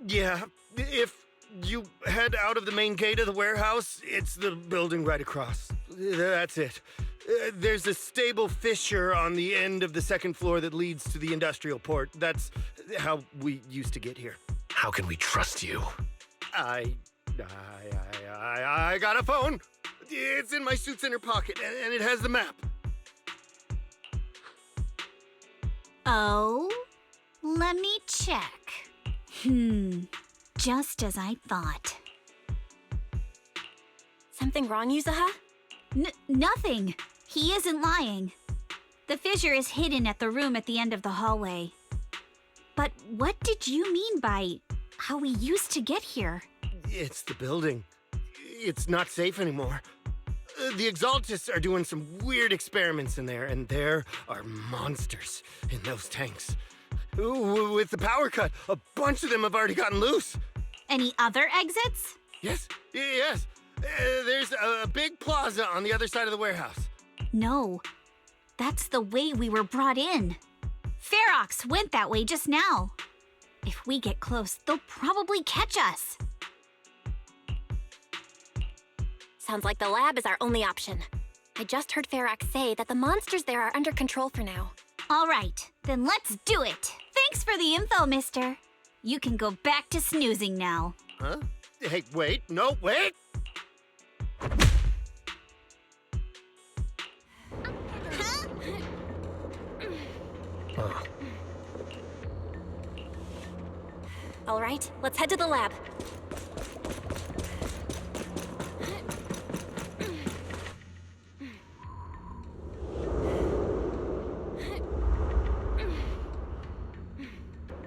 Yeah, if you head out of the main gate of the warehouse, it's the building right across. That's it. There's a stable fissure on the end of the second floor that leads to the industrial port. That's how we used to get here. How can we trust you? I got a phone. It's in my suit's inner pocket, and it has the map. Oh? Let me check. Just as I thought. Something wrong, Yuzuha? Nothing. He isn't lying. The fissure is hidden at the room at the end of the hallway. But what did you mean by how we used to get here? It's the building. It's not safe anymore. The Exaltists are doing some weird experiments in there, and there are monsters in those tanks. Ooh, with the power cut, a bunch of them have already gotten loose. Any other exits? Yes. There's a big plaza on the other side of the warehouse. No, that's the way we were brought in. Ferox went that way just now. If we get close, they'll probably catch us. Sounds like the lab is our only option. I just heard Ferox say that the monsters there are under control for now. All right, then let's do it. Thanks for the info, mister. You can go back to snoozing now. Huh? Hey, wait. No, wait. All right, let's head to the lab.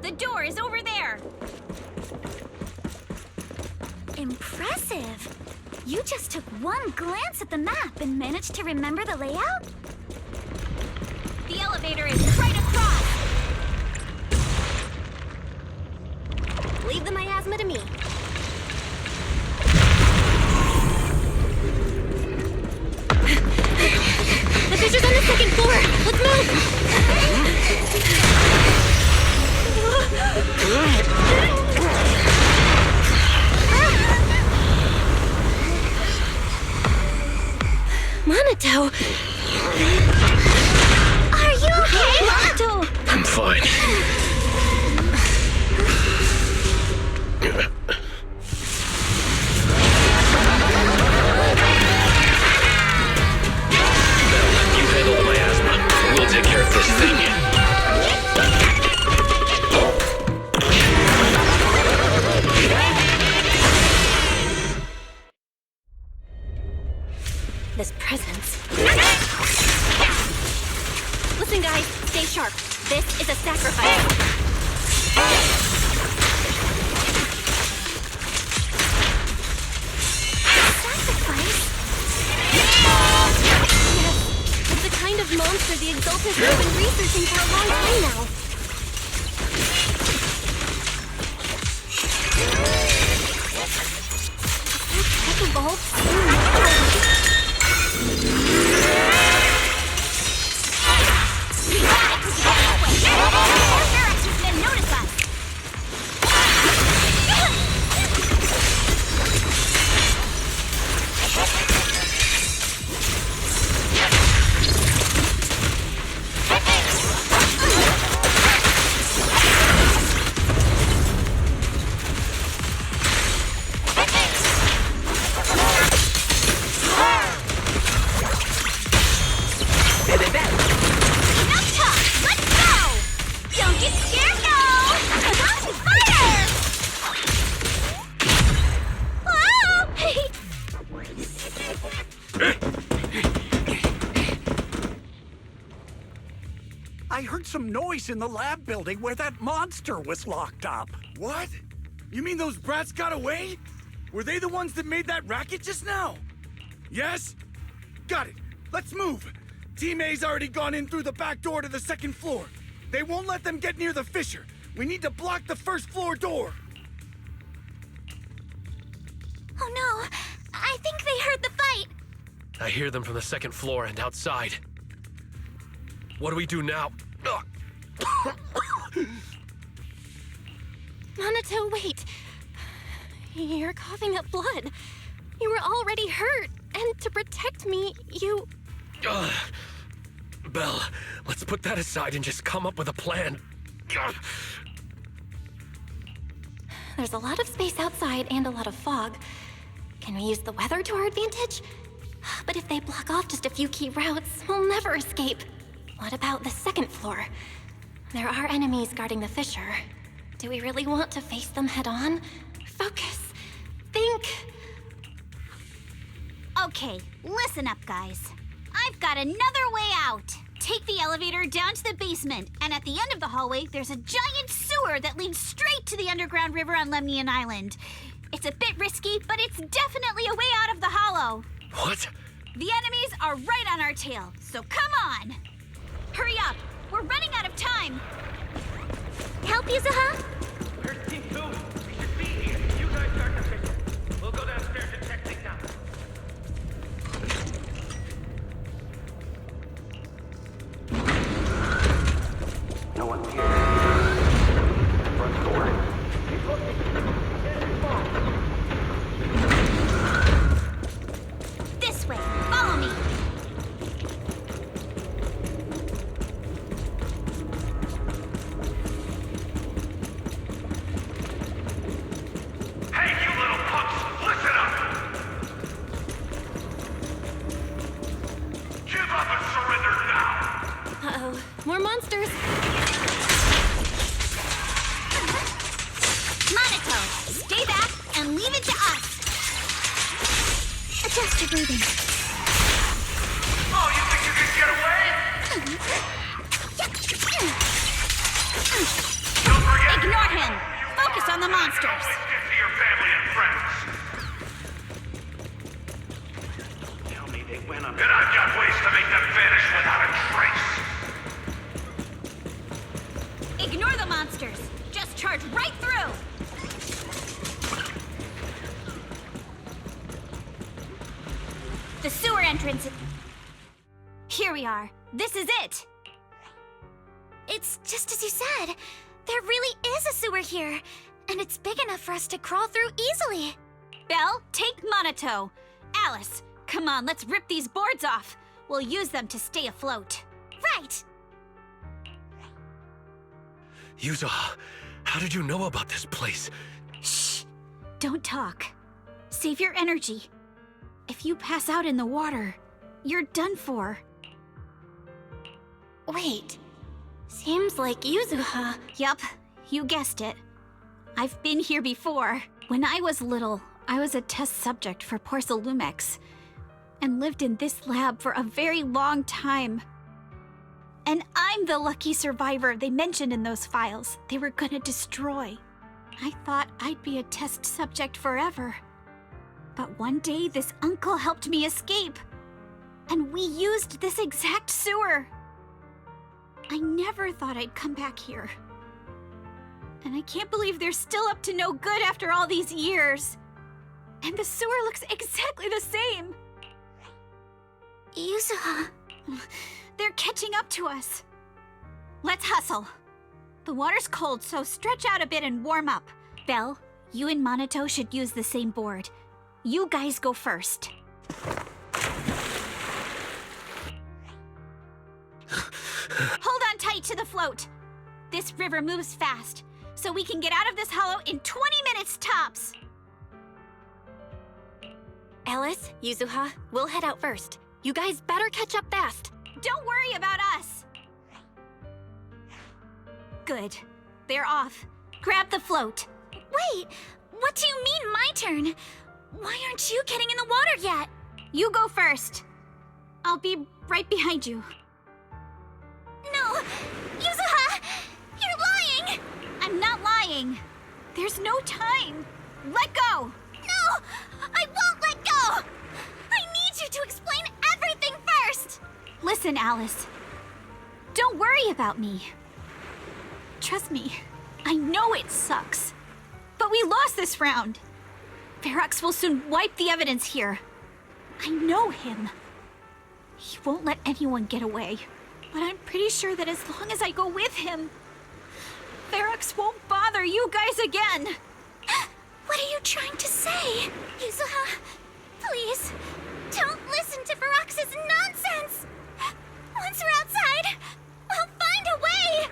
The door is over there. Impressive. You just took one glance at the map and managed to remember the layout? The elevator is right across. Leave the miasma to me. The fissure's on the second floor. Let's move. Monato! Are you okay, Monato? I'm fine. You handle the miasma. We'll take care of this thing. This presence. Listen, guys, stay sharp. This is a sacrifice. some noise in the lab building where that monster was locked up. What? You mean those brats got away? Were they the ones that made that racket just now? Yes? Got it. Let's move. Team A's already gone in through the back door to the second floor. They won't let them get near the fissure. We need to block the first floor door. Oh no, I think they heard the fight. I hear them from the second floor and outside. What do we do now? Minato, wait. You're coughing up blood. You were already hurt, and to protect me, you... Belle, let's put that aside and just come up with a plan. There's a lot of space outside and a lot of fog. Can we use the weather to our advantage? But if they block off just a few key routes, we'll never escape. What about the second floor? There are enemies guarding the fissure. Do we really want to face them head on? Focus. Think. Okay, listen up, guys. I've got another way out. Take the elevator down to the basement, and at the end of the hallway, there's a giant sewer that leads straight to the underground river on Lemnian Island. It's a bit risky, but it's definitely a way out of the hollow. What? The enemies are right on our tail, so come on! Hurry up! We're running out of time! Help, Yuzuha? Where's Team 2? We should be here. You guys start the fissure. We'll go downstairs and check things out. No one's here. Front door. This way! Follow me! Hey, you little punks! Listen up! Give up and surrender now! Uh-oh. More monsters. Minato, stay back and leave it to us! Adjust your breathing. Oh, you think you can get away? Don't forget! Ignore him! Focus on the monsters! Get to your family and friends. Tell me they went on. And I've got ways to make them vanish without a trace. Ignore the monsters! Just charge right through! The sewer entrance... Here we are. This is it! It's just as you said. There really is a sewer here, and it's big enough for us to crawl through easily. Belle, take Minato. Alice, come on, let's rip these boards off. We'll use them to stay afloat. Right! Yuzuha, how did you know about this place? Shh! Don't talk. Save your energy. If you pass out in the water, you're done for. Wait. Seems like Yuzuha. Yup, you guessed it. I've been here before. When I was little, I was a test subject for Porcelumex, and lived in this lab for a very long time. And I'm the lucky survivor they mentioned in those files they were gonna destroy. I thought I'd be a test subject forever. But one day, this uncle helped me escape. And we used this exact sewer. I never thought I'd come back here. And I can't believe they're still up to no good after all these years. And the sewer looks exactly the same. Yuzuha. They're catching up to us. Let's hustle. The water's cold, so stretch out a bit and warm up. Belle, you and Minato should use the same board. You guys go first. Hold on tight to the float. This river moves fast, so we can get out of this hollow in 20 minutes tops. Alice, Yuzuha, we'll head out first. You guys better catch up fast. Don't worry about us. Good. They're off. Grab the float. Wait, what do you mean my turn? Why aren't you getting in the water yet? You go first. I'll be right behind you. No! Yuzuha! doing? There's no time. Let go! No! I won't let go! I need you to explain everything first! Listen, Alice. Don't worry about me. Trust me, I know it sucks. But we lost this round. Ferox will soon wipe the evidence here. I know him. He won't let anyone get away. But I'm pretty sure that as long as I go with him, Ferox won't bother you guys again. What are you trying to say? Yuzuha, please, don't listen to Ferox's nonsense. Once we're outside, we'll find a way.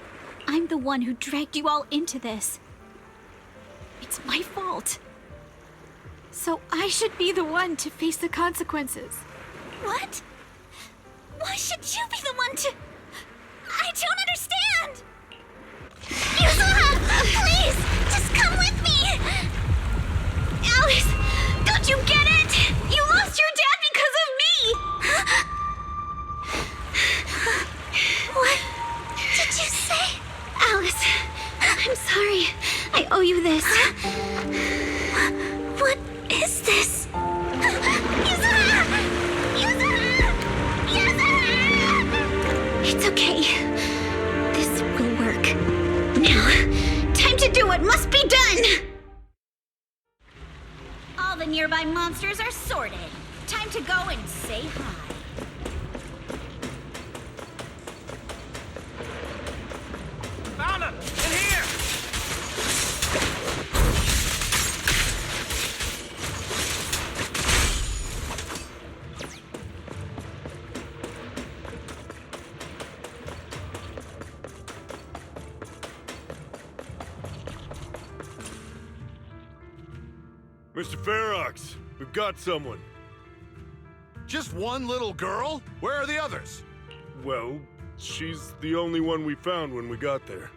I'm the one who dragged you all into this. It's my fault. So I should be the one to face the consequences. What? Why should you be the one to... I don't understand! Yuzuha, please, just come with me! Alice, don't you get it? You lost your dad because of me! What did you say? Alice, I'm sorry. I owe you this. What is this? Yuzuha! Yuzuha! Yuzuha! It's okay. This will work. Now, time to do what must be done! All the nearby monsters are sorted. Time to go and say hi. Found him! In here! Mr. Ferox, we've got someone. Just one little girl? Where are the others? Well, she's the only one we found when we got there.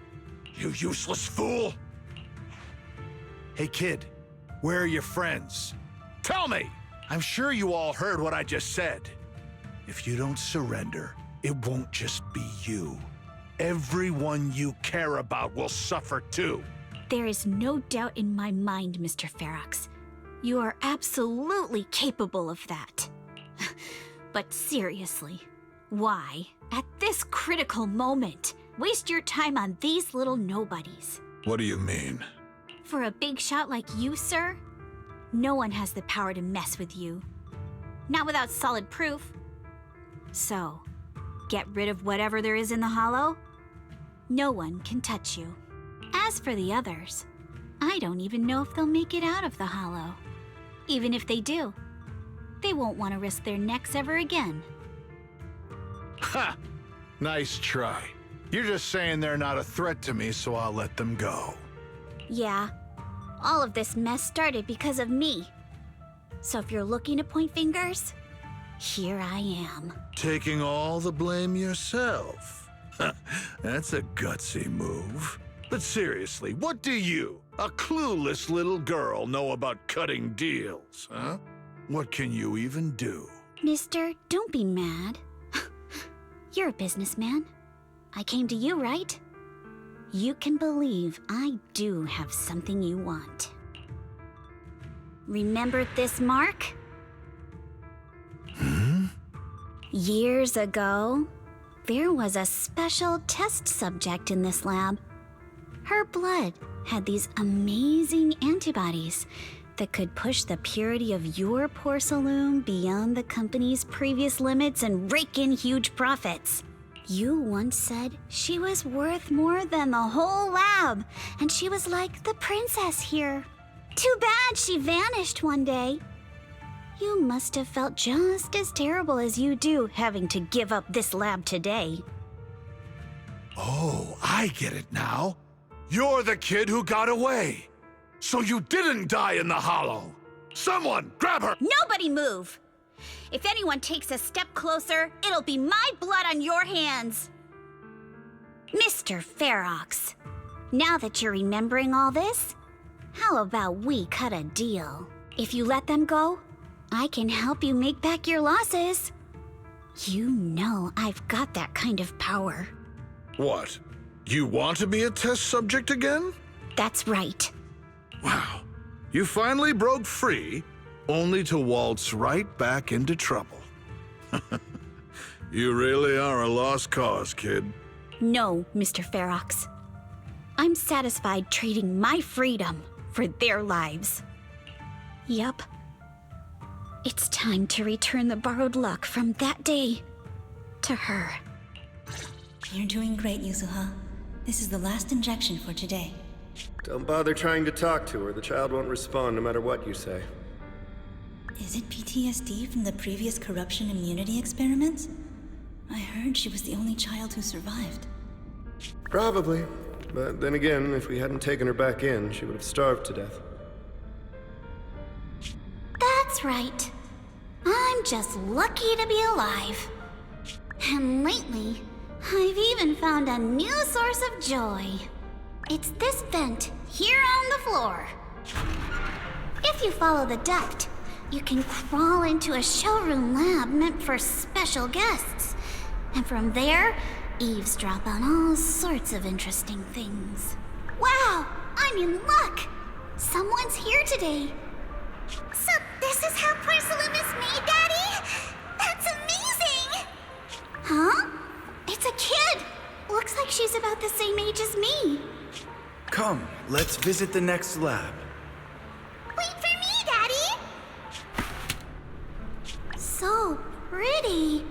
You useless fool! Hey kid, where are your friends? Tell me! I'm sure you all heard what I just said. If you don't surrender, it won't just be you. Everyone you care about will suffer too. There is no doubt in my mind, Mr. Ferox. You are absolutely capable of that. But seriously, why, at this critical moment, waste your time on these little nobodies? What do you mean? For a big shot like you, sir, no one has the power to mess with you. Not without solid proof. So, get rid of whatever there is in the hollow. No one can touch you. As for the others, I don't even know if they'll make it out of the hollow. Even if they do, they won't want to risk their necks ever again. Ha! Nice try. You're just saying they're not a threat to me, so I'll let them go. Yeah, all of this mess started because of me. So if you're looking to point fingers, here I am. Taking all the blame yourself. That's a gutsy move. But seriously, what do you, a clueless little girl, know about cutting deals, huh? What can you even do? Mister, don't be mad. You're a businessman. I came to you, right? You can believe I do have something you want. Remember this mark? Years ago, there was a special test subject in this lab. Her blood had these amazing antibodies that could push the purity of your porcelain beyond the company's previous limits and rake in huge profits. You once said she was worth more than the whole lab, and she was like the princess here. Too bad she vanished one day. You must have felt just as terrible as you do having to give up this lab today. Oh, I get it now. You're the kid who got away. So you didn't die in the hollow. Someone, grab her! Nobody move! If anyone takes a step closer, it'll be my blood on your hands. Mr. Ferox, now that you're remembering all this, how about we cut a deal? If you let them go, I can help you make back your losses. You know I've got that kind of power. What? You want to be a test subject again? That's right. Wow. You finally broke free, only to waltz right back into trouble. You really are a lost cause, kid. No, Mr. Ferox. I'm satisfied trading my freedom for their lives. Yup. It's time to return the borrowed luck from that day to her. You're doing great, Yuzuha. This is the last injection for today. Don't bother trying to talk to her. The child won't respond no matter what you say. Is it PTSD from the previous corruption immunity experiments? I heard she was the only child who survived. Probably. But then again, if we hadn't taken her back in, she would have starved to death. That's right. I'm just lucky to be alive. And lately, I've even found a new source of joy. It's this vent here on the floor. If you follow the duct, you can crawl into a showroom lab meant for special guests. And from there, eavesdrop on all sorts of interesting things. Wow, I'm in luck! Someone's here today. So this is how porcelain is made, Daddy? That's amazing! Huh? It's a kid! Looks like she's about the same age as me. Come, let's visit the next lab. Wait for me, Daddy! So pretty.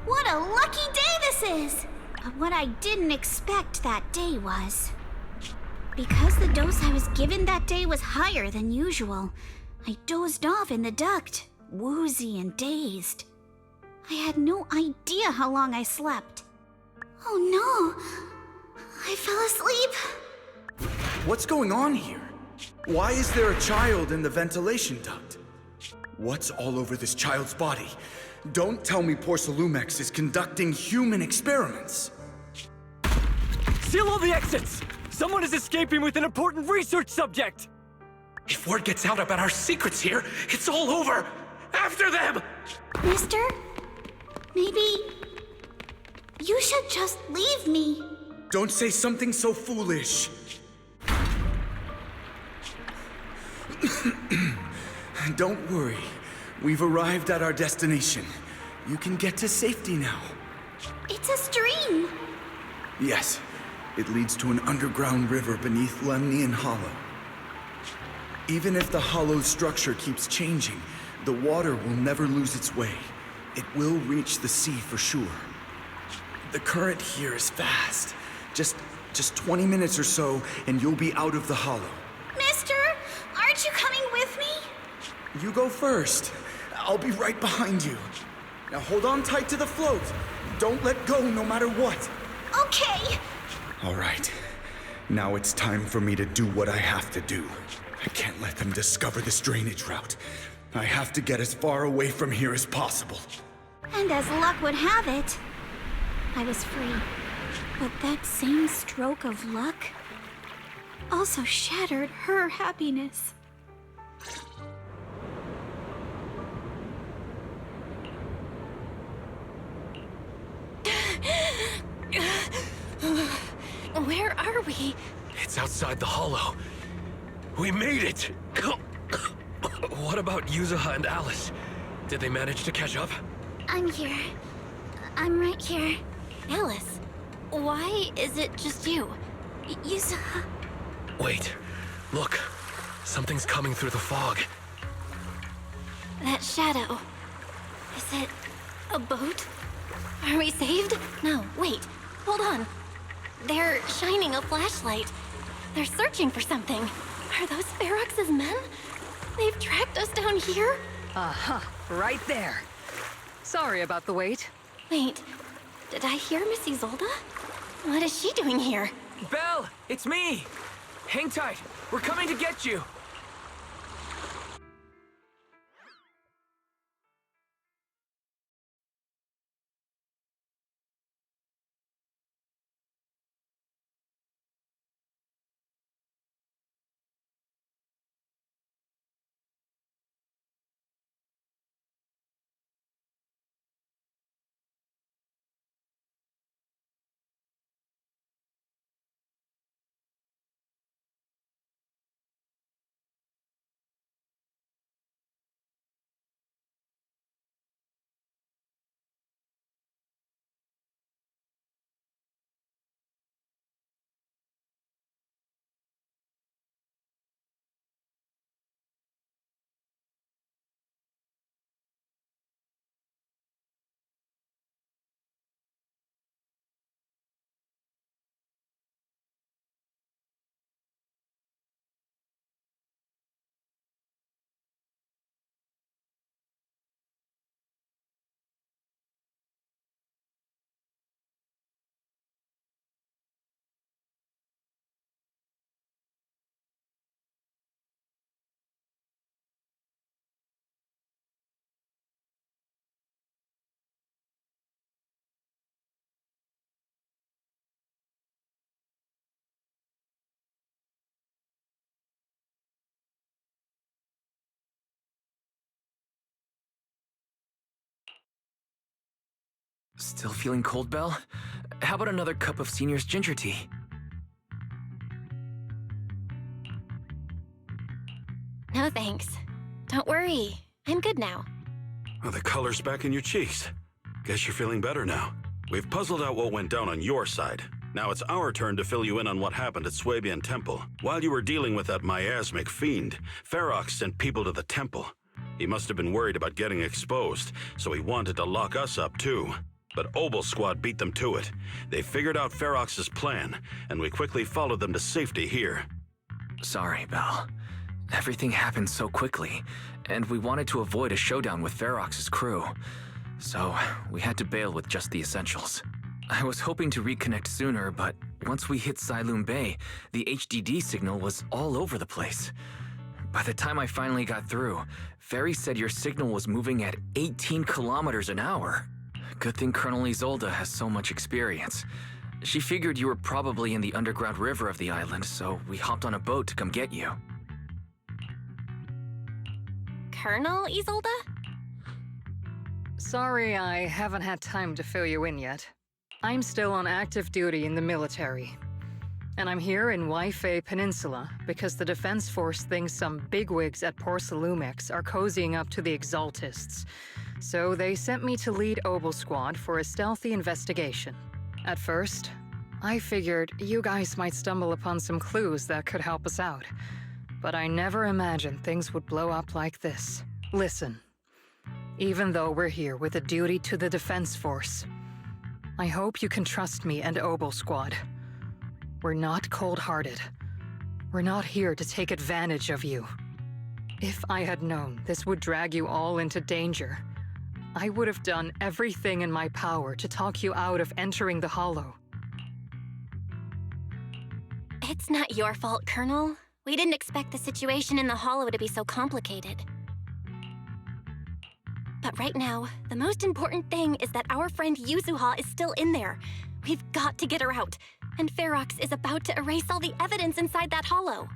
What a lucky day this is! But what I didn't expect that day was... because the dose I was given that day was higher than usual, I dozed off in the duct, woozy and dazed. I had no idea how long I slept. Oh no! I fell asleep. What's going on here? Why is there a child in the ventilation duct? What's all over this child's body? Don't tell me Porcelumex is conducting human experiments. Seal all the exits! Someone is escaping with an important research subject! If word gets out about our secrets here, it's all over! After them! Mister? Maybe... you should just leave me. Don't say something so foolish. Don't worry. We've arrived at our destination. You can get to safety now. It's a stream. Yes. It leads to an underground river beneath Lemnian Hollow. Even if the hollow's structure keeps changing, the water will never lose its way. It will reach the sea for sure. The current here is fast. Just 20 minutes or so, and you'll be out of the hollow. Mister, aren't you coming with me? You go first. I'll be right behind you. Now hold on tight to the float. Don't let go no matter what. Okay. All right. Now it's time for me to do what I have to do. I can't let them discover this drainage route. I have to get as far away from here as possible. And as luck would have it, I was free. But that same stroke of luck also shattered her happiness. Where are we? It's outside the hollow. We made it! What about Yuzuha and Alice? Did they manage to catch up? I'm here. I'm right here. Alice, why is it just you? Yuzuha. Wait, look. Something's coming through the fog. That shadow. Is it a boat? Are we saved? No, wait. Hold on. They're shining a flashlight. They're searching for something. Are those Ferox's men? They've tracked us down here? Aha, right there. Sorry about the wait. Wait, did I hear Miss Isolde? What is she doing here? Belle, it's me! Hang tight, we're coming to get you! Still feeling cold, Belle? How about another cup of Senior's ginger tea? No thanks. Don't worry. I'm good now. Oh, the color's back in your cheeks. Guess you're feeling better now. We've puzzled out what went down on your side. Now it's our turn to fill you in on what happened at Swabian Temple. While you were dealing with that miasmic fiend, Ferox sent people to the temple. He must have been worried about getting exposed, so he wanted to lock us up too. But Obel Squad beat them to it. They figured out Ferox's plan, and we quickly followed them to safety here. Sorry, Belle. Everything happened so quickly, and we wanted to avoid a showdown with Ferox's crew. So, we had to bail with just the essentials. I was hoping to reconnect sooner, but once we hit Siloom Bay, the HDD signal was all over the place. By the time I finally got through, Ferry said your signal was moving at 18 kilometers an hour. Good thing Colonel Isolde has so much experience. She figured you were probably in the underground river of the island, so we hopped on a boat to come get you. Colonel Isolde? Sorry I haven't had time to fill you in yet. I'm still on active duty in the military. And I'm here in Waifei Peninsula because the Defense Force thinks some bigwigs at Porsalumex are cozying up to the Exaltists. So they sent me to lead Obel Squad for a stealthy investigation. At first, I figured you guys might stumble upon some clues that could help us out. But I never imagined things would blow up like this. Listen, even though we're here with a duty to the Defense Force, I hope you can trust me and Obel Squad. We're not cold-hearted. We're not here to take advantage of you. If I had known this would drag you all into danger, I would have done everything in my power to talk you out of entering the Hollow. It's not your fault, Colonel. We didn't expect the situation in the Hollow to be so complicated. But right now, the most important thing is that our friend Yuzuha is still in there. We've got to get her out. And Ferox is about to erase all the evidence inside that Hollow.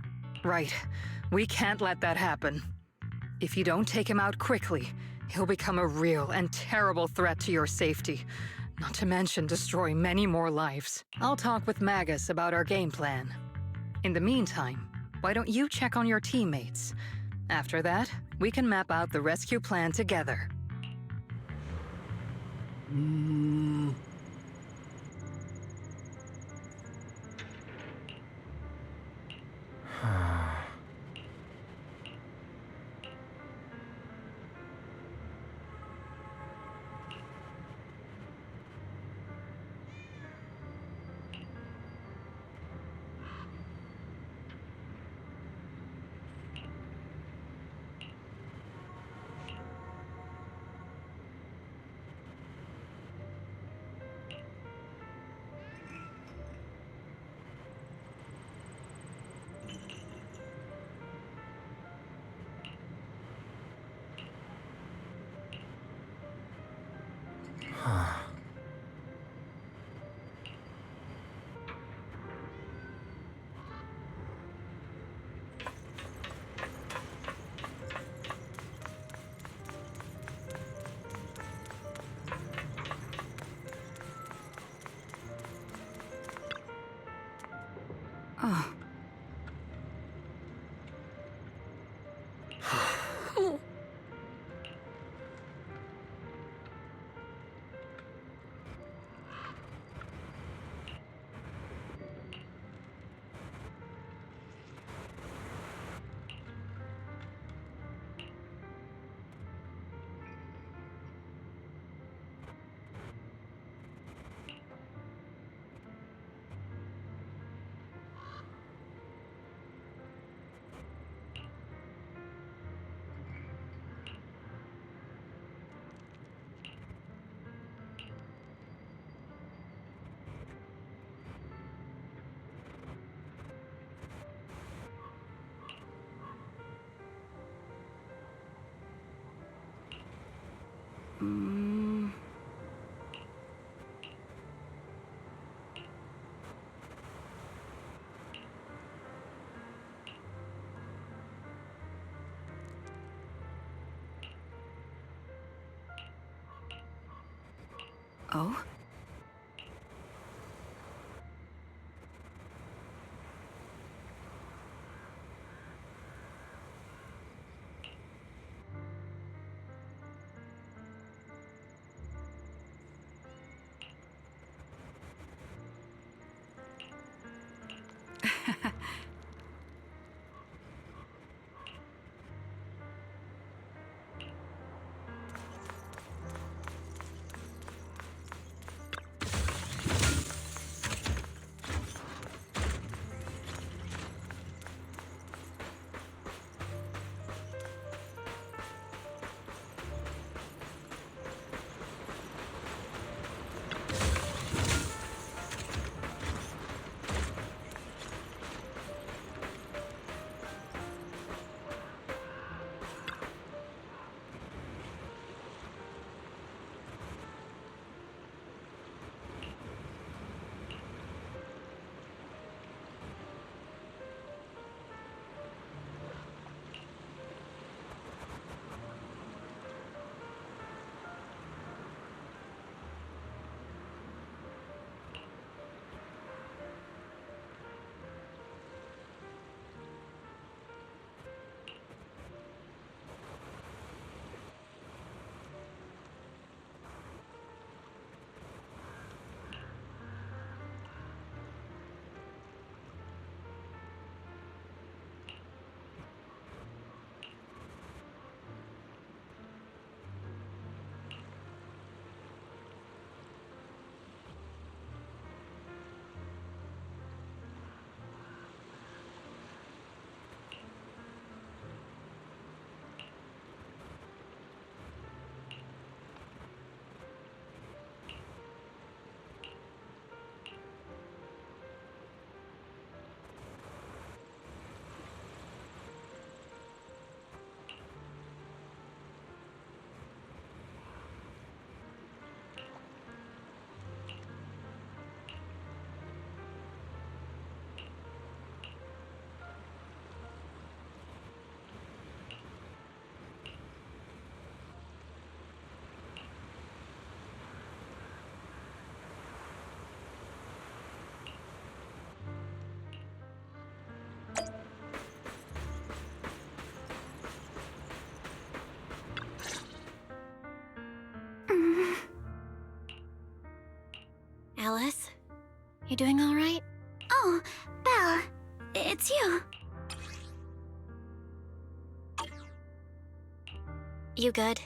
Right. We can't let that happen. If you don't take him out quickly, he'll become a real and terrible threat to your safety. Not to mention destroy many more lives. I'll talk with Magus about our game plan. In the meantime, why don't you check on your teammates? After that, we can map out the rescue plan together. Oh. Oh? Alice? You doing all right? Oh, Belle, it's you. You good?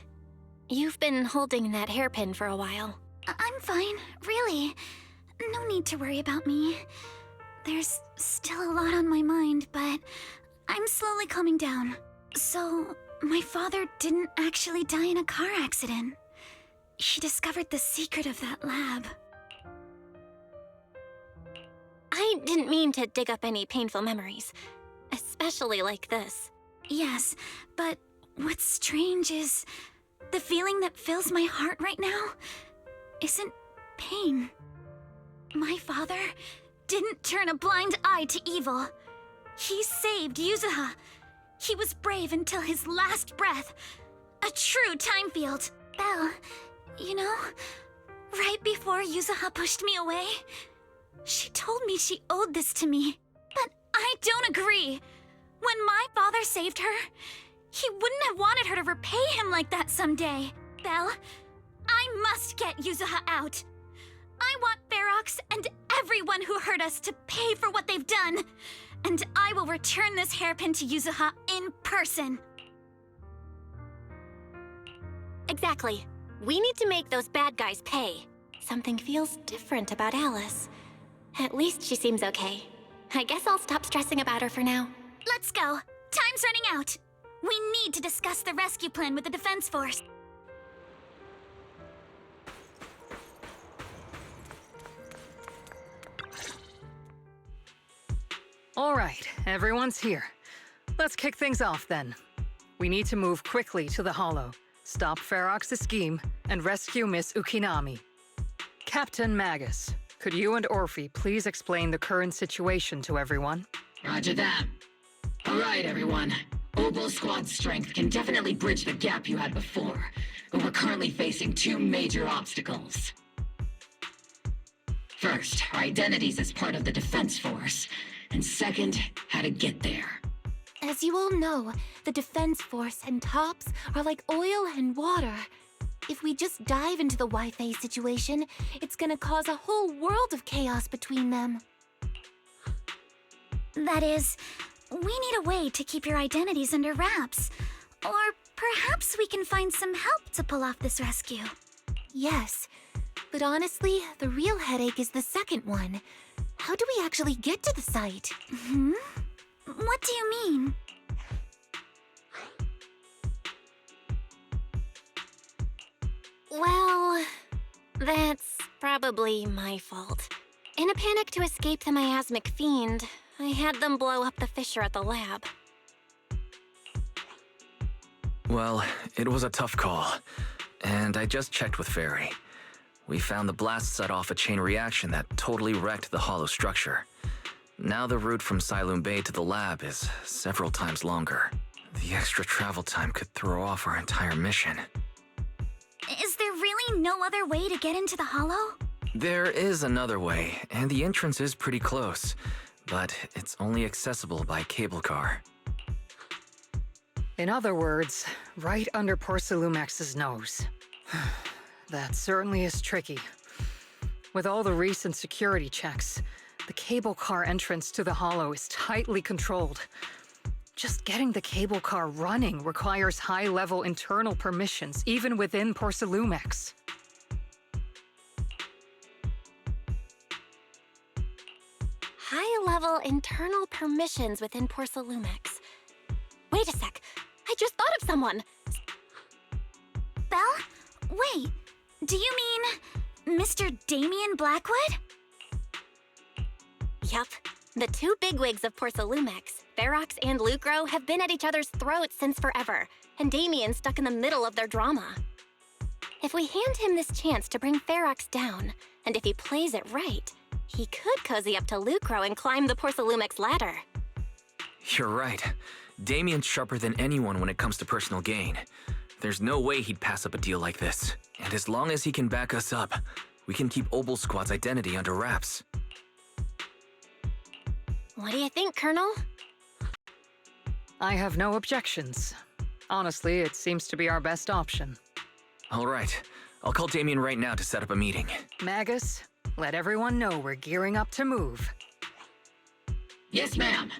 You've been holding that hairpin for a while. I'm fine, really. No need to worry about me. There's still a lot on my mind, but I'm slowly calming down. So, my father didn't actually die in a car accident. He discovered the secret of that lab. I didn't mean to dig up any painful memories, especially like this. Yes, but what's strange is the feeling that fills my heart right now isn't pain. My father didn't turn a blind eye to evil. He saved Yuzuha. He was brave until his last breath. A true time field. Belle, you know, right before Yuzuha pushed me away, she told me she owed this to me. But I don't agree. When my father saved her, he wouldn't have wanted her to repay him like that someday. Belle, I must get Yuzuha out. I want Ferox and everyone who hurt us to pay for what they've done. And I will return this hairpin to Yuzuha in person. Exactly. We need to make those bad guys pay. Something feels different about Alice. At least she seems okay. I guess I'll stop stressing about her for now. Let's go. Time's running out. We need to discuss the rescue plan with the Defense Force. All right, everyone's here. Let's kick things off then. We need to move quickly to the Hollow, stop Ferox's scheme, and rescue Miss Ukinami. Captain Magus, could you and Orphe please explain the current situation to everyone? Roger that. All right, everyone. Opal Squad's strength can definitely bridge the gap you had before, but we're currently facing two major obstacles. First, our identities as part of the Defense Force. And second, how to get there. As you all know, the Defense Force and TOPS are like oil and water. If we just dive into the Wi-Fi situation, it's gonna cause a whole world of chaos between them. That is, we need a way to keep your identities under wraps. Or perhaps we can find some help to pull off this rescue. Yes, but honestly, the real headache is the second one. How do we actually get to the site? What do you mean? Well, that's probably my fault. In a panic to escape the miasmic fiend, I had them blow up the fissure at the lab. Well, it was a tough call, and I just checked with Fairy. We found the blast set off a chain reaction that totally wrecked the hollow structure. Now the route from Siloam Bay to the lab is several times longer. The extra travel time could throw off our entire mission. Is there really no other way to get into the Hollow? There is another way, and the entrance is pretty close, but it's only accessible by cable car. In other words, right under Porcelumex's nose. That certainly is tricky. With all the recent security checks, the cable car entrance to the Hollow is tightly controlled. Just getting the cable car running requires high-level internal permissions, even within Porcelumex. High-level internal permissions within Porcelumex. Wait a sec, I just thought of someone! Belle? Wait, do you mean Mr. Damien Blackwood? Yup. The two bigwigs of Porcelumex, Ferox and Lucro, have been at each other's throats since forever, and Damien's stuck in the middle of their drama. If we hand him this chance to bring Ferox down, and if he plays it right, he could cozy up to Lucro and climb the Porcelumex ladder. You're right. Damien's sharper than anyone when it comes to personal gain. There's no way he'd pass up a deal like this. And as long as he can back us up, we can keep Obel Squad's identity under wraps. What do you think, Colonel? I have no objections. Honestly, it seems to be our best option. All right. I'll call Damien right now to set up a meeting. Magus, let everyone know we're gearing up to move. Yes, ma'am.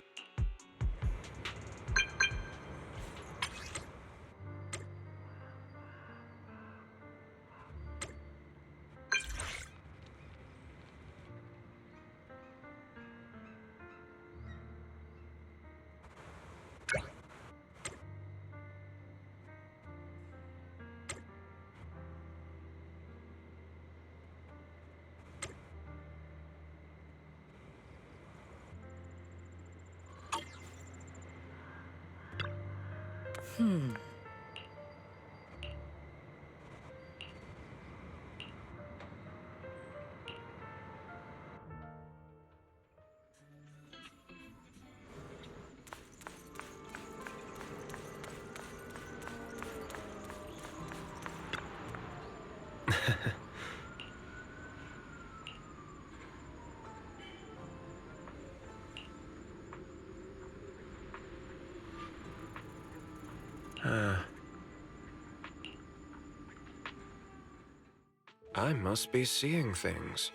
I must be seeing things.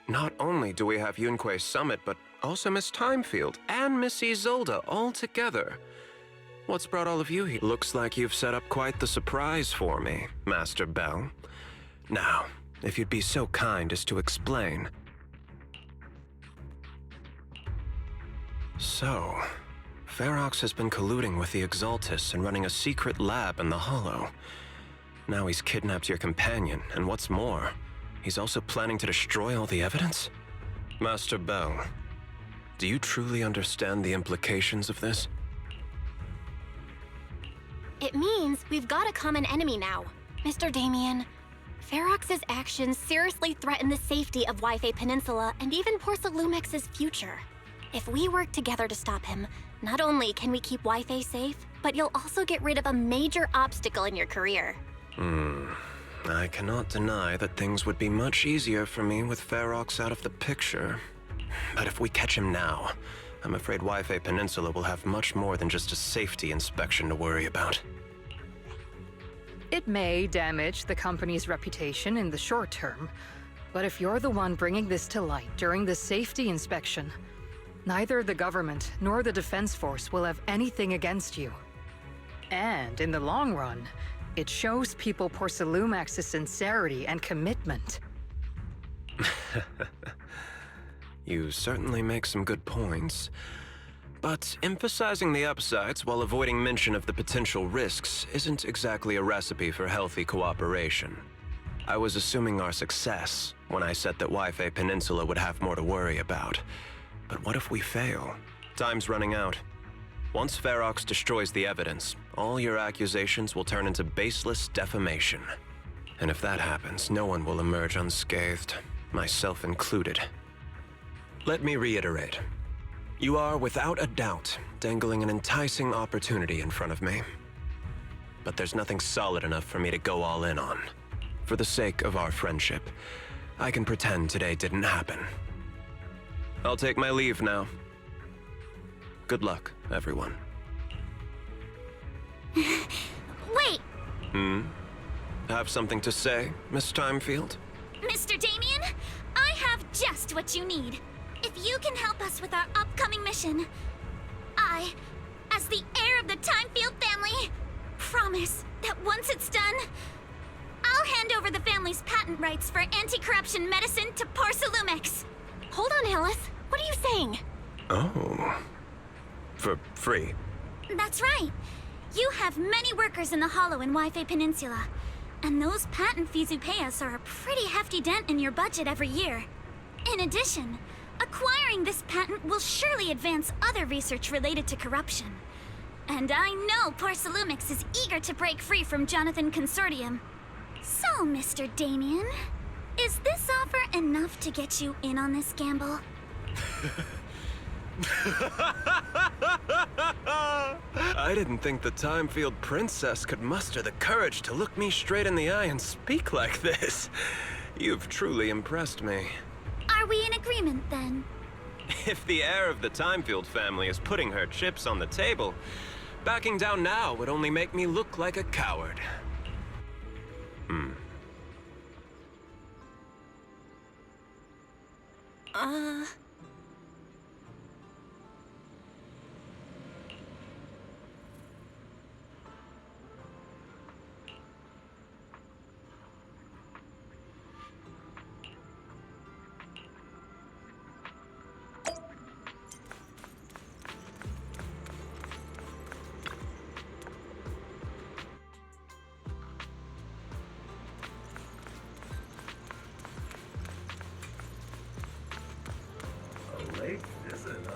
Not only do we have Yunque's summit, but also Miss Timefield and Miss Isolde all together. What's brought all of you here? Looks like you've set up quite the surprise for me, Master Bell. Now, if you'd be so kind as to explain. So, Ferox has been colluding with the Exaltis and running a secret lab in the Hollow. Now he's kidnapped your companion, and what's more, he's also planning to destroy all the evidence? Master Bell, do you truly understand the implications of this? It means we've got a common enemy now. Mr. Damien, Ferox's actions seriously threaten the safety of Wi-Fi Peninsula and even Porcelumex's future. If we work together to stop him, not only can we keep Wi-Fi safe, but you'll also get rid of a major obstacle in your career. I cannot deny that things would be much easier for me with Ferox out of the picture. But if we catch him now, I'm afraid Wi-Fi Peninsula will have much more than just a safety inspection to worry about. It may damage the company's reputation in the short term, but if you're the one bringing this to light during the safety inspection, neither the government nor the Defense Force will have anything against you. And in the long run, it shows people Porcelumax's sincerity and commitment. You certainly make some good points. But emphasizing the upsides while avoiding mention of the potential risks isn't exactly a recipe for healthy cooperation. I was assuming our success when I said that Wi-Fi Peninsula would have more to worry about. But what if we fail? Time's running out. Once Ferox destroys the evidence, all your accusations will turn into baseless defamation. And if that happens, no one will emerge unscathed, myself included. Let me reiterate. You are, without a doubt, dangling an enticing opportunity in front of me. But there's nothing solid enough for me to go all in on. For the sake of our friendship, I can pretend today didn't happen. I'll take my leave now. Good luck, everyone. Wait! Have something to say, Miss Timefield? Mr. Damien, I have just what you need. If you can help us with our upcoming mission, I, as the heir of the Timefield family, promise that once it's done, I'll hand over the family's patent rights for anti-corruption medicine to Porcelumex. Hold on, Alice. What are you saying? Oh. For free? That's right. You have many workers in the Hollow in Wi-Fi Peninsula, and those patent fees you pay us are a pretty hefty dent in your budget every year. In addition, acquiring this patent will surely advance other research related to corruption. And I know Porcelumex is eager to break free from Jonathan Consortium. So, Mr. Damien, is this offer enough to get you in on this gamble? I didn't think the Timefield princess could muster the courage to look me straight in the eye and speak like this. You've truly impressed me. Are we in agreement, then? If the heir of the Timefield family is putting her chips on the table, backing down now would only make me look like a coward. A late visit, huh?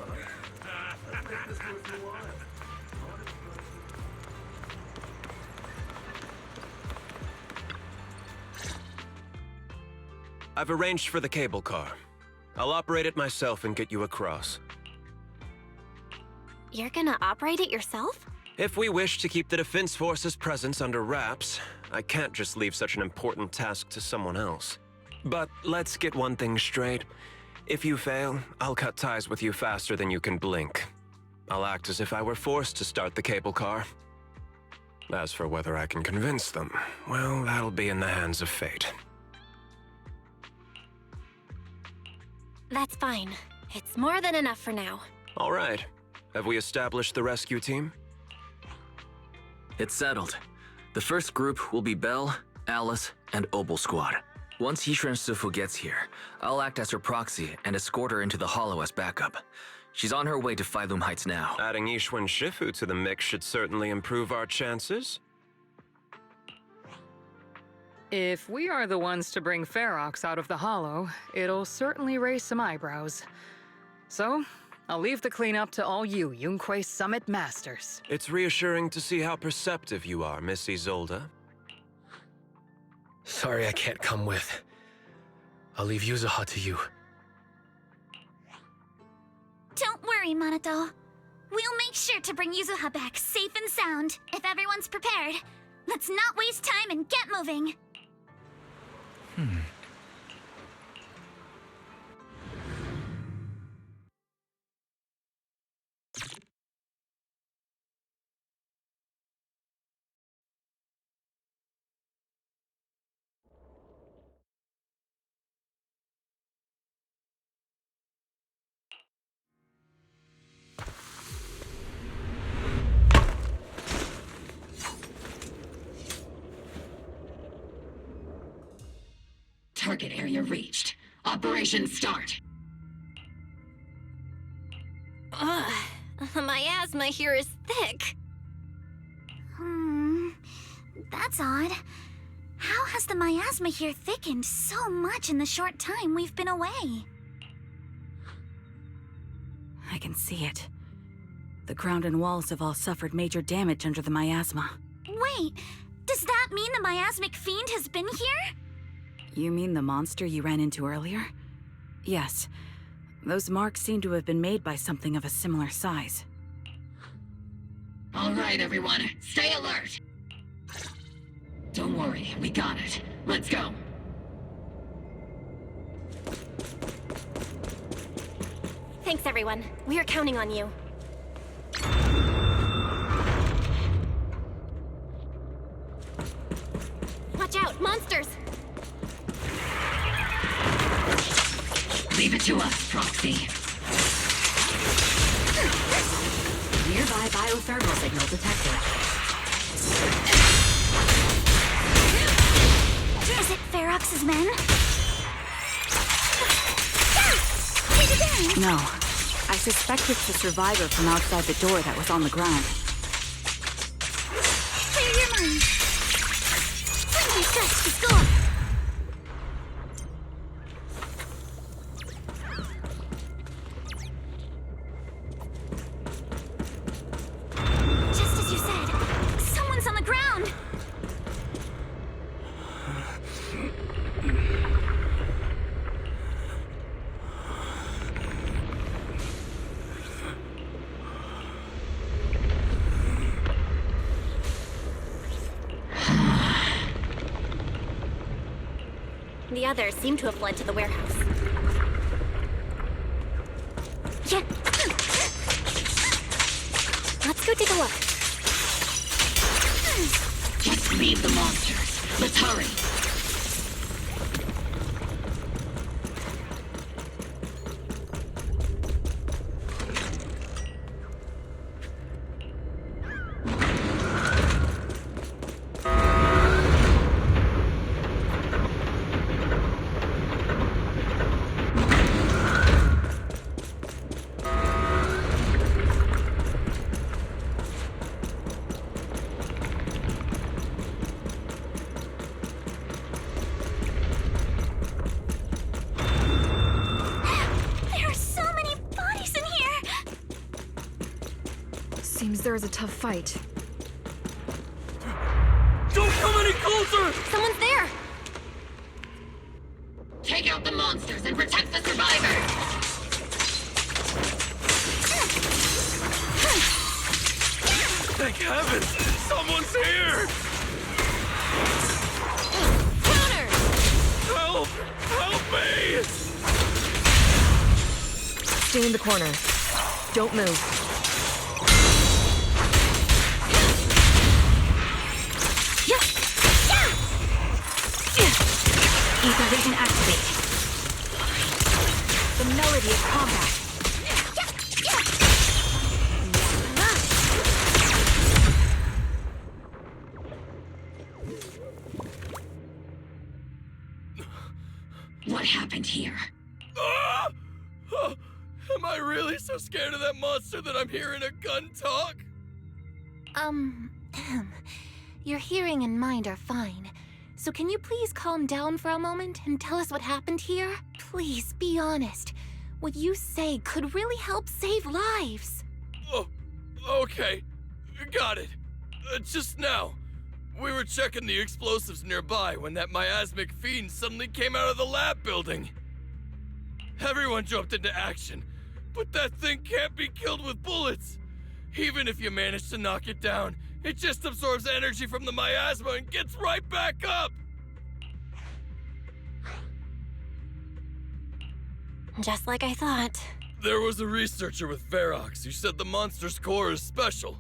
Let's make this worth your while. I've arranged for the cable car. I'll operate it myself and get you across. You're gonna operate it yourself? If we wish to keep the Defense Force's presence under wraps, I can't just leave such an important task to someone else. But let's get one thing straight. If you fail, I'll cut ties with you faster than you can blink. I'll act as if I were forced to start the cable car. As for whether I can convince them, well, that'll be in the hands of fate. That's fine. It's more than enough for now. All right. Have we established the rescue team? It's settled. The first group will be Belle, Alice, and Obel Squad. Once Yishun Sufu gets here, I'll act as her proxy and escort her into the Hollow as backup. She's on her way to Phylum Heights now. Adding Yishun Shifu to the mix should certainly improve our chances. If we are the ones to bring Ferox out of the Hollow, it'll certainly raise some eyebrows. So, I'll leave the cleanup to all you Yunquei Summit Masters. It's reassuring to see how perceptive you are, Miss Isolde. Sorry I can't come with. I'll leave Yuzuha to you. Don't worry, Minato. We'll make sure to bring Yuzuha back safe and sound if everyone's prepared. Let's not waste time and get moving. Target area reached. Operation start. The miasma here is thick. That's odd. How has the miasma here thickened so much in the short time we've been away? I can see it. The ground and walls have all suffered major damage under the miasma. Wait, does that mean the miasmic fiend has been here? You mean the monster you ran into earlier? Yes. Those marks seem to have been made by something of a similar size. All right, everyone. Stay alert. Don't worry, we got it. Let's go. Thanks, everyone. We are counting on you. Watch out, monsters! Leave it to us, Proxy. Nearby biothermal signal detected. Is it Ferox's men? No. I suspect it's the survivor from outside the door that was on the ground. Clear your mind. Friendly search is gone. Just as you said, someone's on the ground. The others seem to have fled to the warehouse. Yeah. Let's go take a look. Just leave the monsters. Let's hurry. There is a tough fight. Don't come any closer! Someone's there! Take out the monsters and protect the survivors! Thank heavens! Someone's here! Counter! Help! Help me! Stay in the corner. Don't move. Ether vision activate. The melody of combat. What happened here? Am I really so scared of that monster that I'm hearing a gun talk? Your hearing and mind are fine. So can you please calm down for a moment and tell us what happened here? Please, be honest. What you say could really help save lives. Oh, okay. Got it. Just now, we were checking the explosives nearby when that miasmic fiend suddenly came out of the lab building. Everyone jumped into action, but that thing can't be killed with bullets. Even if you manage to knock it down, it just absorbs energy from the miasma and gets right back up! Just like I thought. There was a researcher with Ferox who said the monster's core is special,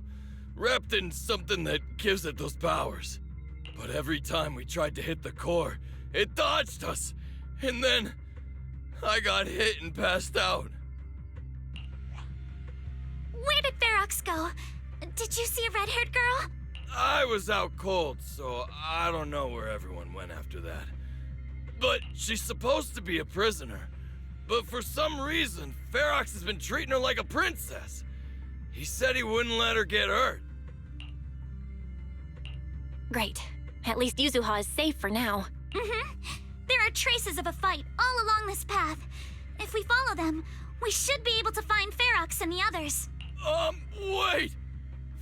wrapped in something that gives it those powers. But every time we tried to hit the core, it dodged us, and then I got hit and passed out. Where did Ferox go? Did you see a red-haired girl? I was out cold, so I don't know where everyone went after that. But she's supposed to be a prisoner. But for some reason, Ferox has been treating her like a princess. He said he wouldn't let her get hurt. Great. At least Yuzuha is safe for now. There are traces of a fight all along this path. If we follow them, we should be able to find Ferox and the others. Wait!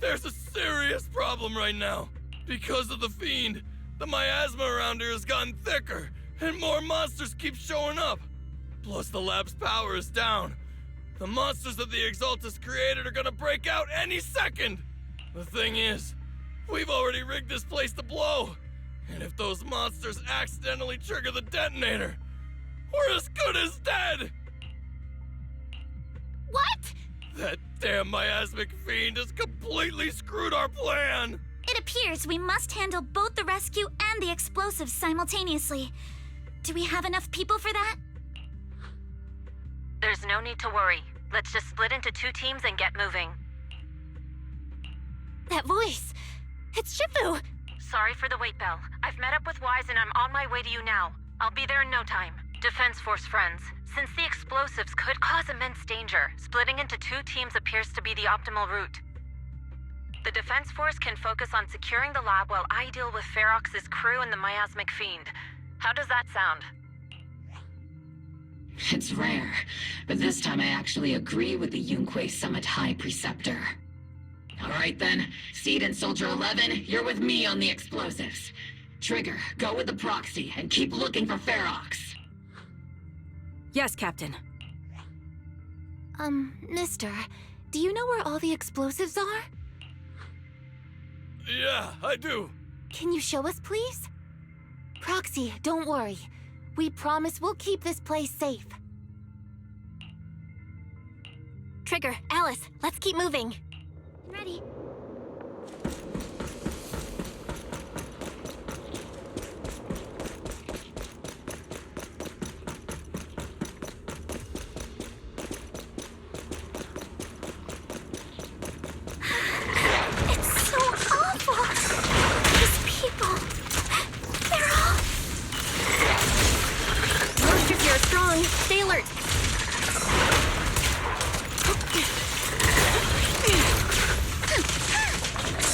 There's a serious problem right now. Because of the fiend, the miasma around here has gotten thicker, and more monsters keep showing up. Plus the lab's power is down. The monsters that the Exaltus created are gonna break out any second! The thing is, we've already rigged this place to blow. And if those monsters accidentally trigger the detonator, we're as good as dead! What? That damn miasmic fiend has completely screwed our plan! It appears we must handle both the rescue and the explosives simultaneously. Do we have enough people for that? There's no need to worry. Let's just split into 2 teams and get moving. That voice! It's Shifu! Sorry for the wait, Belle. I've met up with Wise and I'm on my way to you now. I'll be there in no time. Defense Force friends, since the explosives could cause immense danger, splitting into 2 teams appears to be the optimal route. The Defense Force can focus on securing the lab while I deal with Ferox's crew and the miasmic fiend. How does that sound? It's rare, but this time I actually agree with the Yunque Summit High Preceptor. Alright then, Seed and Soldier 11, you're with me on the explosives. Trigger, go with the proxy and keep looking for Ferox. Yes, Captain. Mister, do you know where all the explosives are? Yeah, I do. Can you show us, please? Proxy, don't worry. We promise we'll keep this place safe. Trigger, Alice, let's keep moving. Ready. It's so awful. These people, they're all... Moisture here is strong. Stay alert.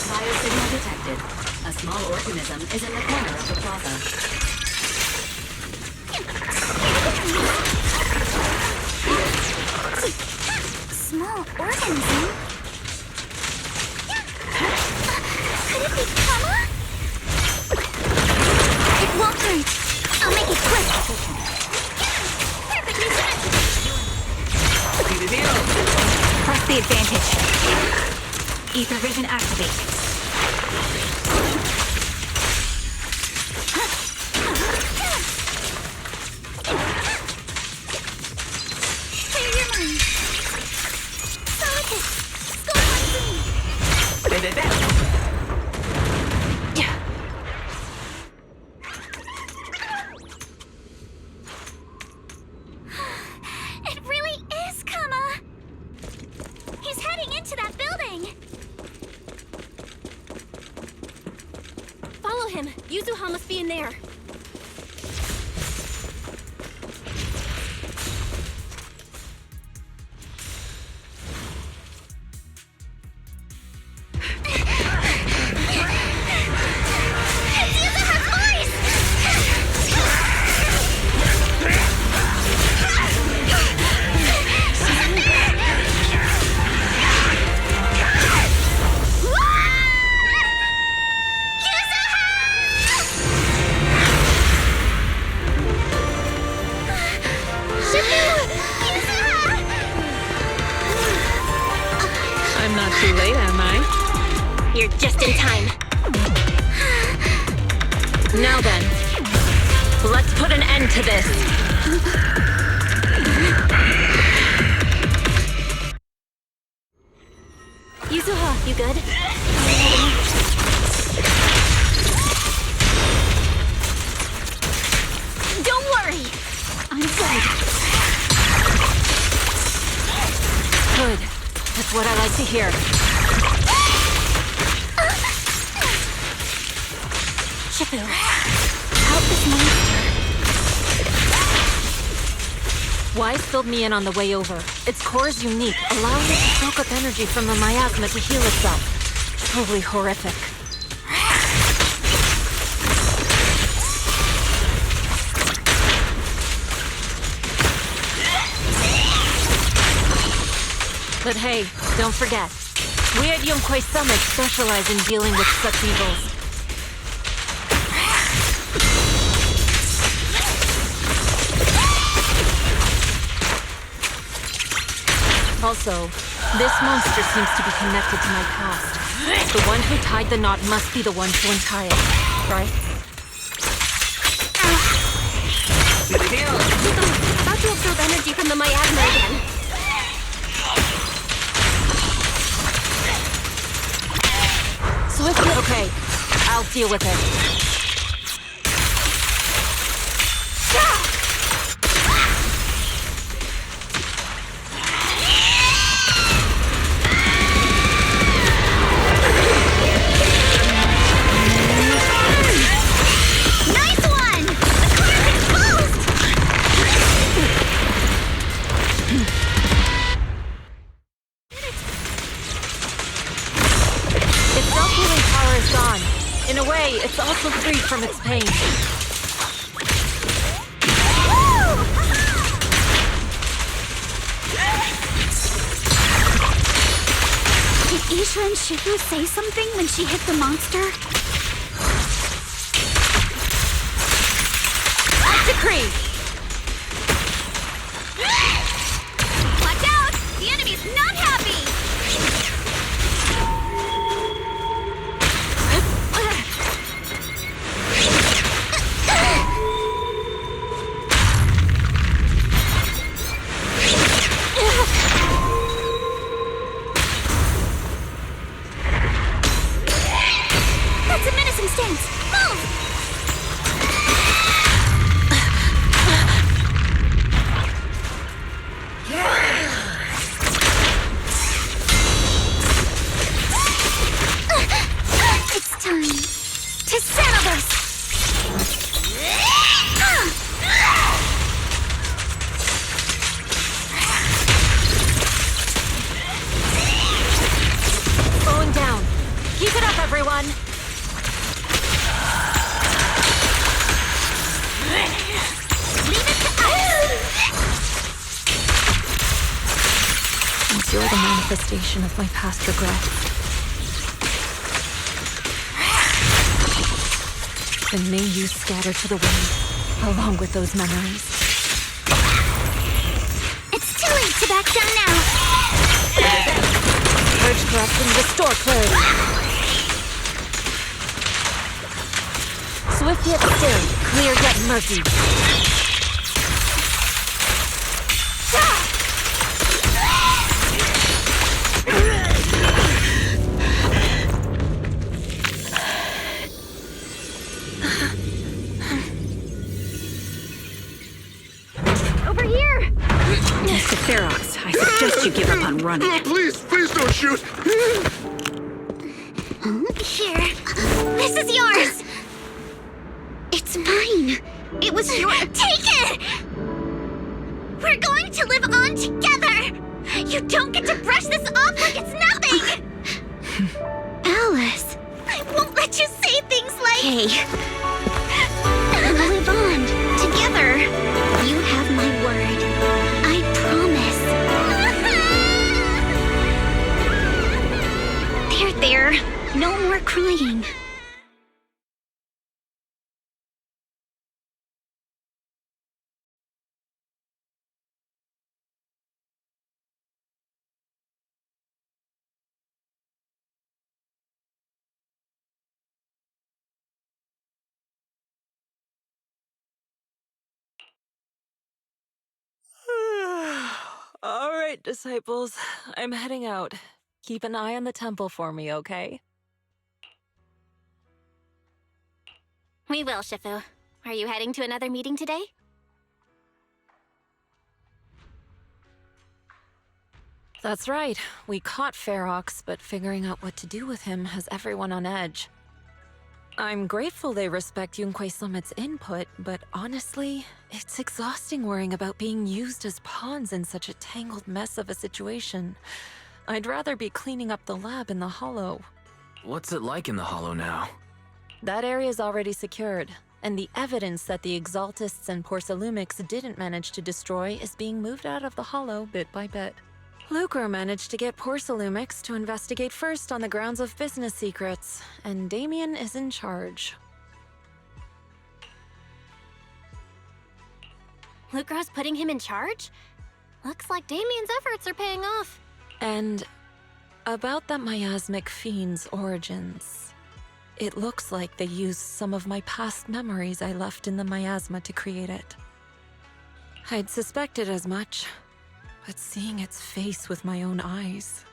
Biosignal detected. A small organism is in the corner of the plaza. Small organism? Could it be Kama? It won't hurt. I'll make it quick. Perfectly set. Press the advantage. Ether vision activate. Clear your mind. Solid. Score my It really is Kama. He's heading into that building. Follow him. Yuzuha must be in there. I'm not too late, am I? You're just in time. Now then, let's put an end to this. Yuzuha, you good? Don't worry. I'm good. Good. That's what I like to hear. Shifu, help this monster. Wise filled me in on the way over. Its core is unique, allowing it to soak up energy from the miasma to heal itself. Totally horrific. But hey, don't forget, we at Yunquei Summit specialize in dealing with such evils. Also, this monster seems to be connected to my past. The one who tied the knot must be the one to untie it, right? About to absorb energy from the miasma again. Swiftly. Okay, I'll deal with it. Nice one! The car is exposed! Its self-healing power is gone. In a way, it's also freed from its pain. Did Isha and Shifu say something when she hit the monster? Decree! Watch out! The enemy's not happy! That's a menacing stance! Move! It's time to settle this! Slowing down. Keep it up, everyone! Since you're the manifestation of my past regrets, then may you scatter to the wind, along with those memories. It's too late to back down now! Purge corruption, restore clarity. Swift yet still, clear yet murky. Over here! Mr. Ferox, I suggest you give up on running. Please don't shoot! Here. This is yours! It's mine. It was your— Take it! We're going to live on together! You don't get to brush this off like it's nothing! Alice, I won't let you say things like— Hey. We'll live on together. You have my word. I promise. There. No more crying. All right, disciples. I'm heading out. Keep an eye on the temple for me, okay? We will, Shifu. Are you heading to another meeting today? That's right. We caught Ferox, but figuring out what to do with him has everyone on edge. I'm grateful they respect Yunquei Summit's input, but honestly, it's exhausting worrying about being used as pawns in such a tangled mess of a situation. I'd rather be cleaning up the lab in the Hollow. What's it like in the Hollow now? That area's already secured, and the evidence that the Exaltists and Porcelumics didn't manage to destroy is being moved out of the Hollow bit by bit. Lucro managed to get Porcelumix to investigate first on the grounds of business secrets, and Damien is in charge. Lucro's putting him in charge? Looks like Damien's efforts are paying off. And about that miasmic fiend's origins. It looks like they used some of my past memories I left in the miasma to create it. I'd suspected as much, but seeing its face with my own eyes...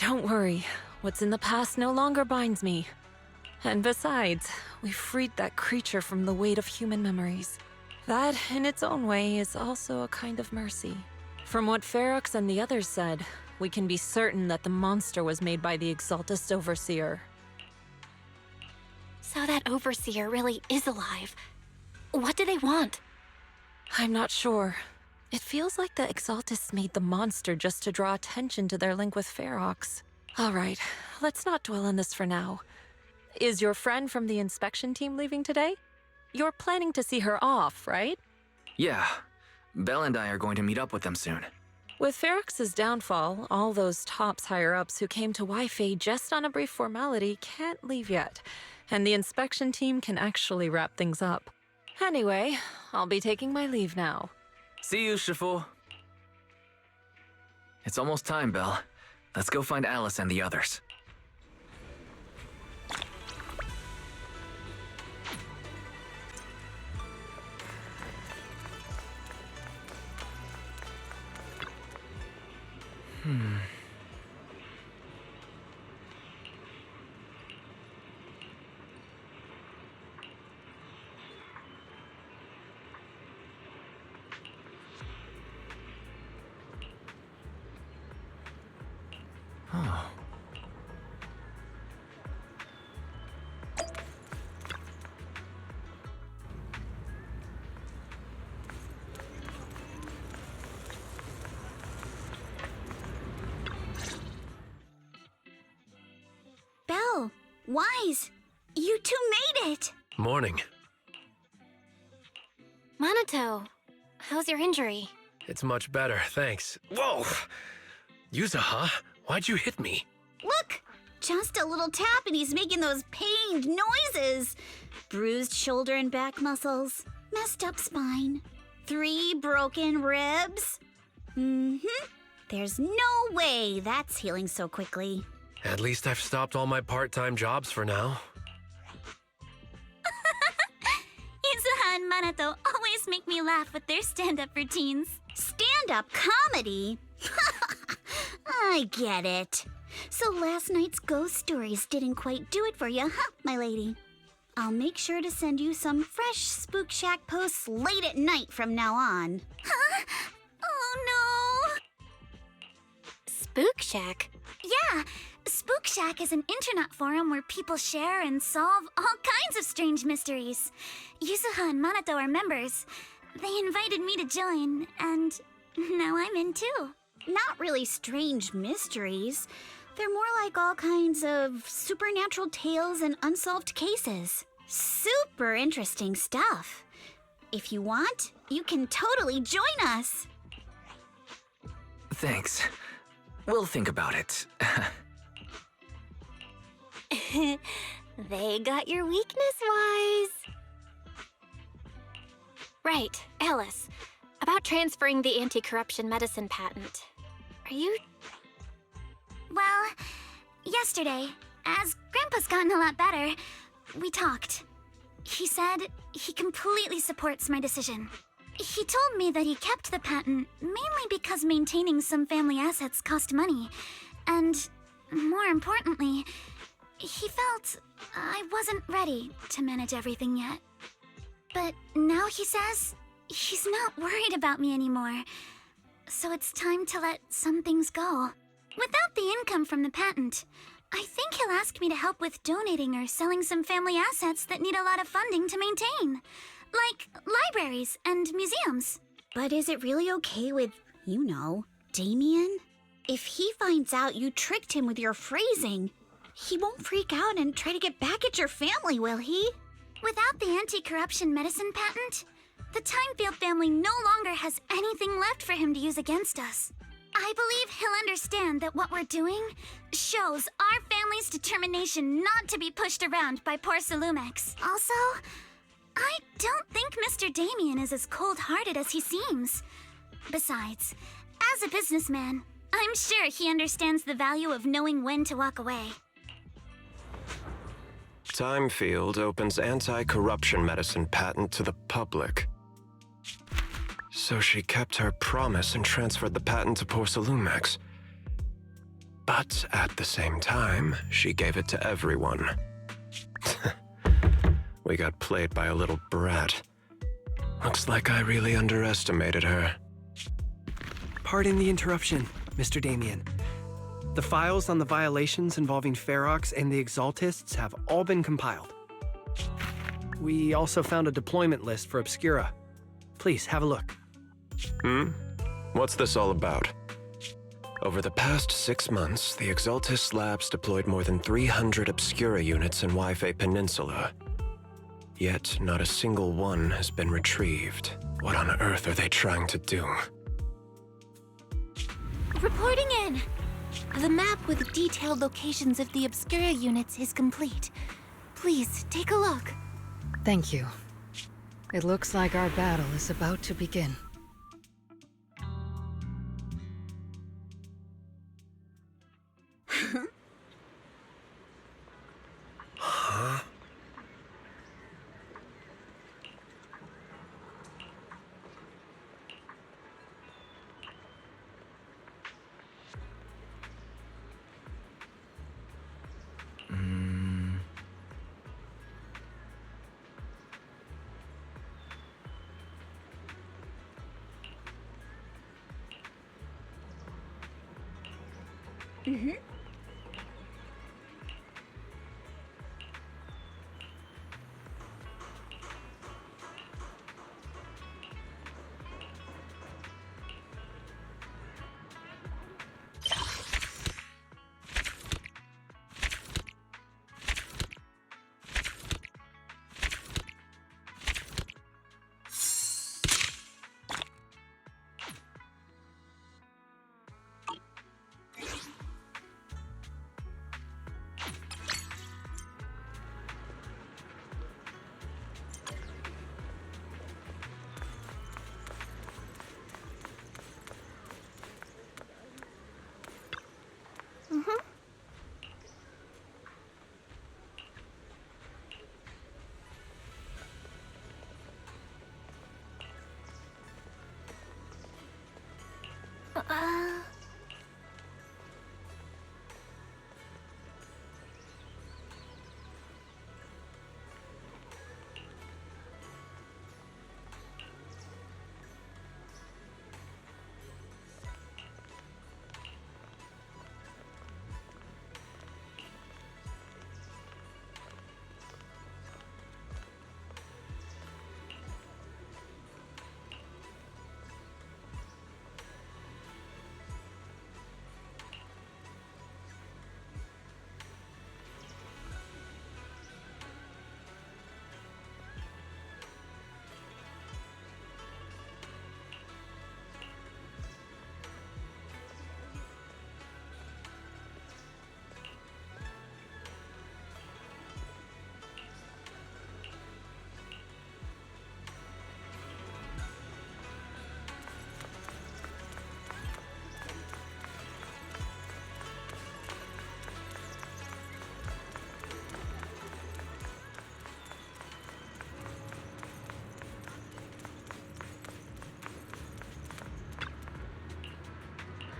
Don't worry, what's in the past no longer binds me. And besides, we freed that creature from the weight of human memories. That, in its own way, is also a kind of mercy. From what Ferox and the others said, we can be certain that the monster was made by the Exaltist Overseer. So that Overseer really is alive. What do they want? I'm not sure. It feels like the Exaltists made the monster just to draw attention to their link with Ferox. Alright, let's not dwell on this for now. Is your friend from the inspection team leaving today? You're planning to see her off, right? Yeah. Belle and I are going to meet up with them soon. With Ferox's downfall, all those tops higher-ups who came to Wi-Fi just on a brief formality can't leave yet, and the inspection team can actually wrap things up. Anyway, I'll be taking my leave now. See you, Shifu. It's almost time, Belle. Let's go find Alice and the others. Oh. Belle, Wise, you two made it! Morning. Minato, how's your injury? It's much better, thanks. Whoa! Yuza, huh? Why'd you hit me? Look! Just a little tap and he's making those pained noises. Bruised shoulder and back muscles. Messed up spine. 3 broken ribs. There's no way that's healing so quickly. At least I've stopped all my part-time jobs for now. Yuzuha and Manato always make me laugh with their stand-up routines. Stand-up comedy? I get it. So last night's ghost stories didn't quite do it for you, huh, my lady? I'll make sure to send you some fresh Spook Shack posts late at night from now on. Huh? Oh no! Spook Shack? Yeah, Spook Shack is an internet forum where people share and solve all kinds of strange mysteries. Yuzuha and Manato are members. They invited me to join, and now I'm in too. Not really strange mysteries. They're more like all kinds of supernatural tales and unsolved cases. Super interesting stuff. If you want, you can totally join us. Thanks. We'll think about it. They got your weakness, Wise. Right, Alice. About transferring the anti-corruption medicine patent. Are you... Well, yesterday, as Grandpa's gotten a lot better, we talked. He said he completely supports my decision. He told me that he kept the patent mainly because maintaining some family assets cost money. And, more importantly, he felt I wasn't ready to manage everything yet. But now he says he's not worried about me anymore. So it's time to let some things go. Without the income from the patent, I think he'll ask me to help with donating or selling some family assets that need a lot of funding to maintain. Like libraries and museums. But is it really okay with, you know, Damien? If he finds out you tricked him with your phrasing, he won't freak out and try to get back at your family, will he? Without the anti-corruption medicine patent, the Timefield family no longer has anything left for him to use against us. I believe he'll understand that what we're doing shows our family's determination not to be pushed around by poor Salumex. Also, I don't think Mr. Damien is as cold-hearted as he seems. Besides, as a businessman, I'm sure he understands the value of knowing when to walk away. Timefield opens anti-corruption medicine patent to the public. So she kept her promise and transferred the patent to poor Salumex. But at the same time, she gave it to everyone. We got played by a little brat. Looks like I really underestimated her. Pardon the interruption, Mr. Damien. The files on the violations involving Ferox and the Exaltists have all been compiled. We also found a deployment list for Obscura. Please, have a look. What's this all about? Over the past 6 months, the Exaltist labs deployed more than 300 Obscura units in Wi-Fi Peninsula. Yet, not a single one has been retrieved. What on earth are they trying to do? Reporting in! The map with detailed locations of the Obscura units is complete. Please, take a look. Thank you. It looks like our battle is about to begin.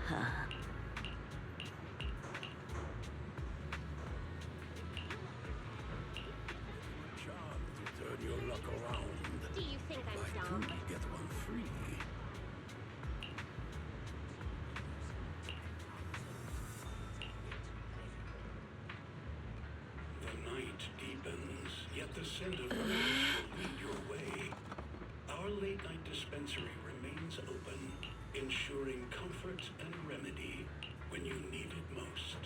Huh? Do you think I'm dumb? Get one free. night deepens, yet the scent of herbs will lead your way. Our late-night dispensary remains open, ensuring comfort and remedy when you need it most.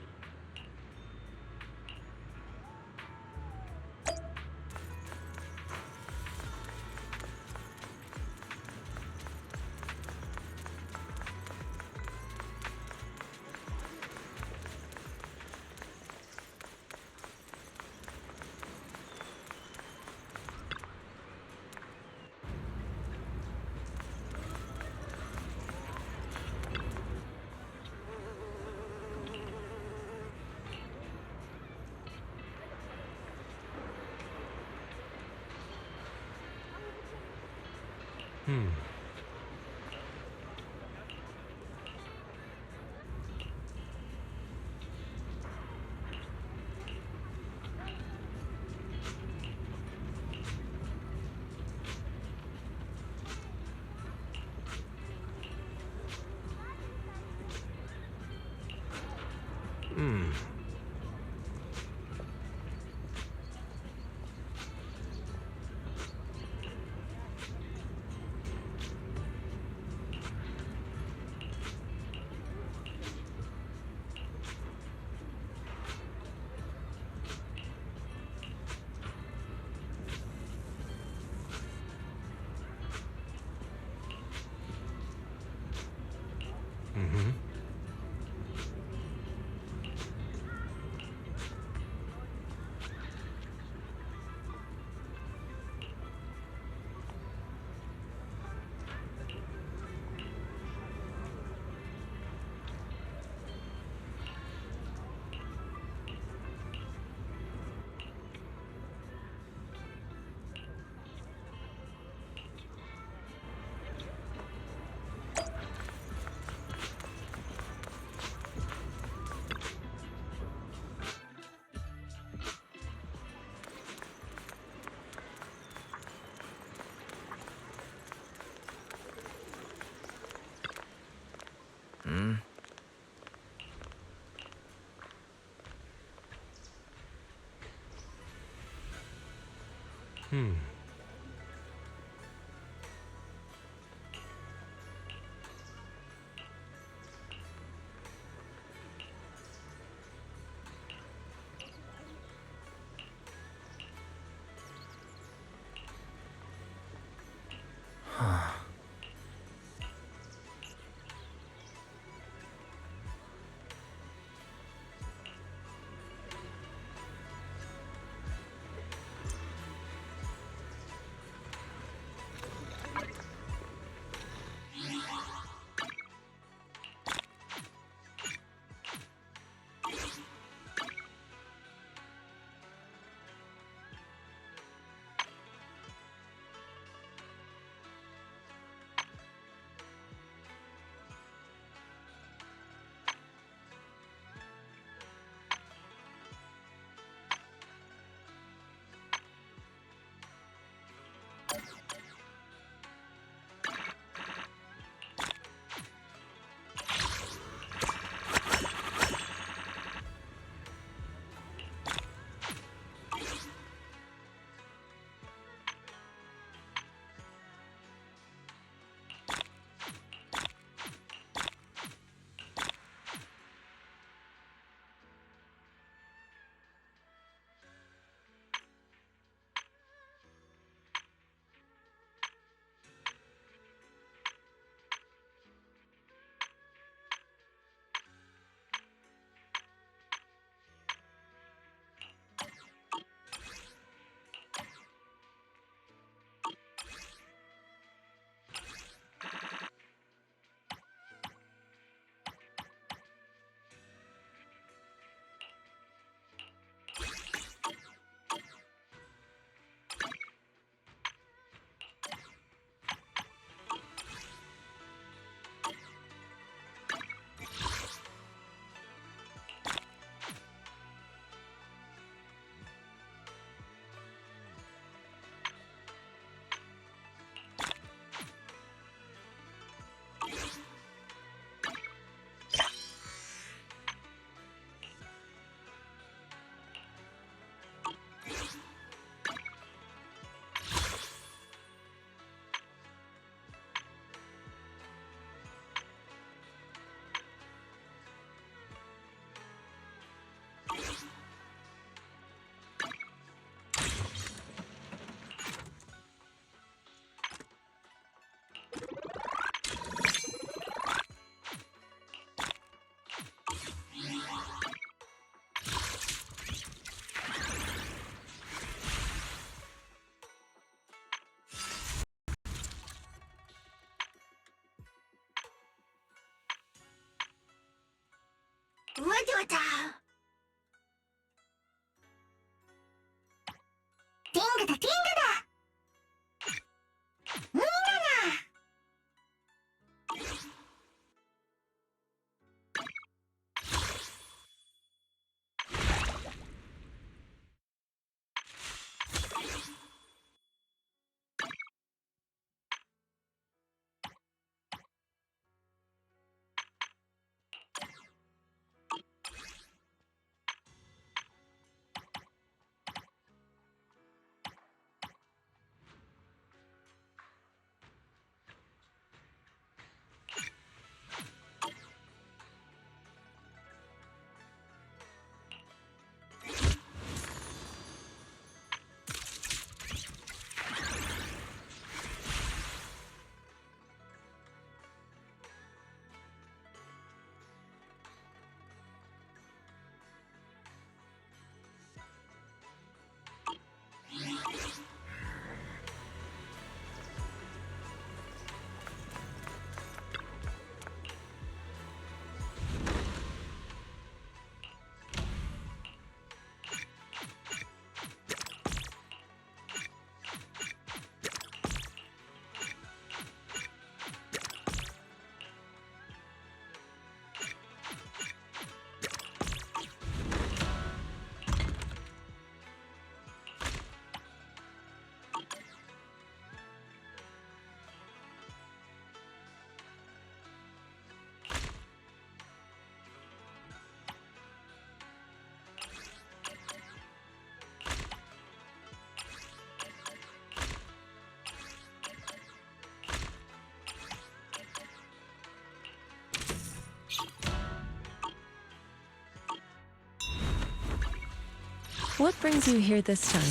What brings you here this time?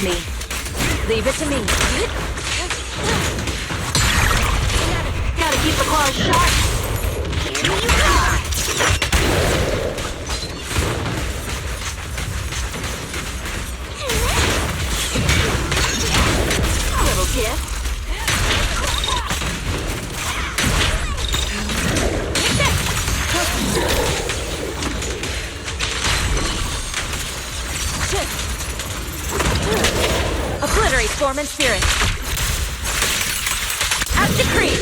Me. Leave it to me. Gotta keep the claws sharp. Here you go. A little gift. Obliterate form and spirit. As decreed.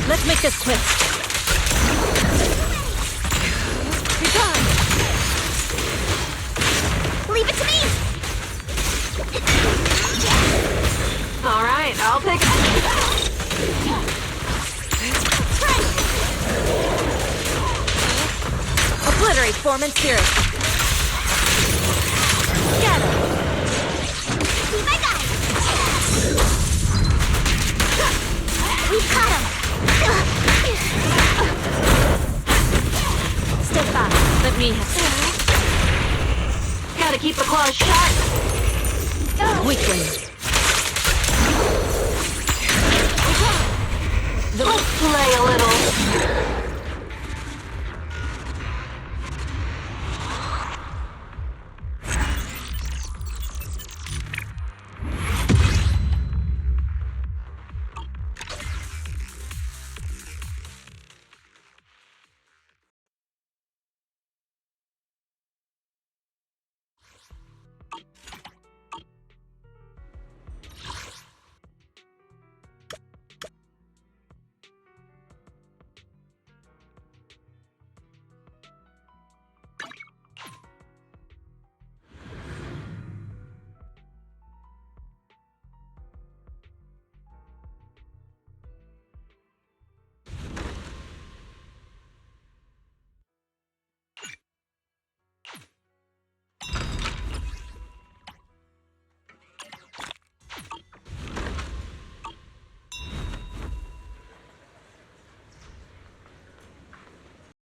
Let's make this quick. You're gone. Leave it to me. All right, I'll pick it. Obliterate form and spirit. Scatter! Be my guide! We've caught him! Step back. Let me have some. Gotta keep the claws sharp. Weakling. Let's play a little.